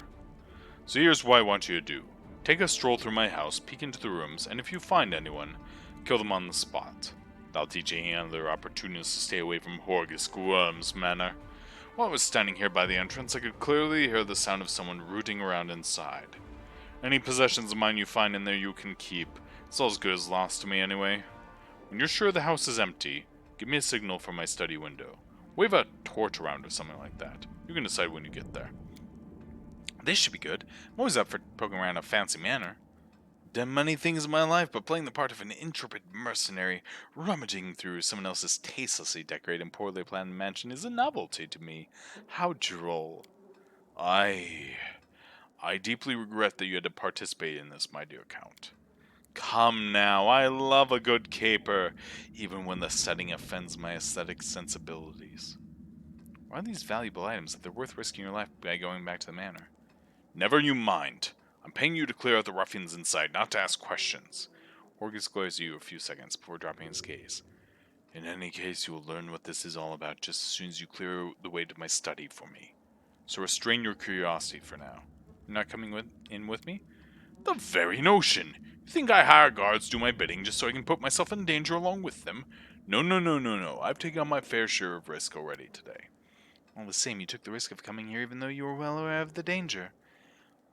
So here's what I want you to do. Take a stroll through my house, peek into the rooms, and if you find anyone, kill them on the spot. That'll teach any other opportunists to stay away from Horgus Worm's manor. While I was standing here by the entrance, I could clearly hear the sound of someone rooting around inside. Any possessions of mine you find in there you can keep. It's all as good as lost to me anyway. When you're sure the house is empty, give me a signal from my study window. Wave a torch around or something like that. You can decide when you get there. This should be good. I'm always up for poking around a fancy manor. Done many things in my life, but playing the part of an intrepid mercenary, rummaging through someone else's tastelessly decorated and poorly planned mansion is a novelty to me. How droll. I deeply regret that you had to participate in this, my dear Count. Come now, I love a good caper, even when the setting offends my aesthetic sensibilities. Why are these valuable items that they're worth risking your life by going back to the manor? Never you mind. I'm paying you to clear out the ruffians inside, not to ask questions. Horgus glares at you a few seconds before dropping his gaze. In any case, you will learn what this is all about just as soon as you clear the way to my study for me. So restrain your curiosity for now. You're not coming in with me? The very notion! You think I hire guards to do my bidding just so I can put myself in danger along with them? No, no, no, no, no. I've taken on my fair share of risk already today. All the same, you took the risk of coming here even though you were well aware of the danger.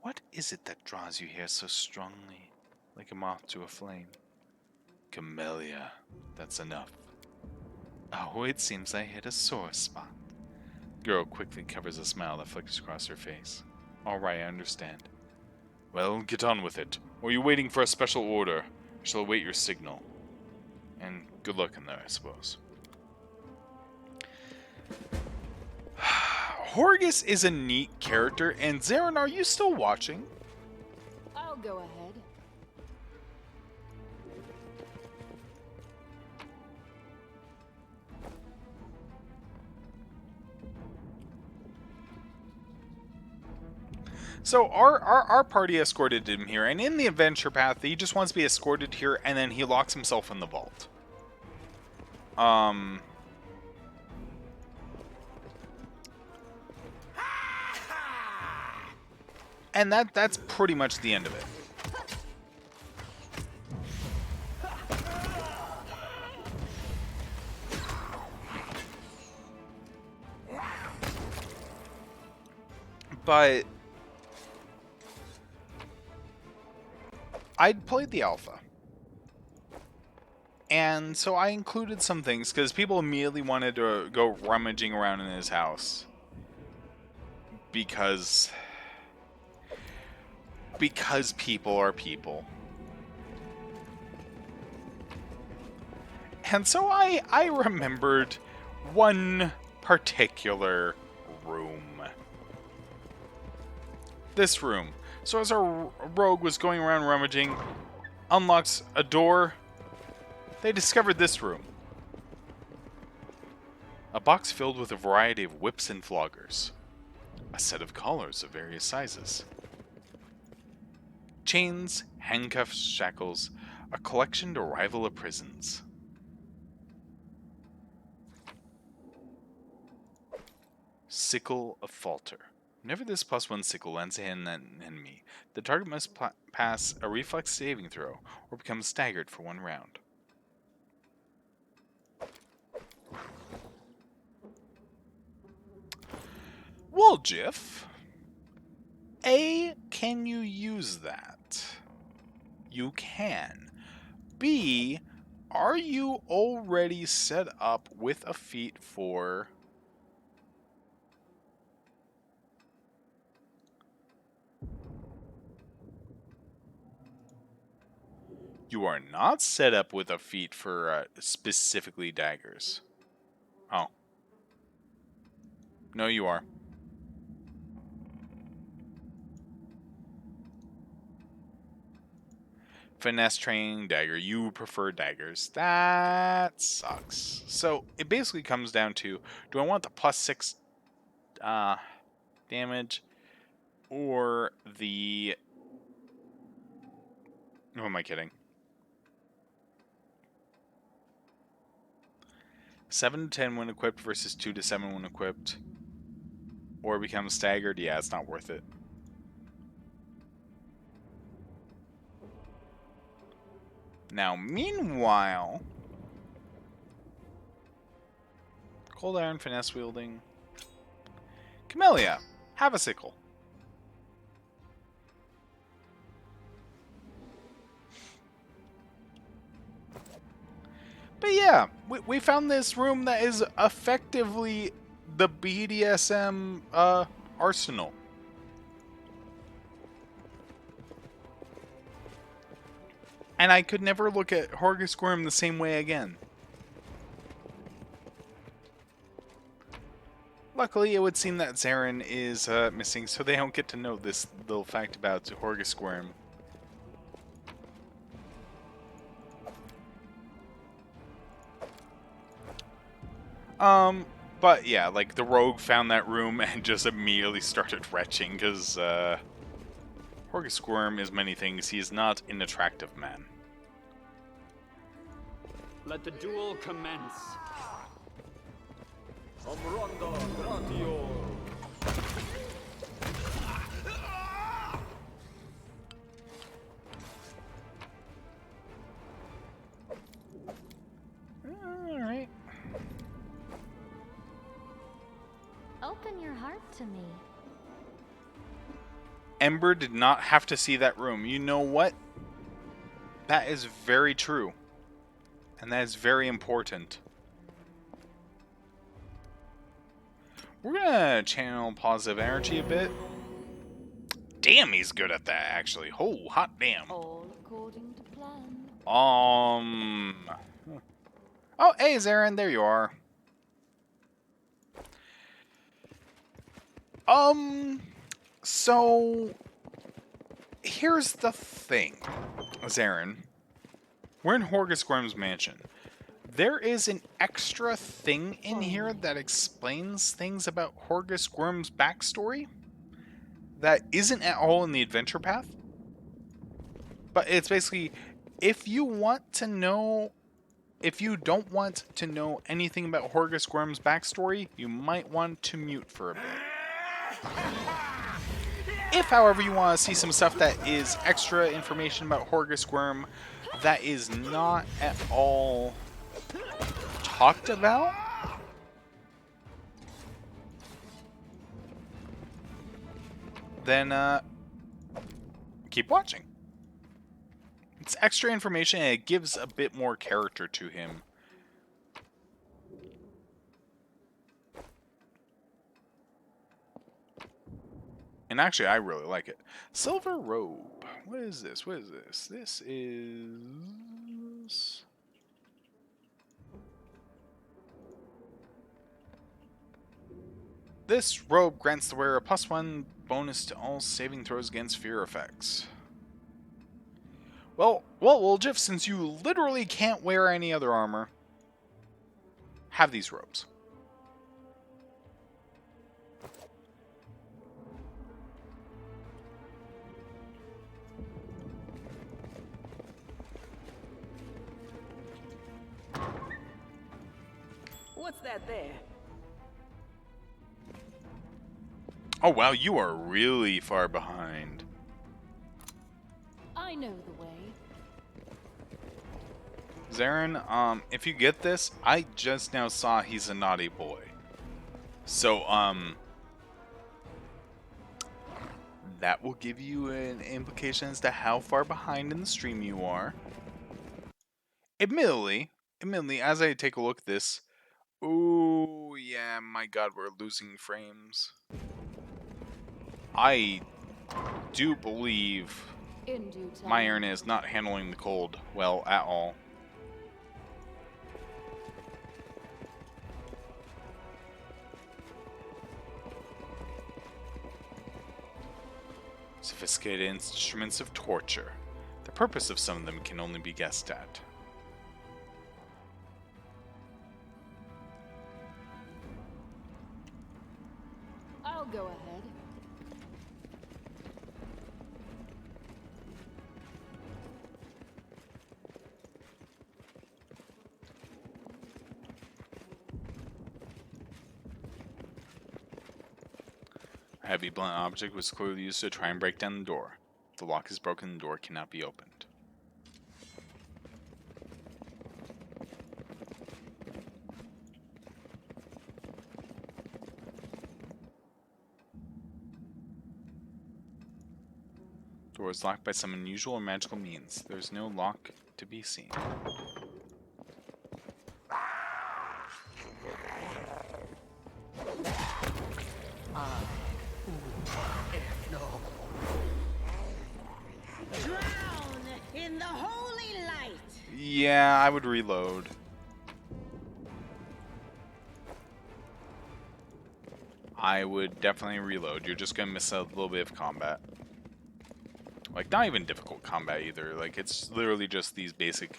What is it that draws you here so strongly, like a moth to a flame? Camellia. That's enough. Oh, it seems I hit a sore spot. Girl quickly covers a smile that flickers across her face. All right, I understand. Well, get on with it. Or are you waiting for a special order? I shall await your signal. And good luck in there, I suppose. Horgus is a neat character, and Daeran, are you still watching? I'll go ahead. So our party escorted him here, and in the adventure path, he just wants to be escorted here, and then he locks himself in the vault. And that's pretty much the end of it. But I'd played the alpha. And so I included some things because people immediately wanted to go rummaging around in his house. Because people are people. And so I remembered one particular room. This room. So as our rogue was going around rummaging, unlocks a door, they discovered this room. A box filled with a variety of whips and floggers. A set of collars of various sizes. Chains, handcuffs, shackles, a collection to rival a prison's. Sickle of Falter. Whenever this +1 sickle lands in an enemy, the target must pass a reflex saving throw or become staggered for 1 round. Well, Jiff, A, can you use that? You can. B, are you already set up with a feat for... You are not set up with a feat for specifically daggers. Oh. No, you are. Finesse training, dagger. You prefer daggers. That sucks. So it basically comes down to, do I want the +6 damage or the... Who am I kidding? 7 to 10 when equipped versus 2 to 7 when equipped. Or become staggered. Yeah, it's not worth it. Now, meanwhile... Cold Iron, Finesse Wielding. Camellia, have a sickle. But yeah, we found this room that is effectively the BDSM arsenal. And I could never look at Horgus Squirm the same way again. Luckily, it would seem that Daeran is missing, so they don't get to know this little fact about Horgus Squirm. But yeah, like, the rogue found that room and just immediately started retching, because, Horgus Squirm is many things. He is not an attractive man. Let the duel commence. Alright. Open your heart to me. Ember did not have to see that room. You know what? That is very true. And that is very important. We're gonna channel positive energy a bit. damn, he's good at that, actually. Oh, hot damn. All according to plan. Oh, hey, Zacarius, there you are. So here's the thing, Zacarius. We're in Horgus Squirm's mansion. There is an extra thing in here that explains things about Horgus Squirm's backstory that isn't at all in the adventure path. But it's basically, if you don't want to know anything about Horgus Squirm's backstory, you might want to mute for a bit. If, however, you want to see some stuff that is extra information about Horgus Squirm that is not at all talked about, then keep watching. It's extra information and it gives a bit more character to him. And actually, I really like it. Silver robe. What is this? What is this? This is... This robe grants the wearer a +1 bonus to all saving throws against fear effects. Well, Jiff, since you literally can't wear any other armor, have these robes. What's that there? Oh wow, you are really far behind. I know the way. Daeran, if you get this, I just now saw he's a naughty boy. So, that will give you an implication as to how far behind in the stream you are. Admittedly, as I take a look at this, oh yeah, my god, we're losing frames. I do believe In due time. my iron is not handling the cold well at all. Sophisticated instruments of torture. The purpose of some of them can only be guessed at. I'll go ahead. A heavy blunt object was clearly used to try and break down the door. If the lock is broken, the door cannot be opened. Door is locked by some unusual or magical means. There is no lock to be seen. Drown in the holy light. Yeah, I would reload. I would definitely reload. You're just gonna miss a little bit of combat. Like, not even difficult combat either. Like, it's literally just these basic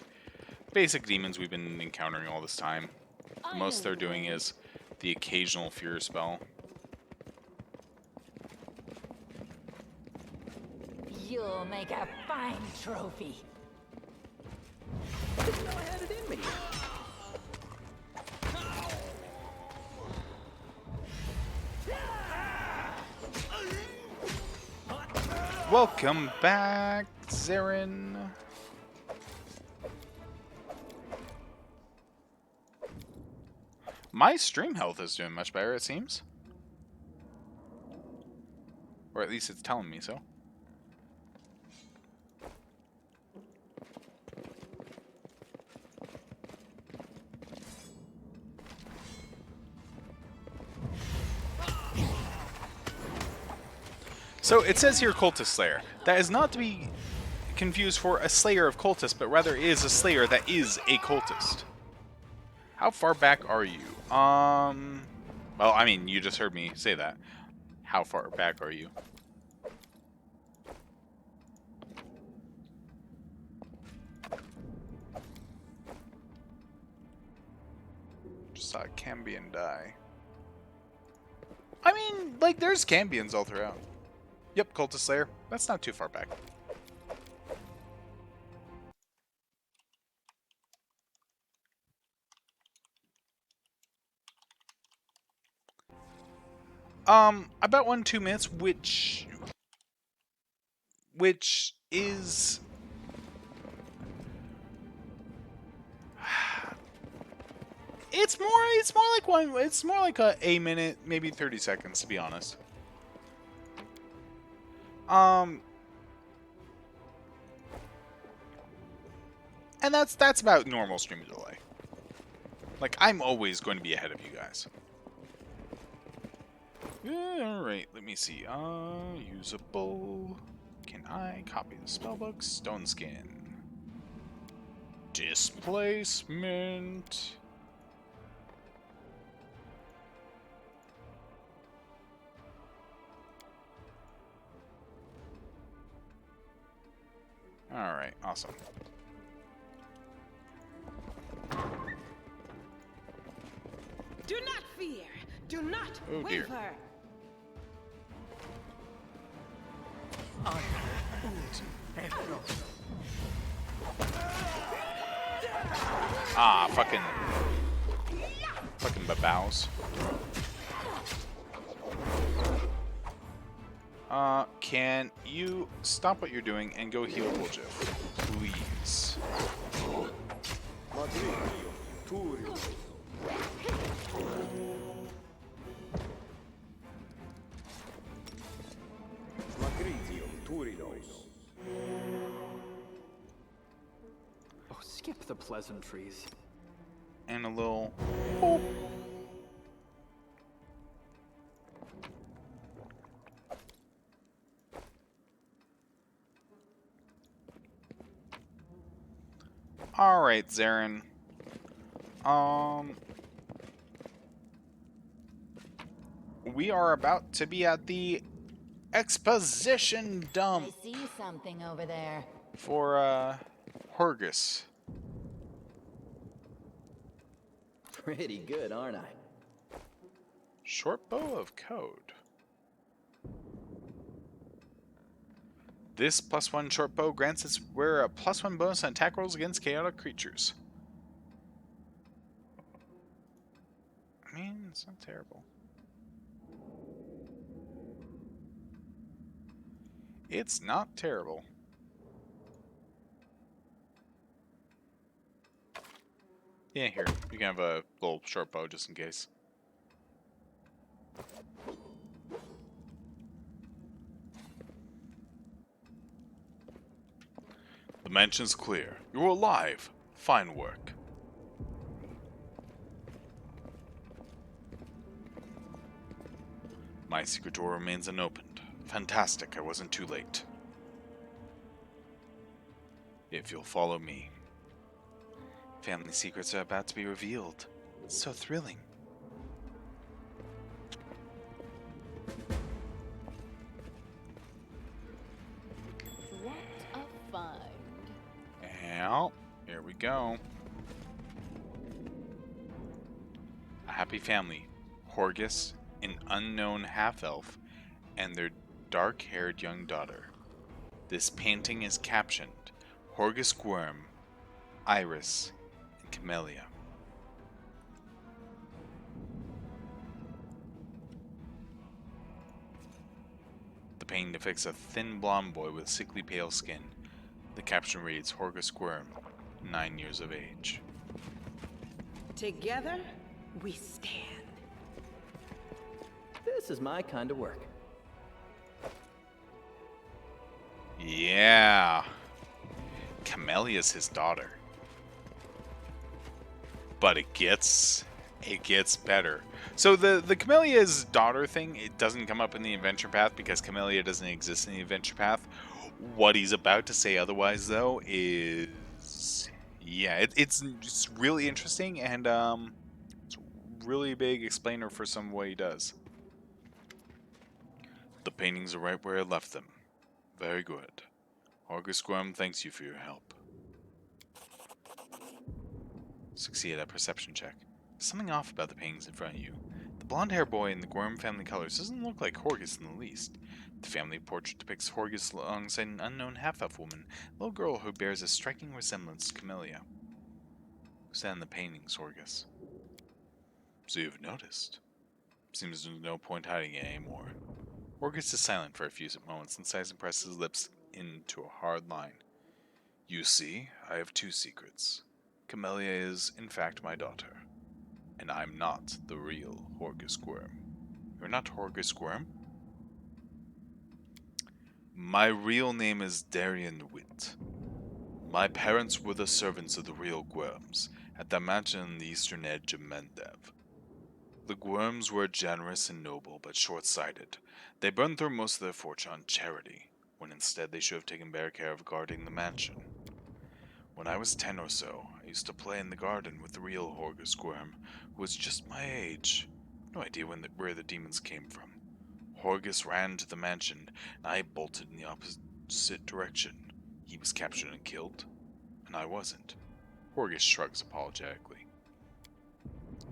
demons we've been encountering all this time. The most they're doing is the occasional fear spell. You'll make a fine trophy. Didn't know I had it in me. Welcome back, Zacarius. My stream health is doing much better, it seems. Or at least it's telling me so. So it says here cultist slayer. That is not to be confused for a slayer of cultists, but rather is a slayer that is a cultist. How far back are you? Well, I mean, you just heard me say that. How far back are you? Just saw a Cambion die. I mean, like, there's Cambions all throughout. Yep, cultist slayer. That's not too far back. About 1-2 minutes, which is it's more like a minute, maybe 30 seconds, to be honest. And that's about normal stream delay. Like, I'm always going to be ahead of you guys. Alright, let me see. Usable. Can I copy the spellbook? Stone skin. Displacement. Alright, awesome. Do not fear. Do not dear. waver. Ah, fucking babows. Can you stop what you're doing and go heal Woljif, please? Oh, skip the pleasantries. And a little. Alright, Daeran. We are about to be at the exposition dump I see something over there. for, Horgus. Pretty good, aren't I? Short bow of code. This +1 short bow grants its wearer a +1 bonus on attack rolls against chaotic creatures. I mean, it's not terrible. It's not terrible. Yeah, here. You can have a little short bow just in case. The mansion's clear. You're alive. Fine work. My secret door remains unopened. Fantastic, I wasn't too late. If you'll follow me. Family secrets are about to be revealed. It's so thrilling. What a find. And here we go. A happy family. Horgus, an unknown half-elf, and their dark-haired young daughter. This painting is captioned, Horgus Squirm, Iris, and Camellia. The painting depicts a thin blonde boy with sickly pale skin. The caption reads, Horgus Squirm, 9 years of age. Together, we stand. This is my kind of work. Yeah. Camellia's his daughter. But it gets It gets better. So the Camellia's daughter thing, it doesn't come up in the adventure path because Camellia doesn't exist in the adventure path. What he's about to say otherwise, though, is yeah, it's just really interesting and it's a really big explainer for some of what he does. The paintings are right where I left them. Very good. Horgus Squirm thanks you for your help. Succeed at perception check. Something off about the paintings in front of you. The blonde-haired boy in the Gorm family colors doesn't look like Horgus in the least. The family portrait depicts Horgus alongside an unknown half-elf woman, a little girl who bears a striking resemblance to Camellia. Who's that in the paintings, Horgus? So you've noticed. Seems there's no point hiding it anymore. Horgus is silent for a few moments and sighs and presses his lips into a hard line. You see, I have two secrets. Camellia is, in fact, my daughter. And I'm not the real Horgus Squirm. You're not Horgus Squirm? My real name is Daeran Wit. My parents were the servants of the real Gwyrms, at the mansion on the eastern edge of Mendev. The Gwyrms were generous and noble, but short-sighted. They burned through most of their fortune on charity, when instead they should have taken better care of guarding the mansion. When I was 10 or so, I used to play in the garden with the real Horgus Squirm, who was just my age. No idea where the demons came from. Horgus ran to the mansion, and I bolted in the opposite direction. He was captured and killed, and I wasn't. Horgus shrugs apologetically.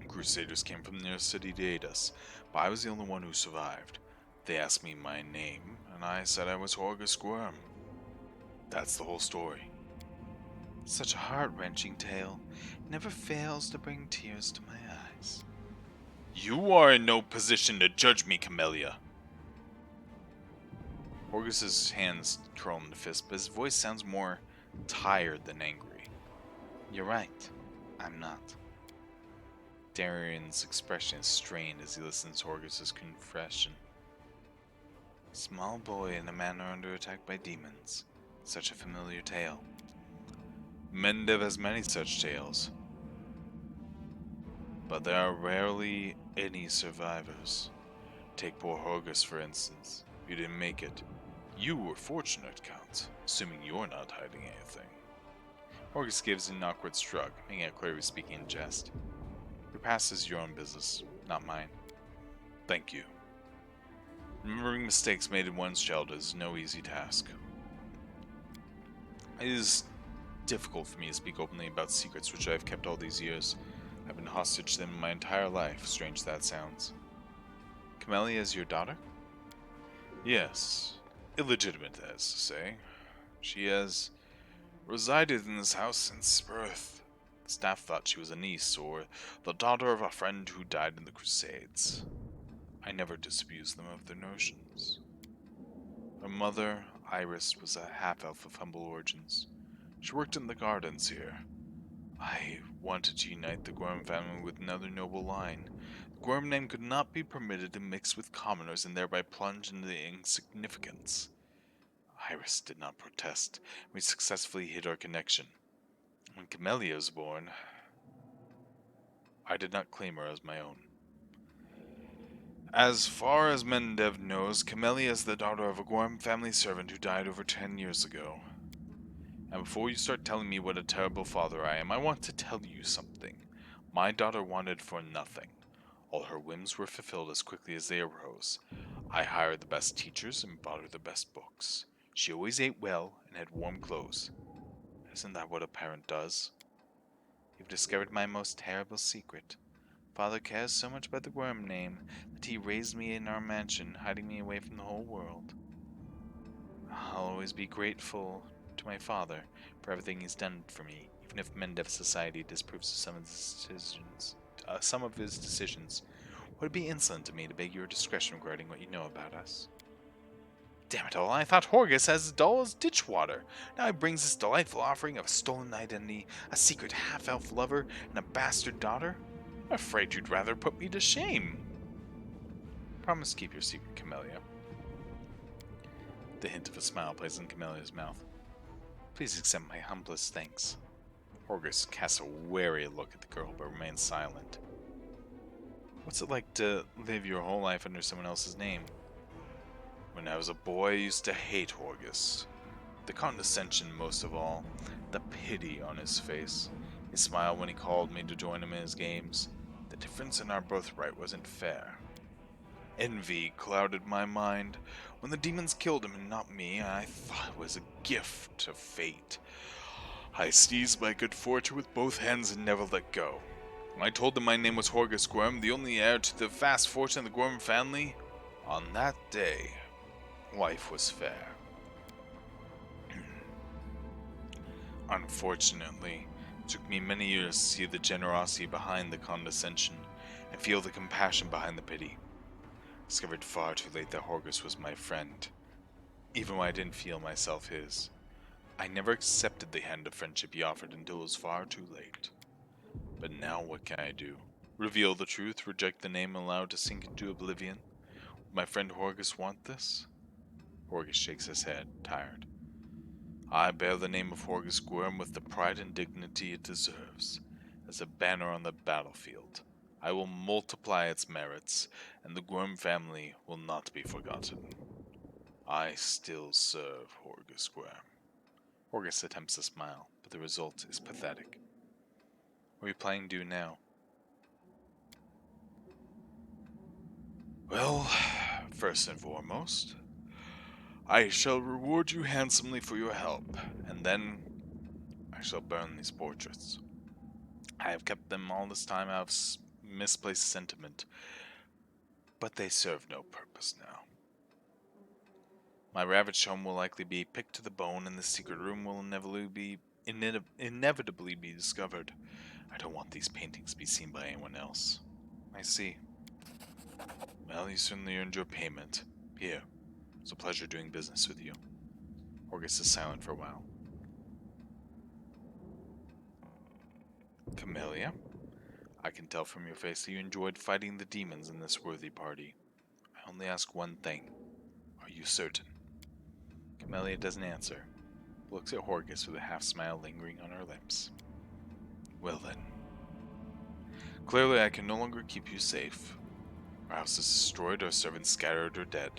Crusaders came from the nearest city to aid us, but I was the only one who survived. They asked me my name, and I said I was Horgus Squirm. That's the whole story. Such a heart-wrenching tale. It never fails to bring tears to my eyes. You are in no position to judge me, Camellia. Horgus's hands curl into fists, but his voice sounds more tired than angry. You're right. I'm not. Daeran's expression is strained as he listens to Horgus's confession. Small boy in a manor under attack by demons. Such a familiar tale. Mendev has many such tales, but there are rarely any survivors. Take poor Horgus, for instance. You didn't make it. You were fortunate, Count, assuming you're not hiding anything. Horgus gives an awkward shrug, making it clear he was speaking in jest. Your past is your own business, not mine. Thank you. Remembering mistakes made in one's childhood is no easy task. It is difficult for me to speak openly about secrets which I have kept all these years. I've been hostage to them my entire life, strange as that sounds. Camellia is your daughter? Yes. Illegitimate, that is to say. She has resided in this house since birth. The staff thought she was a niece, or the daughter of a friend who died in the Crusades. I never disabused them of their notions. Her mother, Iris, was a half-elf of humble origins. She worked in the gardens here. I wanted to unite the Gwyrm family with another noble line. The Gwyrm name could not be permitted to mix with commoners and thereby plunge into insignificance. Iris did not protest. We successfully hid our connection. When Camellia was born, I did not claim her as my own. As far as Mendev knows, Camellia is the daughter of a Gwyrm family servant who died over 10 years ago. And before you start telling me what a terrible father I am, I want to tell you something. My daughter wanted for nothing. All her whims were fulfilled as quickly as they arose. I hired the best teachers and bought her the best books. She always ate well and had warm clothes. Isn't that what a parent does? You've discovered my most terrible secret. Father cares so much about the Gwyrm name that he raised me in our mansion, hiding me away from the whole world. I'll always be grateful to my father for everything he's done for me, even if Mendev society disapproves of some of his decisions. Would it be insolent to me to beg your discretion regarding what you know about us? Damn it all, I thought Horgus as dull as ditch water. Now he brings this delightful offering of a stolen identity, a secret half-elf lover, and a bastard daughter? I'm afraid you'd rather put me to shame. Promise to keep your secret, Camellia. The hint of a smile plays in Camellia's mouth. Please accept my humblest thanks. Horgus casts a wary look at the girl but remains silent. What's it like to live your whole life under someone else's name? When I was a boy, I used to hate Horgus. The condescension most of all. The pity on his face. His smile when he called me to join him in his games. The difference in our birthright wasn't fair. Envy clouded my mind. When the demons killed him and not me, I thought it was a gift of fate. I seized my good fortune with both hands and never let go. I told them my name was Horgus Squirm, the only heir to the vast fortune of the Squirm family. On that day, life was fair. Unfortunately, it took me many years to see the generosity behind the condescension and feel the compassion behind the pity. I discovered far too late that Horgus was my friend, even when I didn't feel myself his. I never accepted the hand of friendship he offered until it was far too late. But now what can I do? Reveal the truth, reject the name, and allow it to sink into oblivion? Would my friend Horgus want this? Horgus shakes his head, tired. I bear the name of Horgus Squirm with the pride and dignity it deserves. As a banner on the battlefield, I will multiply its merits, and the Squirm family will not be forgotten. I still serve Horgus Squirm. Horgus attempts to smile, but the result is pathetic. What are you planning to do now? Well, first and foremost, I shall reward you handsomely for your help, and then I shall burn these portraits. I have kept them all this time out of misplaced sentiment, but they serve no purpose now. My ravaged home will likely be picked to the bone, and the secret room will inevitably be discovered. I don't want these paintings to be seen by anyone else. I see. Well, you certainly earned your payment. Here, it's a pleasure doing business with you. Horgus is silent for a while. Camellia, I can tell from your face that you enjoyed fighting the demons in this worthy party. I only ask one thing. Are you certain? Camellia doesn't answer. Looks at Horgus with a half-smile lingering on her lips. Well then. Clearly I can no longer keep you safe. Our house is destroyed, our servants scattered or dead.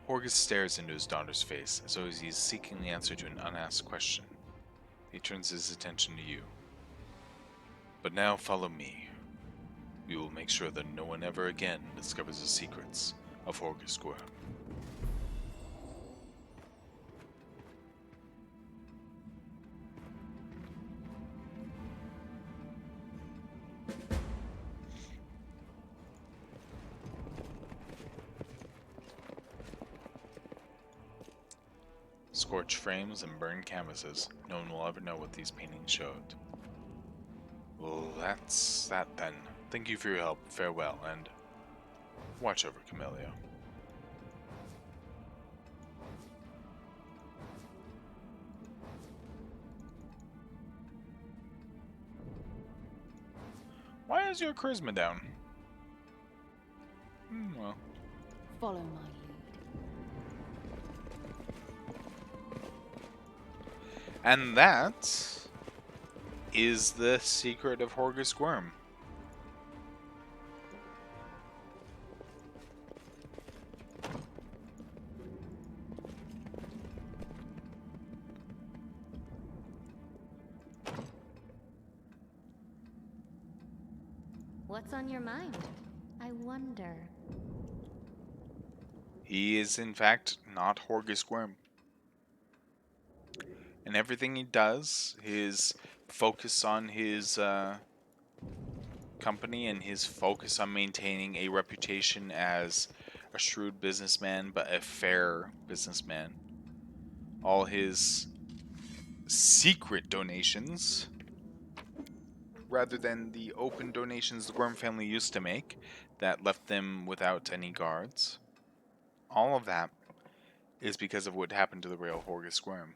Horgus stares into his daughter's face, as though he is seeking the answer to an unasked question. He turns his attention to you. But now follow me. We will make sure that no one ever again discovers the secrets of Horgus Squirm. Scorched frames and burned canvases. No one will ever know what these paintings showed. Well, that's that then. Thank you for your help. Farewell, and watch over Camellia. Why is your charisma down? Well. Follow my lead. And that is the secret of Horgus Squirm. What's on your mind? I wonder. He is, in fact, not Horgus Squirm. And everything he does, his focus on his company and his focus on maintaining a reputation as a shrewd businessman, but a fair businessman. All his secret donations, rather than the open donations the Gorm family used to make, that left them without any guards. All of that is because of what happened to the real Horgus Squirm.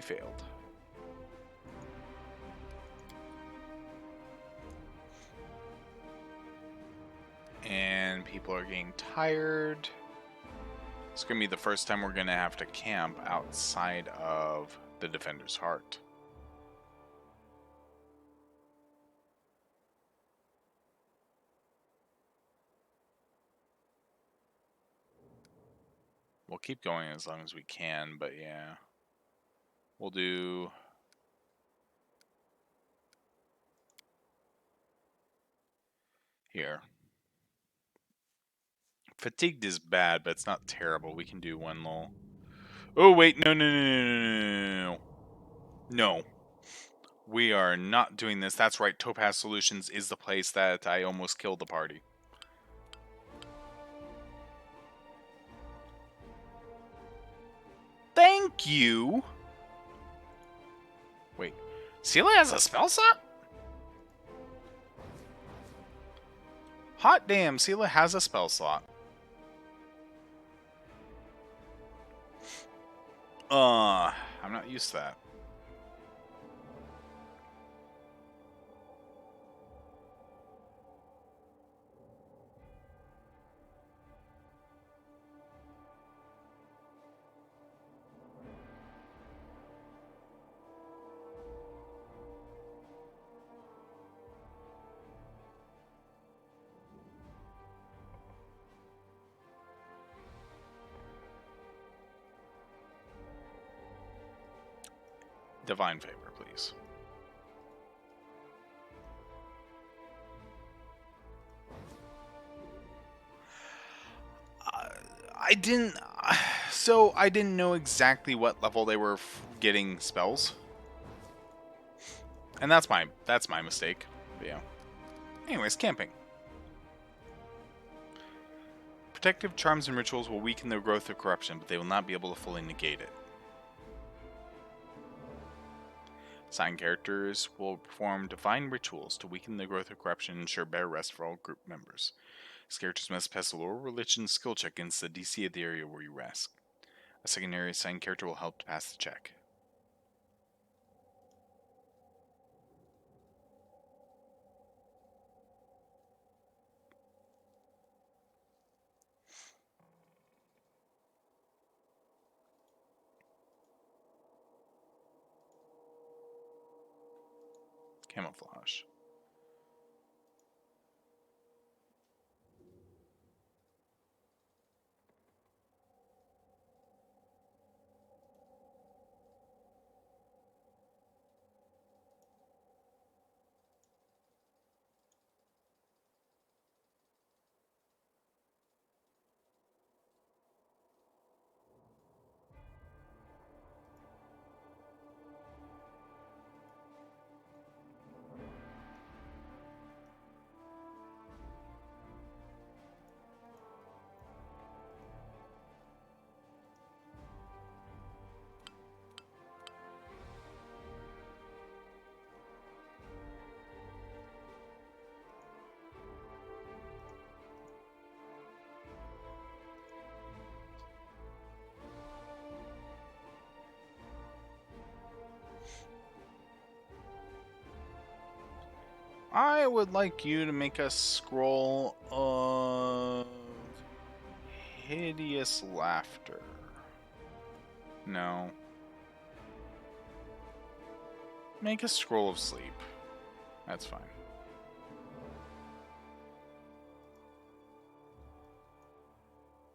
failed. And people are getting tired. It's going to be the first time we're going to have to camp outside of the Defender's Heart. We'll keep going as long as we can, but yeah. We'll do... here. Fatigued is bad, but it's not terrible. We can do one lull. Oh, wait. No, no, no, no, no, no. No. We are not doing this. That's right. Topaz Solutions is the place that I almost killed the party. Thank you. Wait. Sela has a spell slot? Hot damn, Sela has a spell slot. I'm not used to that. Divine favor, please. I didn't. So I didn't know exactly what level they were getting spells, and that's my mistake. But yeah. Anyways, camping. Protective charms and rituals will weaken the growth of corruption, but they will not be able to fully negate it. Assigned characters will perform divine rituals to weaken the growth of corruption and ensure better rest for all group members. These characters must pass a lower religion skill check against the DC of the area where you rest. A secondary assigned character will help to pass the check. Camouflage. I would like you to make a scroll of hideous laughter. No. Make a scroll of sleep. That's fine.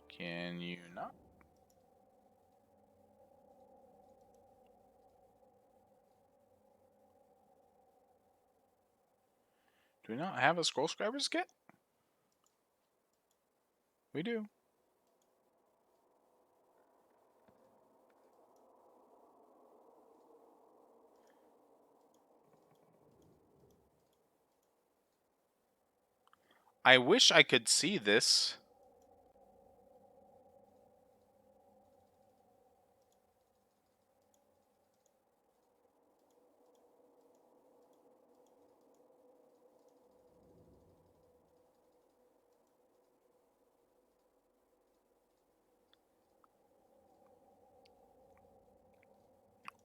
Can you not? Do we not have a scroll scriber's kit? We do. I wish I could see this.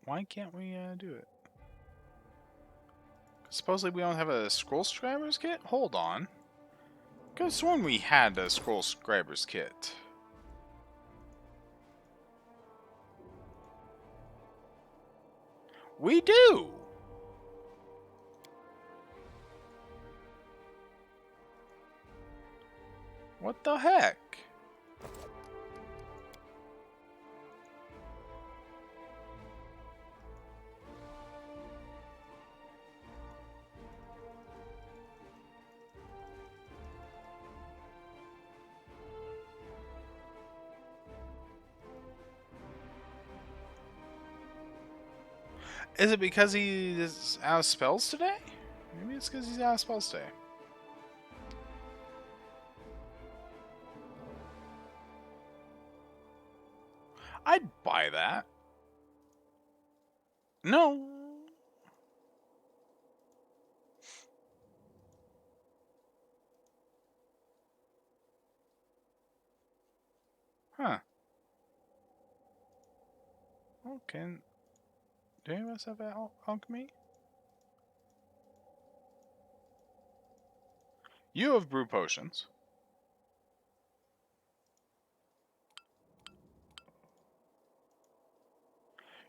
Why can't we do it? Supposedly we don't have a scroll scribers kit? Hold on. Could have sworn we had a scroll scribers kit. We do! What the heck? Is it because he is out of spells today? Maybe it's because he's out of spells today. I'd buy that. No. Huh. Okay. Do any of us have alchemy? You have brew potions.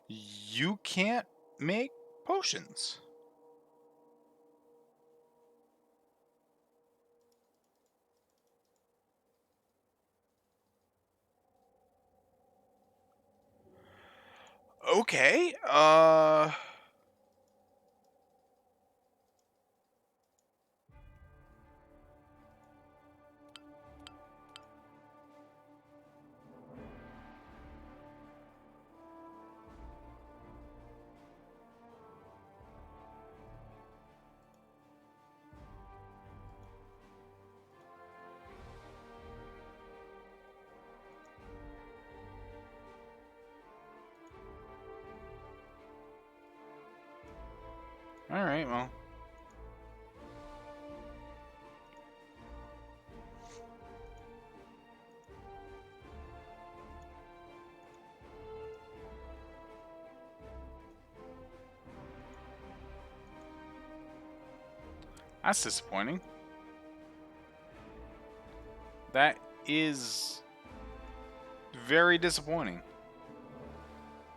You can't make potions. Okay, alright, well. That's disappointing. That is very disappointing.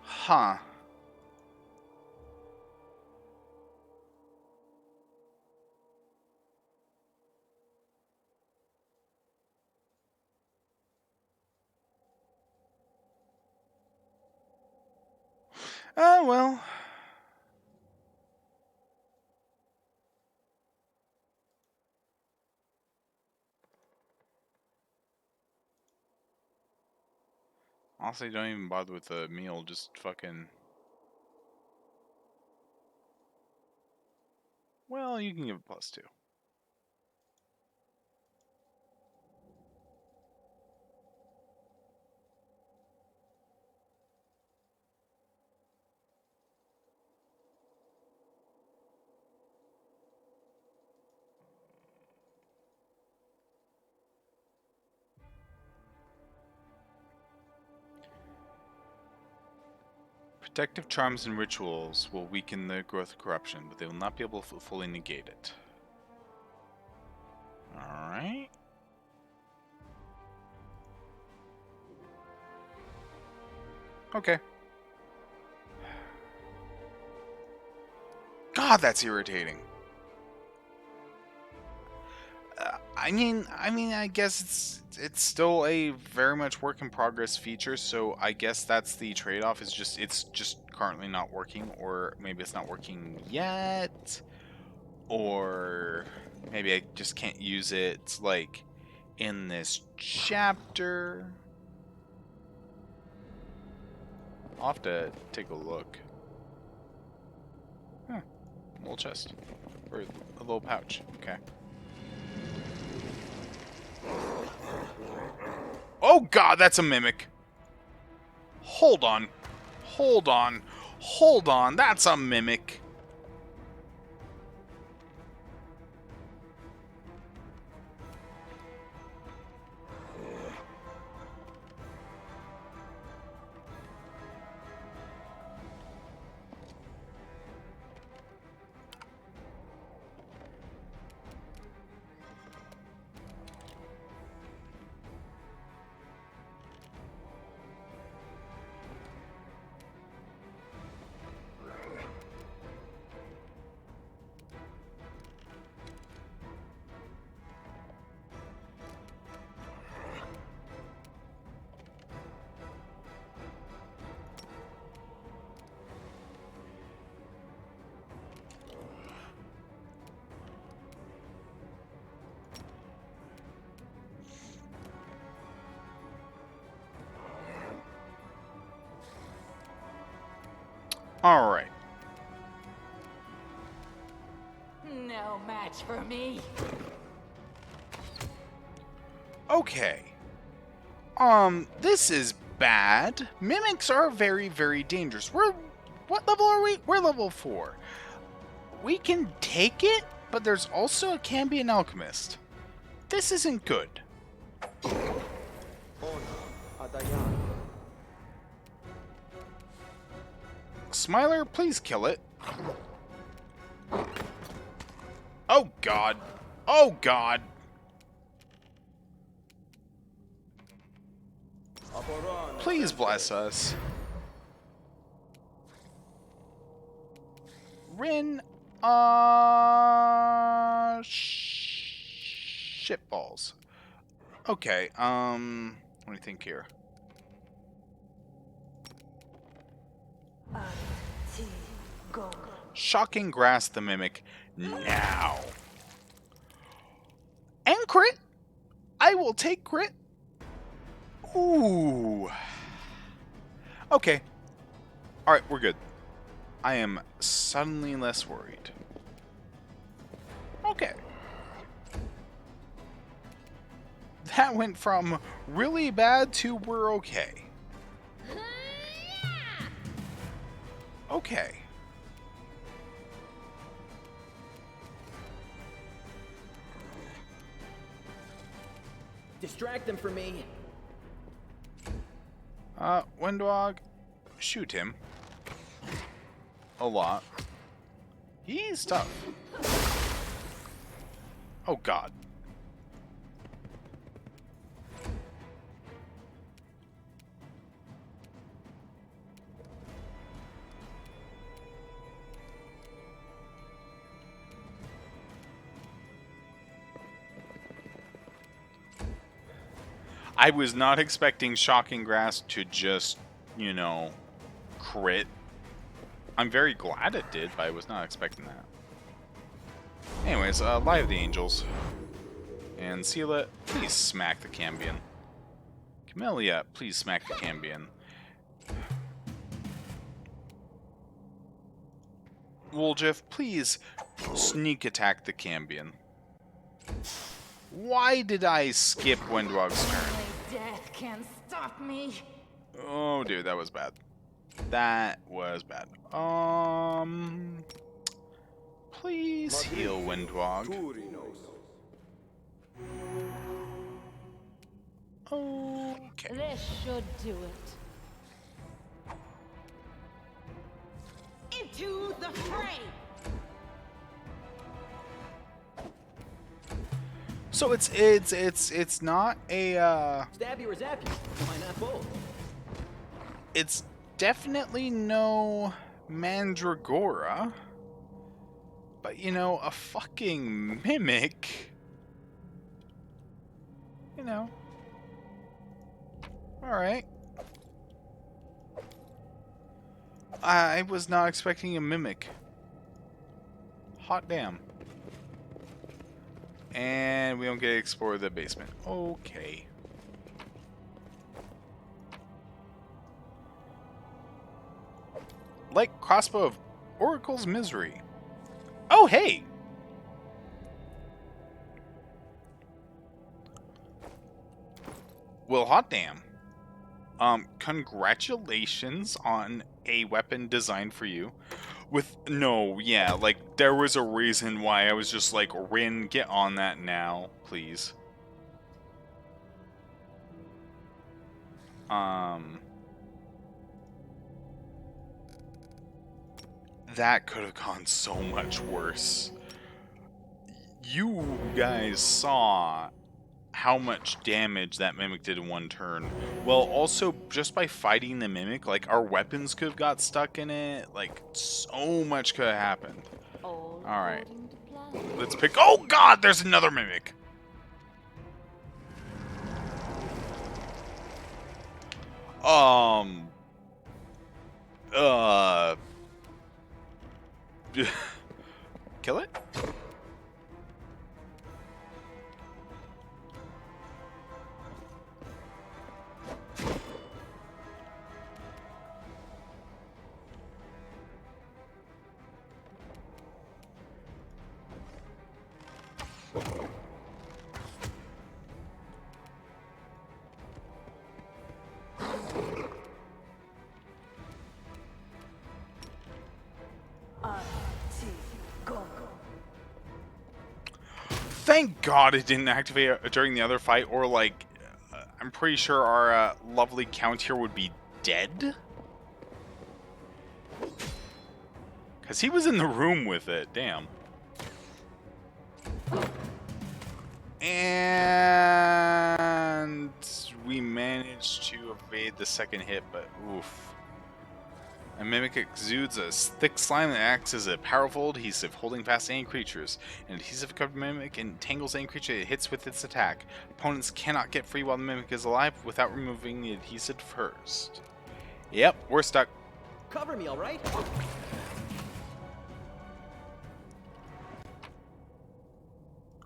Huh. Oh, well. Honestly, don't even bother with the meal, just fucking... Well, you can give it +2. Protective charms and rituals will weaken the growth of corruption, but they will not be able to fully negate it. Alright. Okay. God, that's irritating. I guess it's still a very much work in progress feature, so I guess that's the trade-off. Is just it's just currently not working, or maybe it's not working yet, or maybe I just can't use it like in this chapter. I'll have to take a look. Huh. A little chest. Or a little pouch. Okay. Oh god, that's a mimic. Hold on. Hold on. Hold on. That's a mimic. Alright. No match for me. Okay. This is bad. Mimics are very, very dangerous. What level are we? We're level 4. We can take it, but there's also can be an alchemist. This isn't good. Smiler, please kill it. Oh god. Oh god. Please bless us. Rin, shitballs. Okay, what do you think here? Shocking Grass the Mimic now. And crit! I will take crit. Ooh. Okay. Alright, we're good. I am suddenly less worried. Okay. That went from really bad to we're okay. Okay. Distract them for me. Windwog, shoot him. A lot. He's tough. Oh god. I was not expecting Shocking Grass to just, you know, crit. I'm very glad it did, but I was not expecting that. Anyways, Lie of the Angels. And Seela, please smack the Cambion. Camellia, please smack the Cambion. Woljif, please sneak attack the Cambion. Why did I skip Windwog's turn? Only death can stop me. Oh, dude, that was bad. That was bad. Please heal Windwog. Okay. This should do it. Into the fray! So it's not a Stab you or zap you. Why not both? it's definitely no Mandragora. But you know, a fucking mimic. You know. Alright. I was not expecting a mimic. Hot damn. And we don't get to explore the basement. Okay. Like crossbow of Oracle's Misery. Oh, hey! Well, hot damn. Congratulations on a weapon designed for you. Like, there was a reason why I was just like, Rin, get on that now, please. That could have gone so much worse. You guys saw how much damage that mimic did in one turn. Well, also, just by fighting the mimic, like, our weapons could have got stuck in it. Like, so much could have happened. All Alright. according to plan. Let's pick... Oh, God! There's another mimic! Kill it? Thank God it didn't activate during the other fight, or like, I'm pretty sure our lovely count here would be dead. Because he was in the room with it, damn. And we managed to evade the second hit, but oof. A mimic exudes a thick slime that acts as a powerful adhesive, holding fast any creatures. An adhesive-covered mimic entangles any creature it hits with its attack. Opponents cannot get free while the mimic is alive without removing the adhesive first. Yep, we're stuck. Cover me, all right?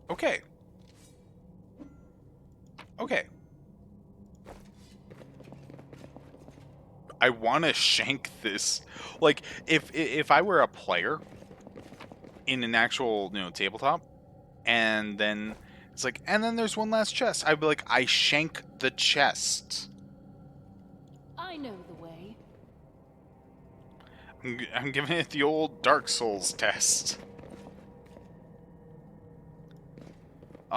Okay. Okay. I want to shank this. Like, if I were a player in an actual, tabletop, and then it's like, and then there's one last chest, I'd be like, I shank the chest. I know the way. I'm giving it the old Dark Souls test. We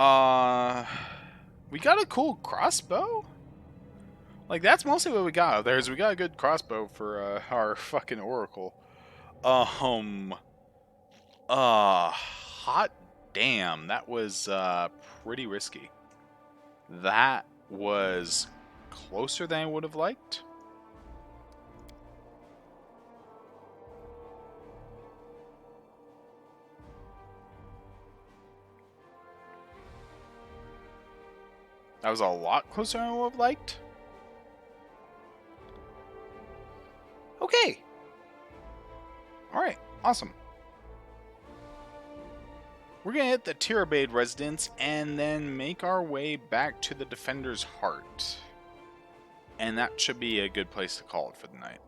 got a cool crossbow? Like, that's mostly what we got. We got a good crossbow for our fucking oracle. Hot damn, that was pretty risky. That was closer than I would have liked. That was a lot closer than I would have liked. Okay. Alright, awesome. We're going to hit the Tirabade residence and then make our way back to the Defender's Heart. And that should be a good place to call it for the night.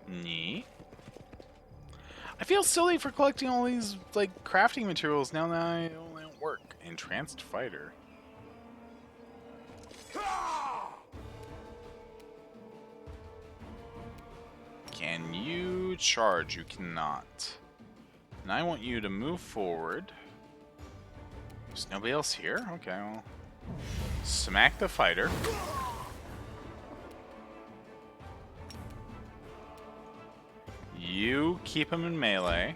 Neat. I feel silly for collecting all these, like, crafting materials now that I only don't work. Entranced Fighter. Can you charge? You cannot. And I want you to move forward. There's nobody else here? Okay, well. Smack the fighter. You keep him in melee.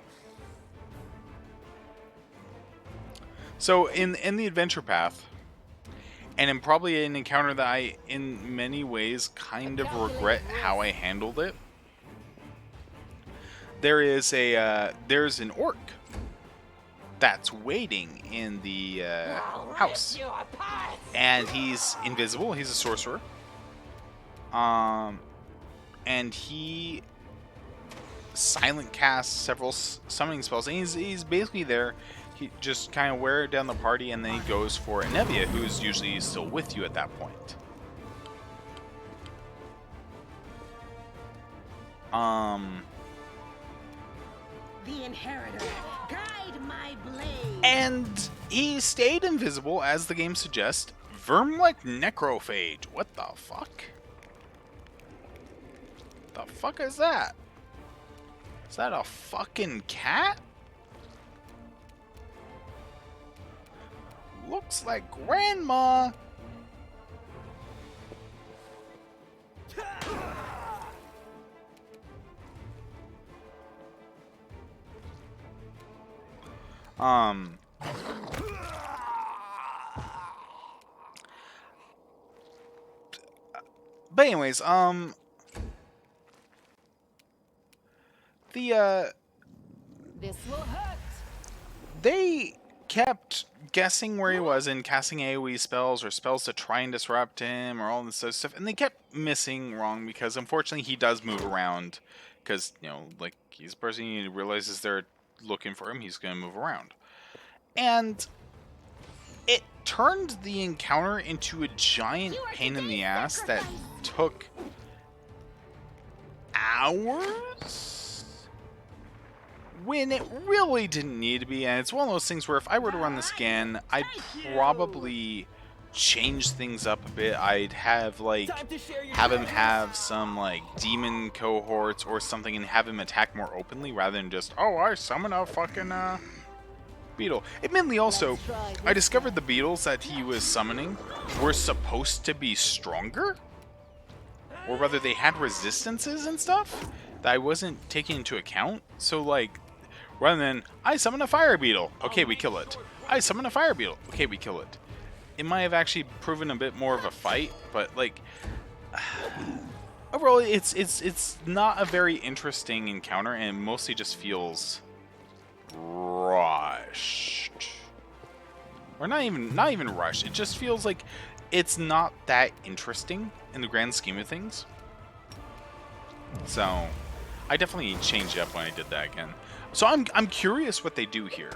So in the adventure path, and in probably an encounter that I, in many ways, kind of regret how I handled it, there's an orc that's waiting in the house, and he's invisible. He's a sorcerer, and he silent casts several summoning spells, and he's basically there. He just kind of wear down the party, and then he goes for Anevia, who's usually still with you at that point. The inheritor, guide my blade. And he stayed invisible, as the game suggests. Vermlek Necrophage. What the fuck? The fuck is that? Is that a fucking cat? Looks like Grandma. But anyways, This will hurt. they kept guessing where he was and casting AoE spells or spells to try and disrupt him or all this other stuff, and they kept missing wrong because unfortunately he does move around because, like, he's a person, he realizes they're looking for him, he's going to move around. And it turned the encounter into a giant pain in the ass that took hours when it really didn't need to be. And it's one of those things where if I were to run this again, I'd probably change things up a bit. I'd have like have him have some like demon cohorts or something and have him attack more openly rather than just, oh, I summon a fucking beetle. Admittedly also, I discovered the beetles that he was summoning were supposed to be stronger, or rather they had resistances and stuff that I wasn't taking into account. So like, rather than, I summon a fire beetle, okay, we kill it. I summon a fire beetle, okay, we kill it. It might have actually proven a bit more of a fight, but like, overall, it's not a very interesting encounter, and it mostly just feels rushed. Or not even rushed. It just feels like it's not that interesting in the grand scheme of things. So, I definitely changed it up when I did that again. So I'm curious what they do here.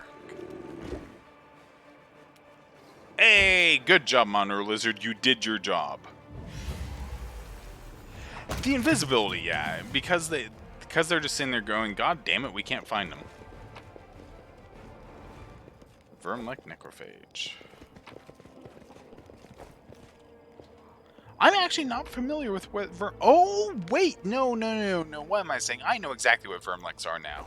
Hey, good job, Monroe Lizard. You did your job. The invisibility, yeah, because they're just sitting there going, God damn it, we can't find them. Verm-like necrophage. I'm actually not familiar with what oh, wait, no. What am I saying? I know exactly what Vermleks are now.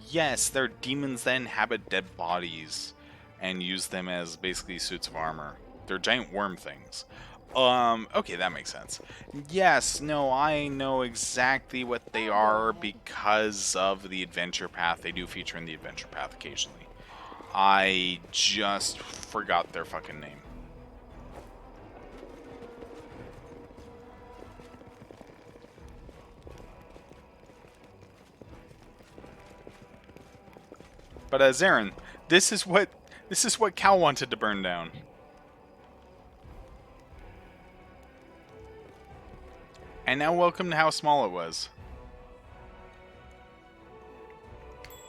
Yes, they're demons that inhabit dead bodies and use them as basically suits of armor. They're giant worm things. Okay, that makes sense. Yes, no, I know exactly what they are because of the adventure path. They do feature in the adventure path occasionally. I just forgot their fucking name. But Daeran, this is what Cal wanted to burn down. And now welcome to how small it was.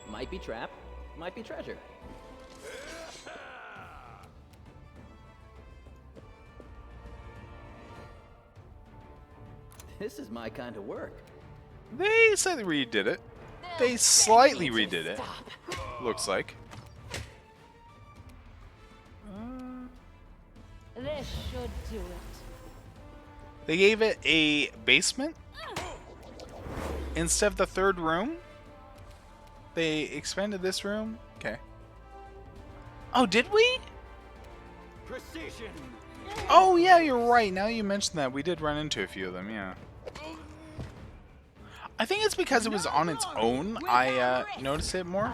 Might be trap, might be treasure. This is my kind of work. They slightly redid it. They slightly redid it. Looks like. This should do it. They gave it a basement instead of the third room. They expanded this room. Okay. Oh, did we? Precision. Oh yeah, you're right. Now you mentioned that, we did run into a few of them. Yeah. I think it's because it was on its own. I noticed it more.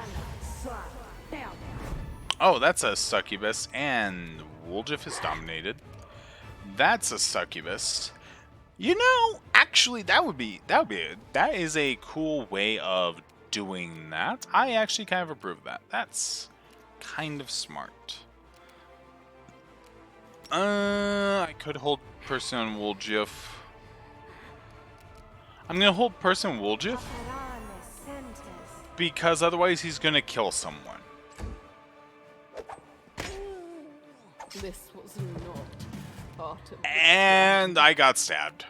Oh, that's a succubus, and Woljif is dominated. That's a succubus. You know, actually, that is a cool way of doing that. I actually kind of approve of that. That's kind of smart. I could hold person on Woljif. I'm gonna hold person Woljif because otherwise he's gonna kill someone. This was not part of the And I got stabbed.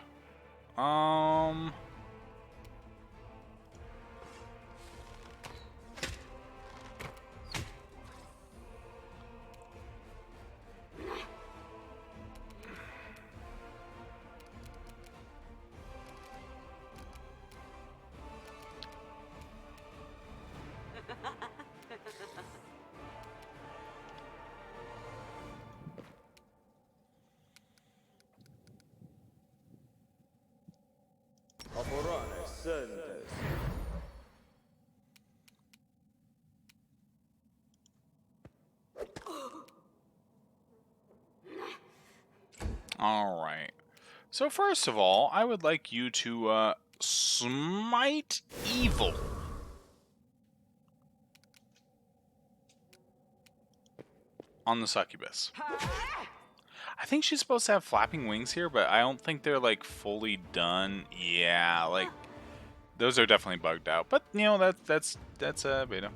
Alright. So first of all, I would like you to smite evil. On the succubus. I think she's supposed to have flapping wings here, but I don't think they're like fully done. Yeah, like those are definitely bugged out. But you know, that's beta.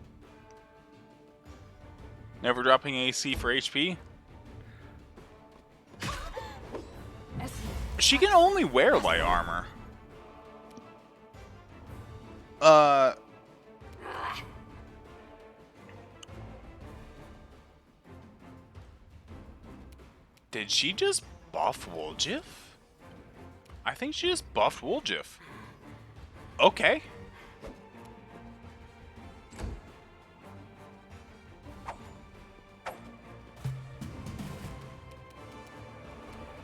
Never dropping AC for HP. She can only wear light armor. Did she just buff Woljif? I think she just buffed Woljif. Okay.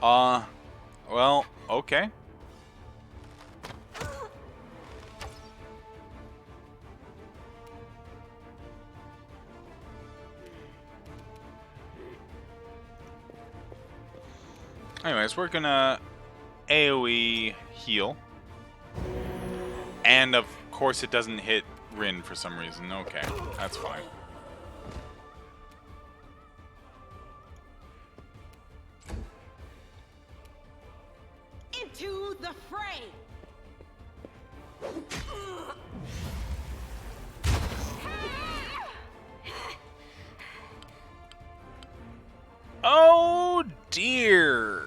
Well, okay. Anyways, we're gonna AoE heal. And of course it doesn't hit Rin for some reason. Okay, that's fine. Into the fray! Oh dear.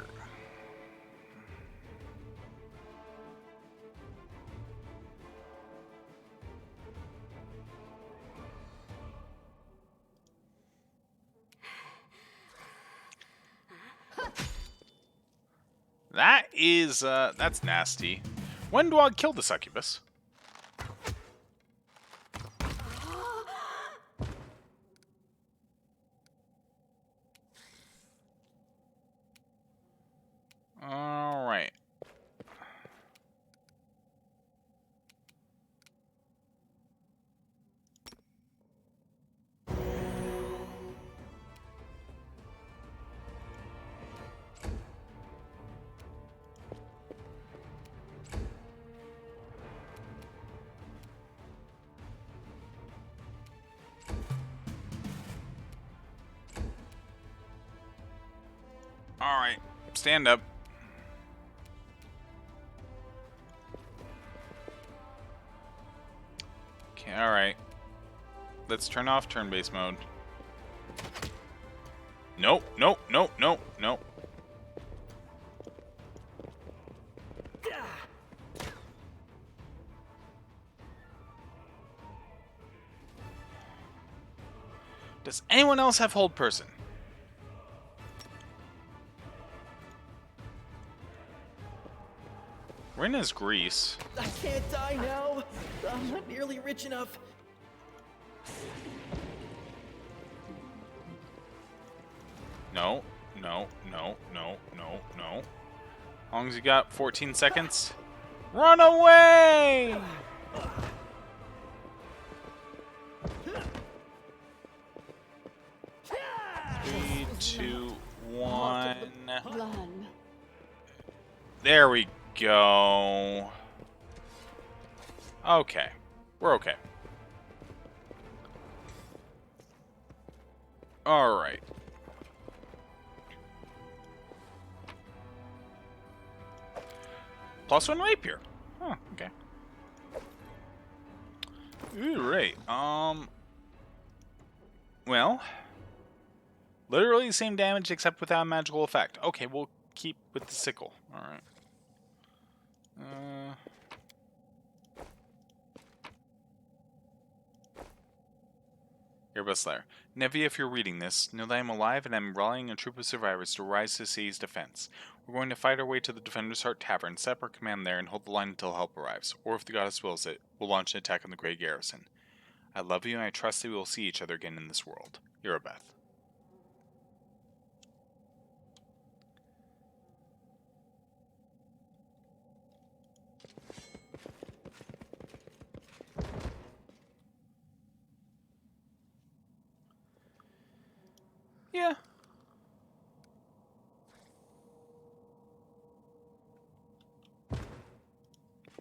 That is, that's nasty. When do I kill the succubus? Alright. Alright, stand up. Okay, alright. Let's turn off turn-based mode. Nope, nope, nope, nope, nope. Does anyone else have hold person? Rin is Greece. I can't die now. I'm not nearly rich enough. No, no, no, no, no, no. How long as you got? 14 seconds? Run away! 3, 2, 1. Plan. There we go. Okay. We're okay. Alright. +1 rapier. Huh, okay. Alright, well, literally the same damage except without a magical effect. Okay, we'll keep with the sickle. Alright. Earbus Slayer. Nevi, if you're reading this, know that I am alive and I'm rallying a troop of survivors to rise to the city's defense. We're going to fight our way to the Defender's Heart Tavern, set up our command there, and hold the line until help arrives. Or if the goddess wills it, we'll launch an attack on the Grey Garrison. I love you and I trust that we will see each other again in this world. Erebeth. Yeah.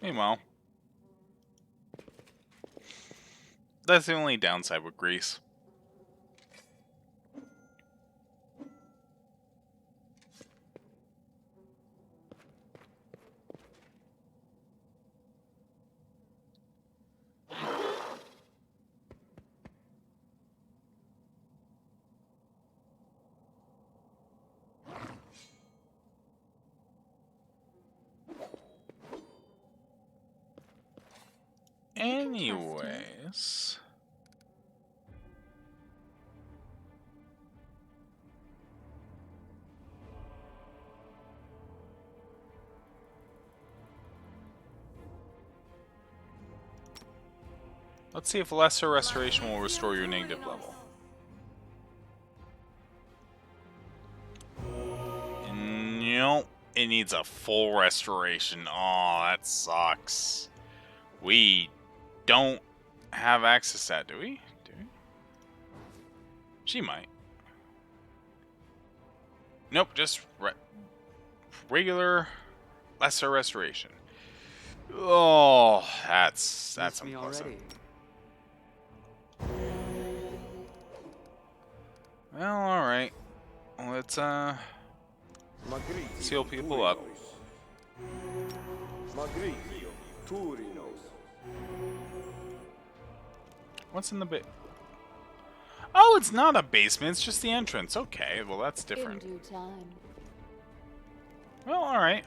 Meanwhile, that's the only downside with Greece. Anyways, Let's see if lesser restoration will restore your negative level. Nope. It needs a full restoration. Oh, that sucks. We don't have access to that, do we? Do we? She might. Nope, just regular lesser restoration. Oh, that's unpleasant. Well, alright. Let's seal people up. What's in the bit? Oh, it's not a basement, it's just the entrance. Okay, well that's different. In due time. Well, alright,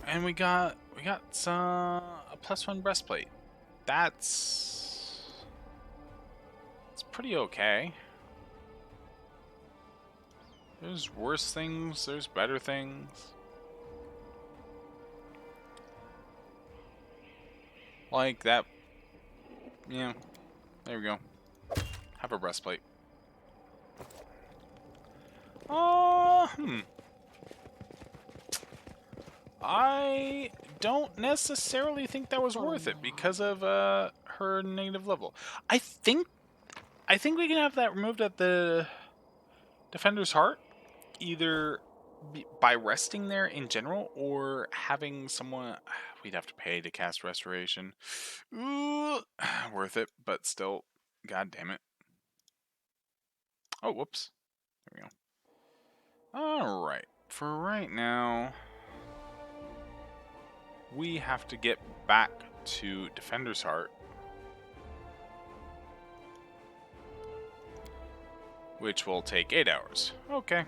and we got a +1 breastplate. It's pretty okay. There's worse things, there's better things. Like that. Yeah, there we go. Have a breastplate. I don't necessarily think that was worth it because of her negative level. I think we can have that removed at the Defender's Heart, either by resting there in general or having someone. We'd have to pay to cast Restoration. Ooh, worth it, but still, god damn it. Oh, whoops. There we go. Alright, for right now, we have to get back to Defender's Heart, which will take 8 hours. Okay.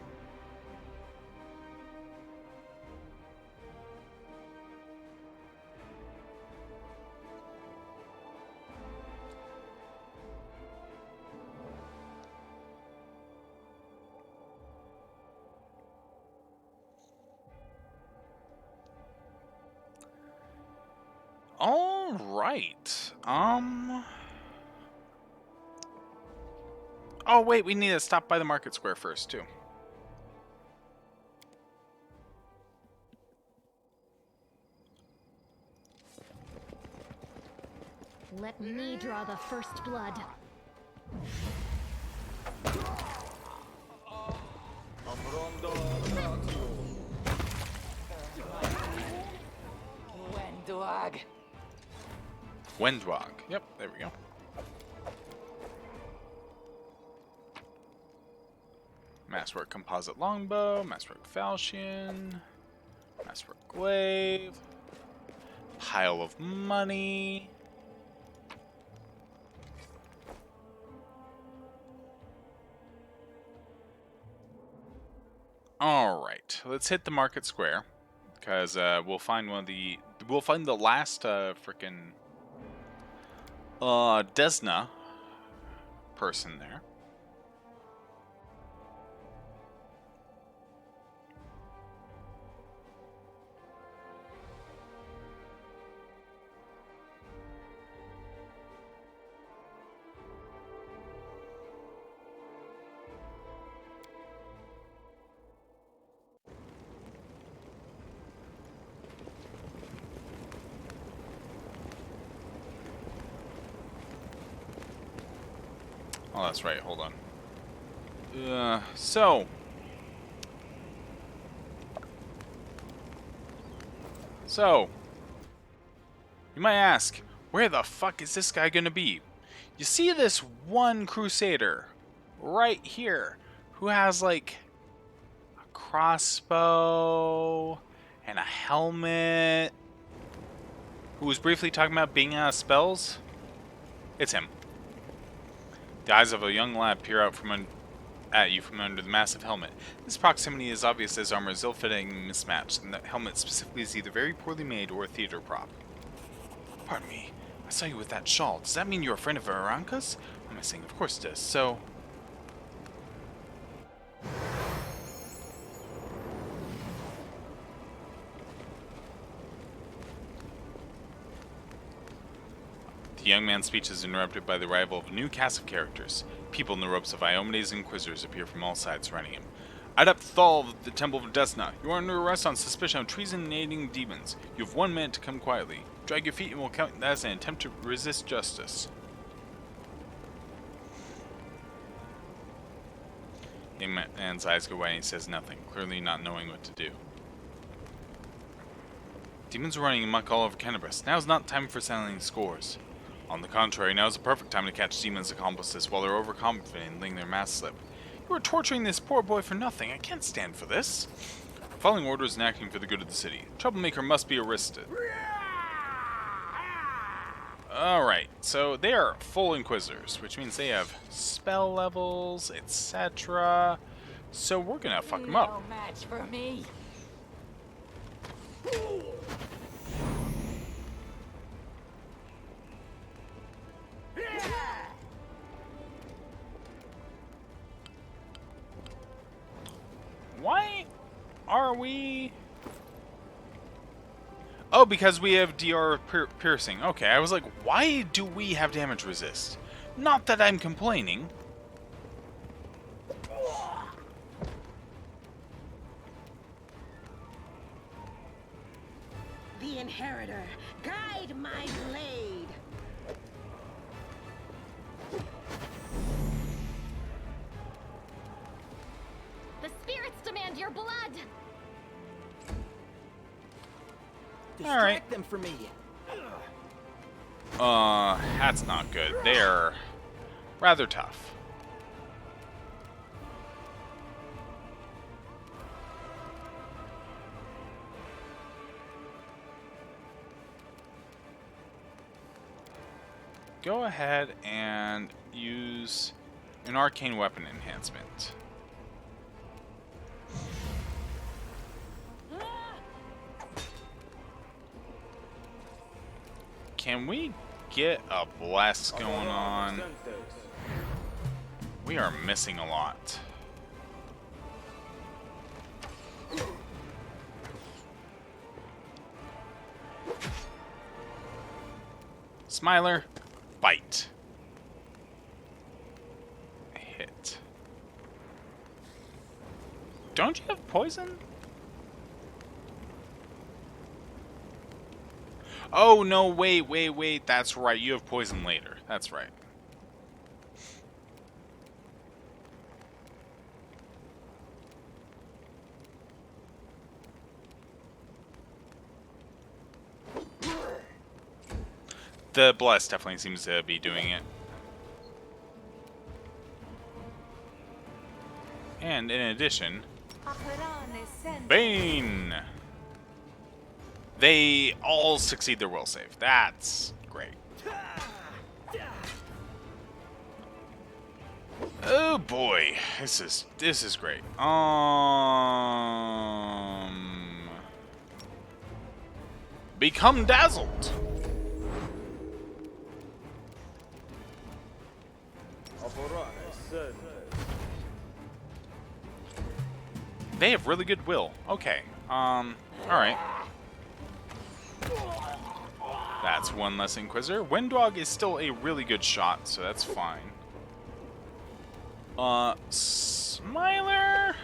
All right. Oh wait, we need to stop by the market square first too. Let me draw the first blood. Wendwag. Wendwag. Yep, there we go. Masterwork composite longbow, masterwork falchion, masterwork glaive, pile of money. All right, let's hit the market square because we'll find the last frickin' Desna person there. Oh, that's right. Hold on. So, you might ask, where the fuck is this guy gonna be? You see this one crusader right here who has like a crossbow and a helmet, who was briefly talking about being out of spells? It's him. The eyes of a young lad peer out at you from under the massive helmet. This proximity is obvious as armor is ill-fitting and mismatched, and the helmet specifically is either very poorly made or a theater prop. Pardon me, I saw you with that shawl. Does that mean you're a friend of Aranka's? I'm saying, of course it does. So... The young man's speech is interrupted by the arrival of a new cast of characters. People in the robes of Iomedes and Inquisitors appear from all sides surrounding him. Adept Thal of the Temple of Desna, you are under arrest on suspicion of treasonating demons. You have 1 minute to come quietly. Drag your feet and we'll count that as an attempt to resist justice. The man's eyes go wide and he says nothing, clearly not knowing what to do. Demons are running amok all over Canterbury. Now is not time for settling scores. On the contrary, now is the perfect time to catch demons' accomplices while they're overconfident and letting their mask slip. You are torturing this poor boy for nothing. I can't stand for this. Following orders and acting for the good of the city. Troublemaker must be arrested. Alright, so they are full Inquisitors, which means they have spell levels, etc. So we're gonna fuck them up. No match for me. Why are we... Oh, because we have DR piercing. Okay, I was like, why do we have damage resist? Not that I'm complaining. The Inheritor, guide my blade. The spirits demand your blood! Distract them for me. That's not good. They're rather tough. Go ahead and use an arcane weapon enhancement. Can we get a bless going on? We are missing a lot. Smiler, bite. Hit. Don't you have poison? Oh, no, wait. That's right. You have poison later. That's right. The Bless definitely seems to be doing it. And in addition, Bane! They all succeed their will save. That's great. Oh boy, this is great. Become dazzled. They have really good will. Okay. All right. That's one less Inquisitor. Windwog is still a really good shot, so that's fine. Smiler.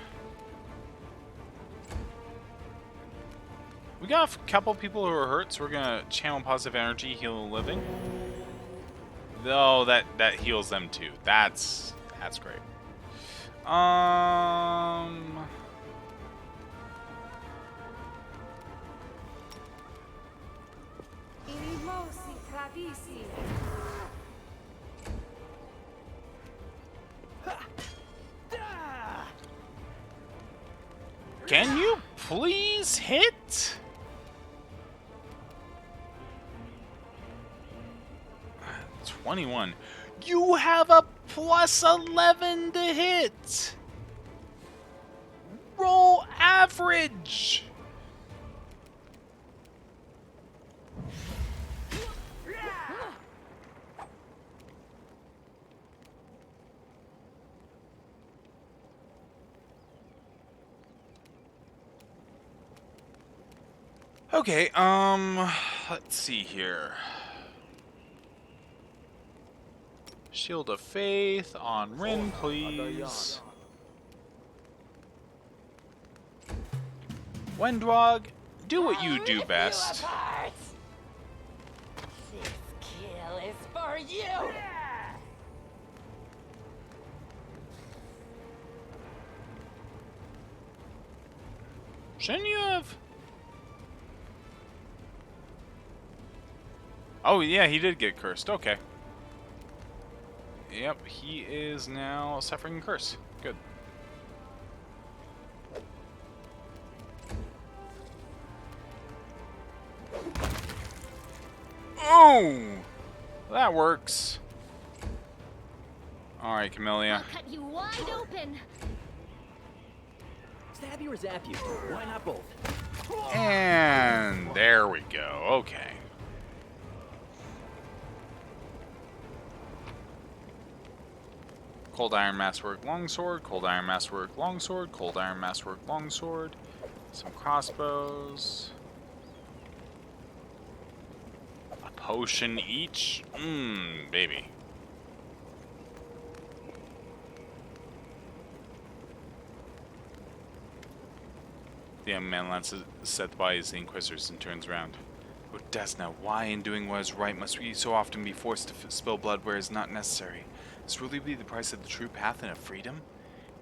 We got a couple people who are hurt, so we're gonna channel positive energy, heal the living. Though that heals them too. That's great. Can you please hit? +21. You have a +11 to hit. Roll average. Okay, let's see here. Shield of Faith on Rin, please. Wendwog, do what you do best. This kill is for you! Shouldn't you have? Oh, yeah, he did get cursed. Okay. Yep, he is now suffering a curse. Good. Oh! That works. Alright, Camellia. I'll cut you wide open. Stab you or zap you? Why not both? And there we go. Okay. Cold Iron Masterwork Longsword, Cold Iron Masterwork Longsword, Cold Iron Masterwork Longsword, some crossbows, a potion each. Baby. The young man lances set by his Inquisitors and turns around. Oh, Desna, why in doing what is right must we so often be forced to spill blood where it is not necessary? This really be the price of the true path and of freedom?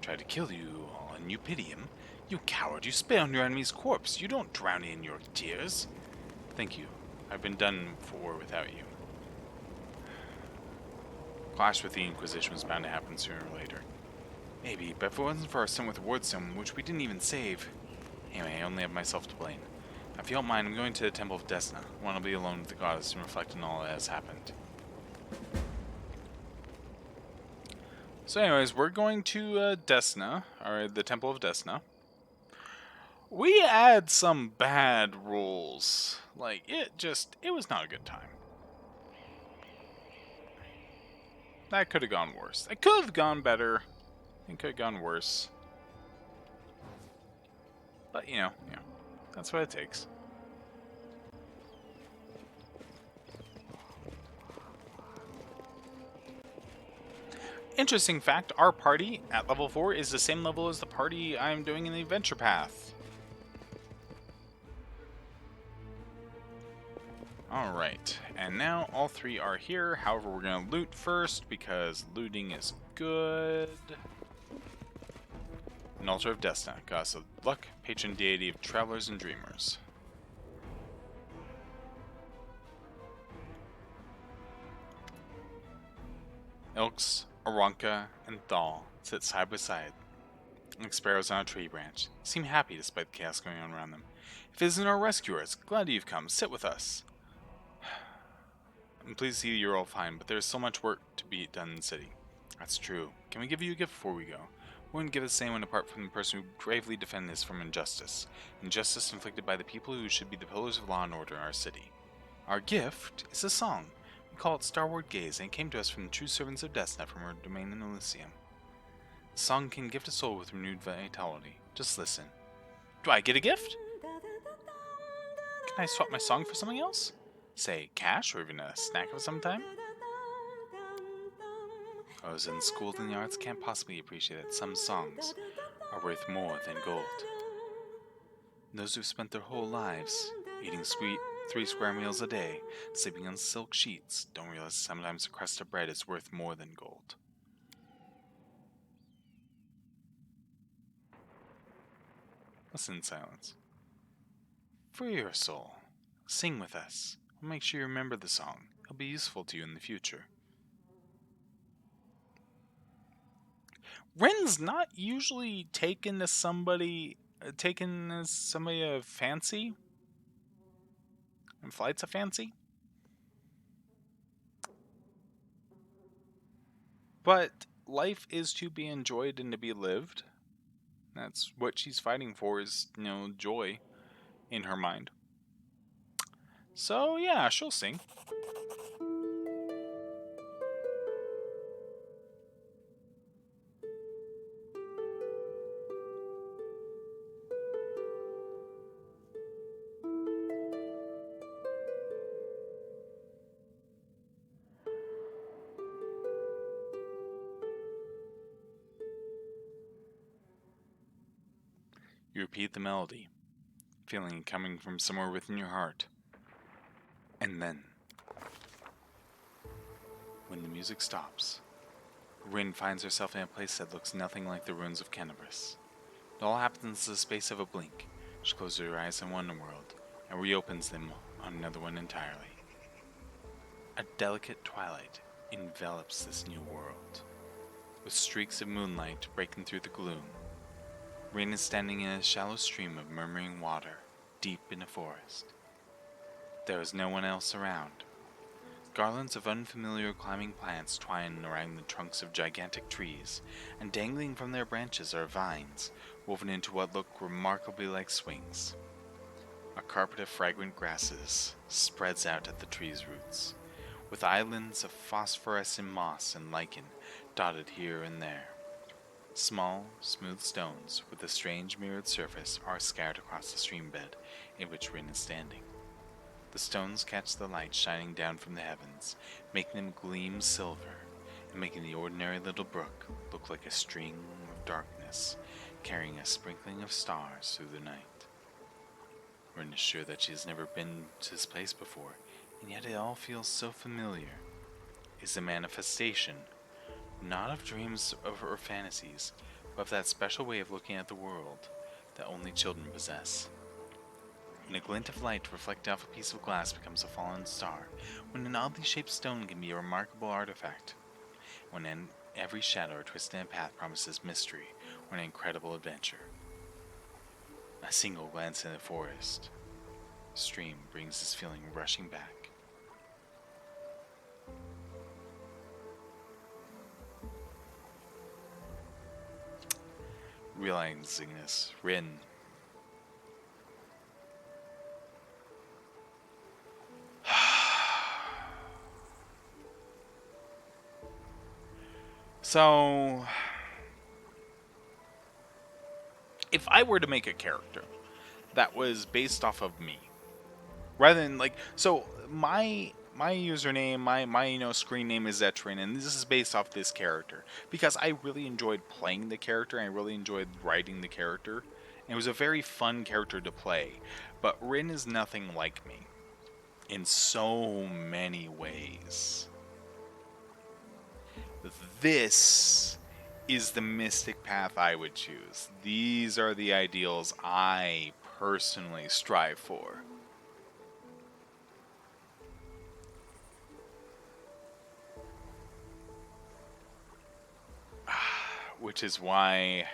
Tried to kill you all, and you pity him? You coward, you spit on your enemy's corpse. You don't drown it in your tears. Thank you. I've been done for without you. Clash with the Inquisition was bound to happen sooner or later. Maybe, but if it wasn't for our sin with the Wardstone, which we didn't even save. Anyway, I only have myself to blame. If you don't mind, I'm going to the Temple of Desna. I want to be alone with the goddess and reflect on all that has happened. So anyways, we're going to Desna, or the Temple of Desna. We had some bad rules. Like, it was not a good time. That could have gone worse. It could have gone better. It could have gone worse. But, you know, that's what it takes. Interesting fact, our party at level 4 is the same level as the party I'm doing in the adventure path. Alright, and now all three are here. However, we're going to loot first because looting is good. An altar of Desna, goddess of luck, patron deity of travelers and dreamers. Elks, Aranka, and Thal sit side by side, like sparrows on a tree branch. They seem happy despite the chaos going on around them. If it isn't our rescuers, glad you've come. Sit with us. I'm pleased to see you're all fine, but there's so much work to be done in the city. That's true. Can we give you a gift before we go? We wouldn't give the same one apart from the person who bravely defended us from injustice. Injustice inflicted by the people who should be the pillars of law and order in our city. Our gift is a song. We call it Starward Gaze, and it came to us from the true servants of Desna from our domain in Elysium. The song can gift a soul with renewed vitality. Just listen. Do I get a gift? Can I swap my song for something else? Say, cash, or even a snack of some time? Those in school in the arts can't possibly appreciate that some songs are worth more than gold. Those who've spent their whole lives eating sweet 3 square meals a day, sleeping on silk sheets, don't realize sometimes a crust of bread is worth more than gold. Listen in silence. Free your soul. Sing with us. We'll make sure you remember the song. It'll be useful to you in the future. Rin's not usually taken as somebody of fancy. And Flight's a fancy. But life is to be enjoyed and to be lived. That's what she's fighting for, is, joy in her mind. So yeah, she'll sing. You repeat the melody, feeling it coming from somewhere within your heart. And then, when the music stops, Rin finds herself in a place that looks nothing like the ruins of Cannabis. It all happens in the space of a blink. She closes her eyes on one world and reopens them on another one entirely. A delicate twilight envelops this new world, with streaks of moonlight breaking through the gloom. Rin is standing in a shallow stream of murmuring water, deep in a forest. There is no one else around. Garlands of unfamiliar climbing plants twine around the trunks of gigantic trees, and dangling from their branches are vines, woven into what look remarkably like swings. A carpet of fragrant grasses spreads out at the trees' roots, with islands of phosphorescent moss and lichen dotted here and there. Small, smooth stones with a strange mirrored surface are scattered across the stream bed in which Rin is standing. The stones catch the light shining down from the heavens, making them gleam silver, and making the ordinary little brook look like a string of darkness, carrying a sprinkling of stars through the night. Rin is sure that she has never been to this place before, and yet it all feels so familiar. It is a manifestation, not of dreams or fantasies, but of that special way of looking at the world that only children possess. When a glint of light reflected off a piece of glass becomes a fallen star, when an oddly shaped stone can be a remarkable artifact, when every shadow or twist in a path promises mystery or an incredible adventure. A single glance in the forest stream brings this feeling rushing back. Realizing this, Rin So, if I were to make a character that was based off of me, rather than my username, my screen name is Zetrin, and this is based off this character because I really enjoyed playing the character and I really enjoyed writing the character. And it was a very fun character to play, but Rin is nothing like me in so many ways. This is the mystic path I would choose. These are the ideals I personally strive for. Which is why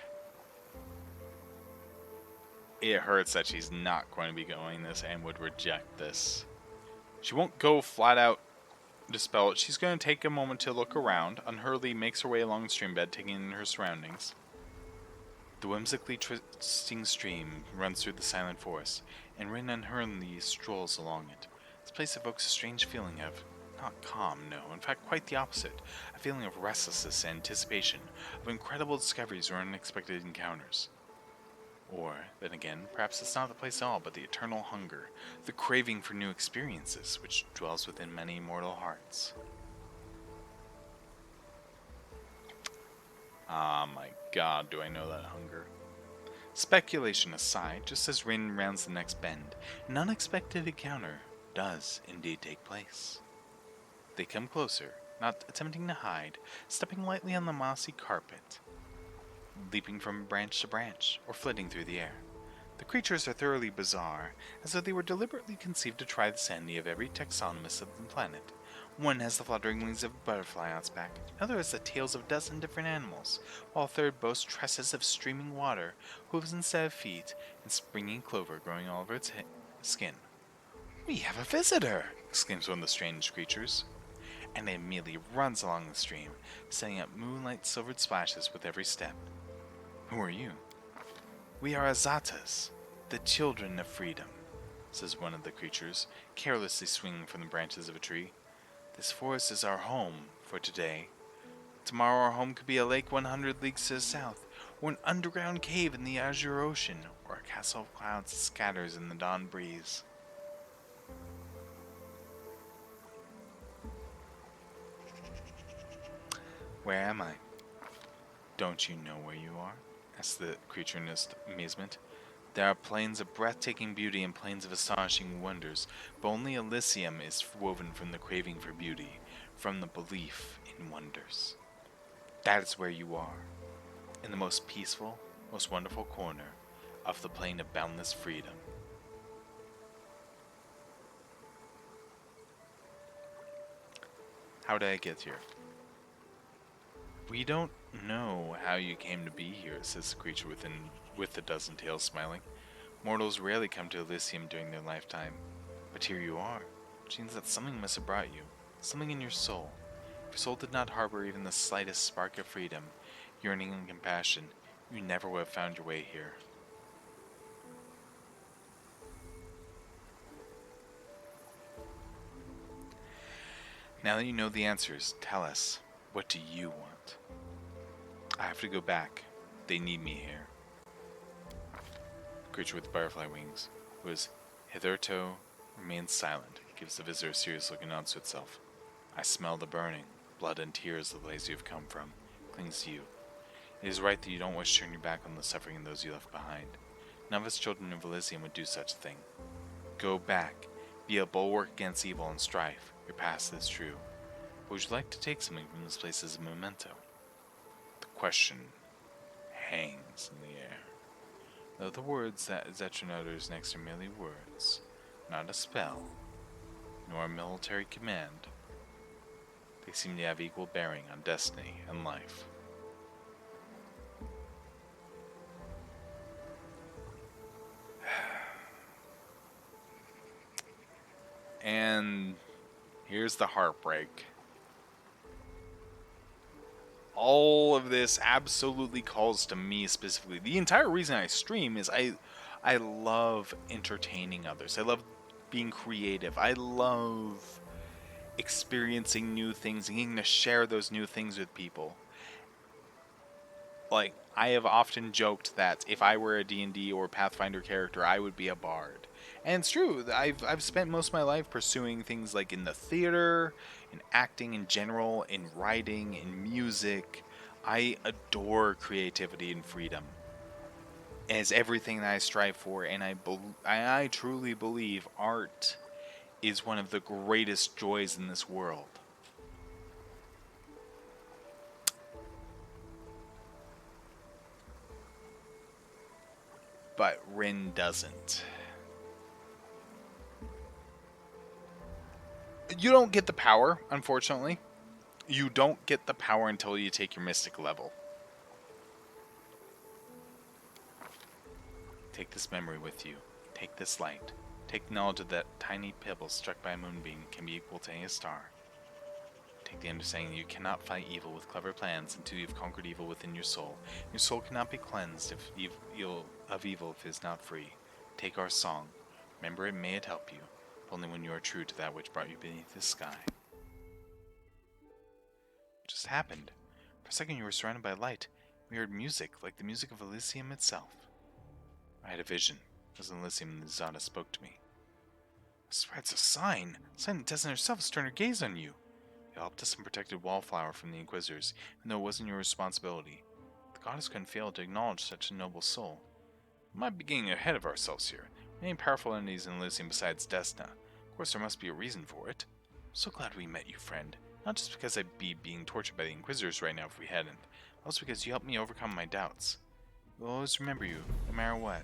it hurts that she's not going to be going this and would reject this. She won't go flat out dispel it. She's going to take a moment to look around. Unhurriedly makes her way along the stream bed, taking in her surroundings. The whimsically twisting stream runs through the silent forest, and Rin unhurriedly strolls along it. This place evokes a strange feeling of, not calm, no, in fact quite the opposite, a feeling of restlessness and anticipation, of incredible discoveries or unexpected encounters. Or, then again, perhaps it's not the place at all, but the eternal hunger, the craving for new experiences, which dwells within many mortal hearts. Ah, my god, do I know that hunger. Speculation aside, just as Rin rounds the next bend, an unexpected encounter does indeed take place. They come closer, not attempting to hide, stepping lightly on the mossy carpet, leaping from branch to branch, or flitting through the air. The creatures are thoroughly bizarre, as though they were deliberately conceived to try the sanity of every taxonomist of the planet. One has the fluttering wings of a butterfly on its back, another has the tails of a dozen different animals, while a third boasts tresses of streaming water, hooves instead of feet, and springy clover growing all over its skin. "We have a visitor!" exclaims one of the strange creatures, and it immediately runs along the stream, setting up moonlight-silvered splashes with every step. "Who are you?" "We are Azatas, the children of freedom," says one of the creatures, carelessly swinging from the branches of a tree. "This forest is our home for today. Tomorrow our home could be a lake 100 leagues to the south, or an underground cave in the azure ocean, or a castle of clouds that scatters in the dawn breeze." "Where am I?" "Don't you know where you are?" asks the creature in amazement. There are plains of breathtaking beauty and plains of astonishing wonders, but only Elysium is woven from the craving for beauty, from the belief in wonders. That is where you are, in the most peaceful, most wonderful corner of the plain of boundless freedom. How did I get here? We don't know how you came to be here, says the creature with a dozen tails, smiling. Mortals rarely come to Elysium during their lifetime, but here you are, which means that something must have brought you, something in your soul. If your soul did not harbor even the slightest spark of freedom, yearning and compassion, you never would have found your way here. Now that you know the answers, tell us, what do you want? I have to go back. They need me here. The creature with the butterfly wings, who has hitherto remained silent, gives the visitor a serious looking nod to itself. I smell the burning, blood and tears the place you have come from, clings to you. It is right that you don't wish to turn your back on the suffering and those you left behind. None of us children of Elysium would do such a thing. Go back, be a bulwark against evil and strife. Your past is true. But would you like to take something from this place as a memento? The question hangs in the air. Though the words that Zetron utters next are merely words, not a spell, nor a military command, they seem to have equal bearing on destiny and life. And here's the heartbreak. All of this absolutely calls to me specifically. The entire reason I stream is I love entertaining others. I love being creative. I love experiencing new things and getting to share those new things with people. Like, I have often joked that if I were a D&D or Pathfinder character, I would be a bard. And it's true. I've spent most of my life pursuing things like in the theater, in acting in general, in writing, in music. I adore creativity and freedom as everything that I strive for, and I truly believe art is one of the greatest joys in this world. But Rin doesn't. You don't get the power, unfortunately. You don't get the power until you take your mystic level. Take this memory with you. Take this light. Take the knowledge of that tiny pebble struck by a moonbeam can be equal to any star. Take the understanding that you cannot fight evil with clever plans until you have conquered evil within your soul. Your soul cannot be cleansed of evil if it is not free. Take our song. Remember it, may it help you, but only when you are true to that which brought you beneath this sky. What just happened? For a second you were surrounded by light. We heard music, like the music of Elysium itself. I had a vision. It was Elysium and the Zada spoke to me. I swear it's a sign. A sign that Desna herself has turned her gaze on you. You helped us and protected Wallflower from the Inquisitors, even though it wasn't your responsibility. The goddess couldn't fail to acknowledge such a noble soul. We might be getting ahead of ourselves here. Many powerful entities in Elysium besides Desna. Of course, there must be a reason for it. I'm so glad we met you, friend. Not just because I'd be being tortured by the Inquisitors right now if we hadn't, but also because you helped me overcome my doubts. We'll always remember you, no matter what.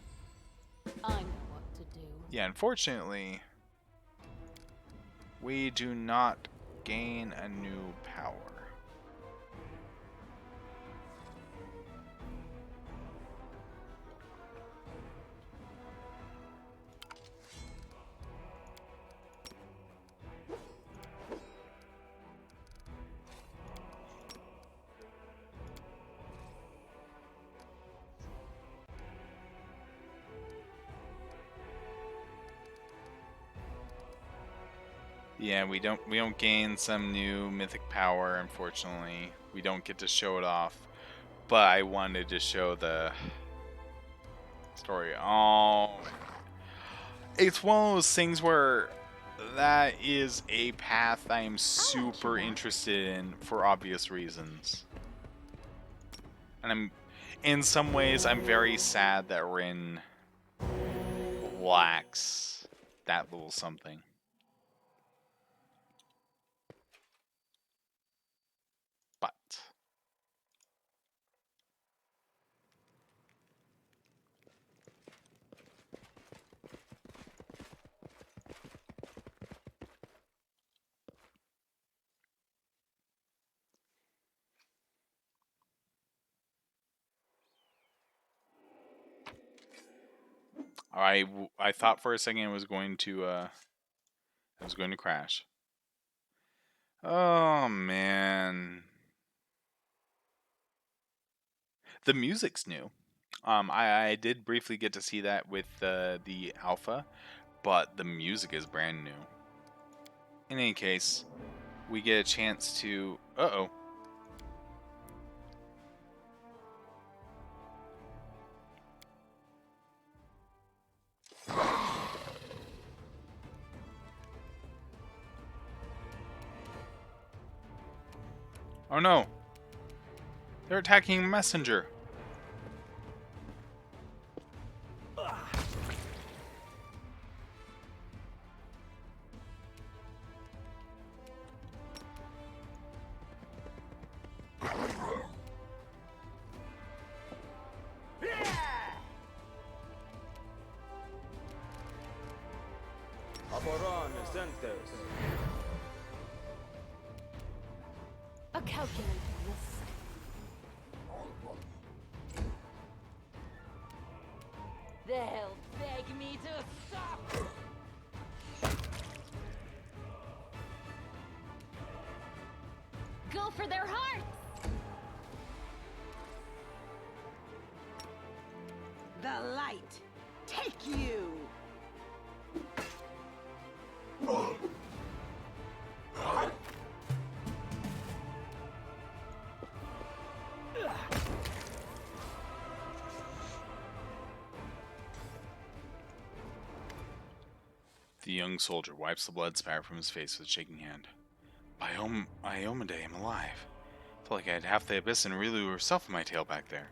I know what to do. Yeah, unfortunately, we do not gain a new power. Yeah, we don't gain some new mythic power, unfortunately. We don't get to show it off. But I wanted to show the story. Oh, it's one of those things where that is a path I am super interested in for obvious reasons. And in some ways I'm very sad that Rin lacks that little something. But I thought for a second it was going to crash. Oh man. The music's new. I did briefly get to see that with the alpha, but the music is brand new. In any case, we get a chance to... Uh-oh. Oh no! They're attacking a messenger! A calculated risk. They'll beg me to stop. Go for their hearts! The light, take you! The young soldier wipes the blood spatter from his face with a shaking hand. By Iomade, I'm alive. Felt like I had half the Abyss and Rilu herself in my tail back there.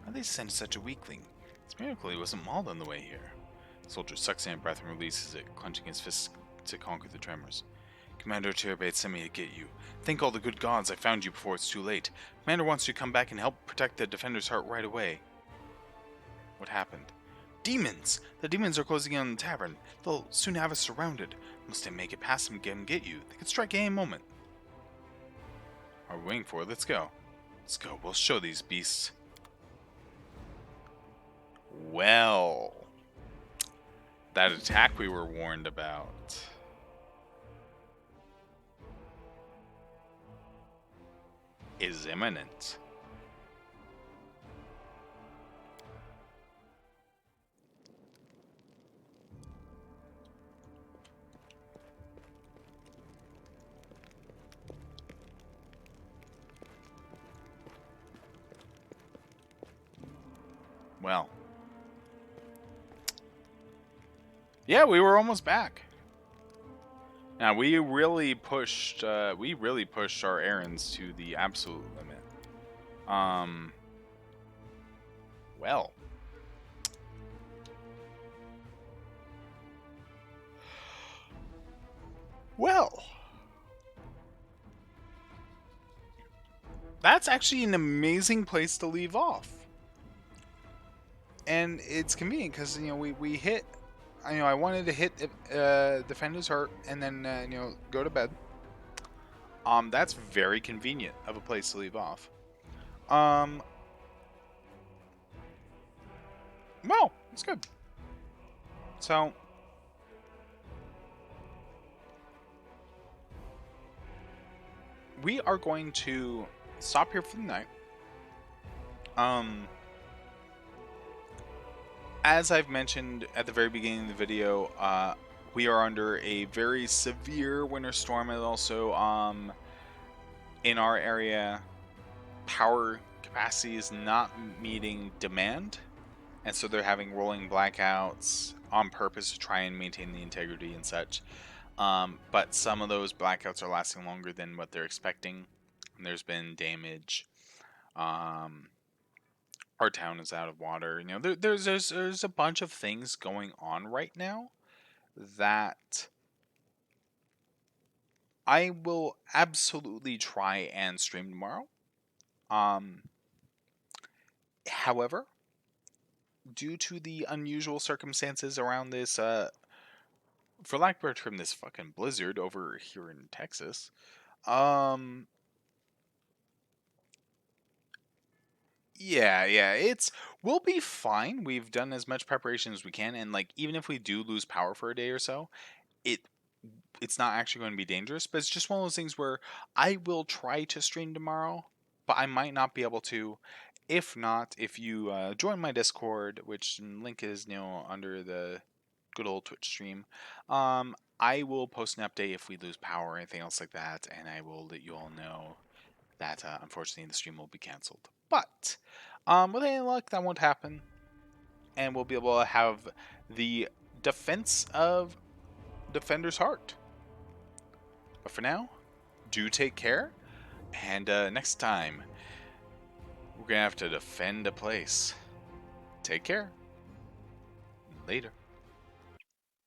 Why'd they send such a weakling? It's a miracle he wasn't mauled on the way here. The soldier sucks in a breath and releases it, clenching his fists to conquer the tremors. Commander Tirabate sent me to get you. Thank all the good gods I found you before it's too late. Commander wants you to come back and help protect the defender's heart right away. What happened? Demons! The demons are closing in on the tavern. They'll soon have us surrounded. Must I make it past them and get you? They could strike any moment. Are we waiting for it? Let's go. Let's go. We'll show these beasts. Well, that attack we were warned about is imminent. Well, yeah, we were almost back. Now we really pushed our errands to the absolute limit. Well, that's actually an amazing place to leave off. And it's convenient because, you know, we hit, you know, I wanted to hit Defender's Heart and then, you know, go to bed. That's very convenient of a place to leave off. Well, it's good. So, we are going to stop here for the night. As I've mentioned at the very beginning of the video, we are under a very severe winter storm, and also in our area, power capacity is not meeting demand, and so they're having rolling blackouts on purpose to try and maintain the integrity and such. But some of those blackouts are lasting longer than what they're expecting, and there's been damage. Our town is out of water. You know, there's a bunch of things going on right now that I will absolutely try and stream tomorrow. However, due to the unusual circumstances around this, for lack of a better term, this fucking blizzard over here in Texas, um, yeah, we'll be fine. We've done as much preparation as we can, and like even if we do lose power for a day or so, it it's not actually going to be dangerous. But it's just one of those things where I will try to stream tomorrow, but I might not be able to. If not, if you join my Discord, which link is under the good old Twitch stream, I will post an update if we lose power or anything else like that, and I will let you all know that unfortunately the stream will be canceled. But with any luck, that won't happen, and we'll be able to have the defense of Defender's Heart. But for now, do take care, and next time, we're going to have to defend a place. Take care. Later.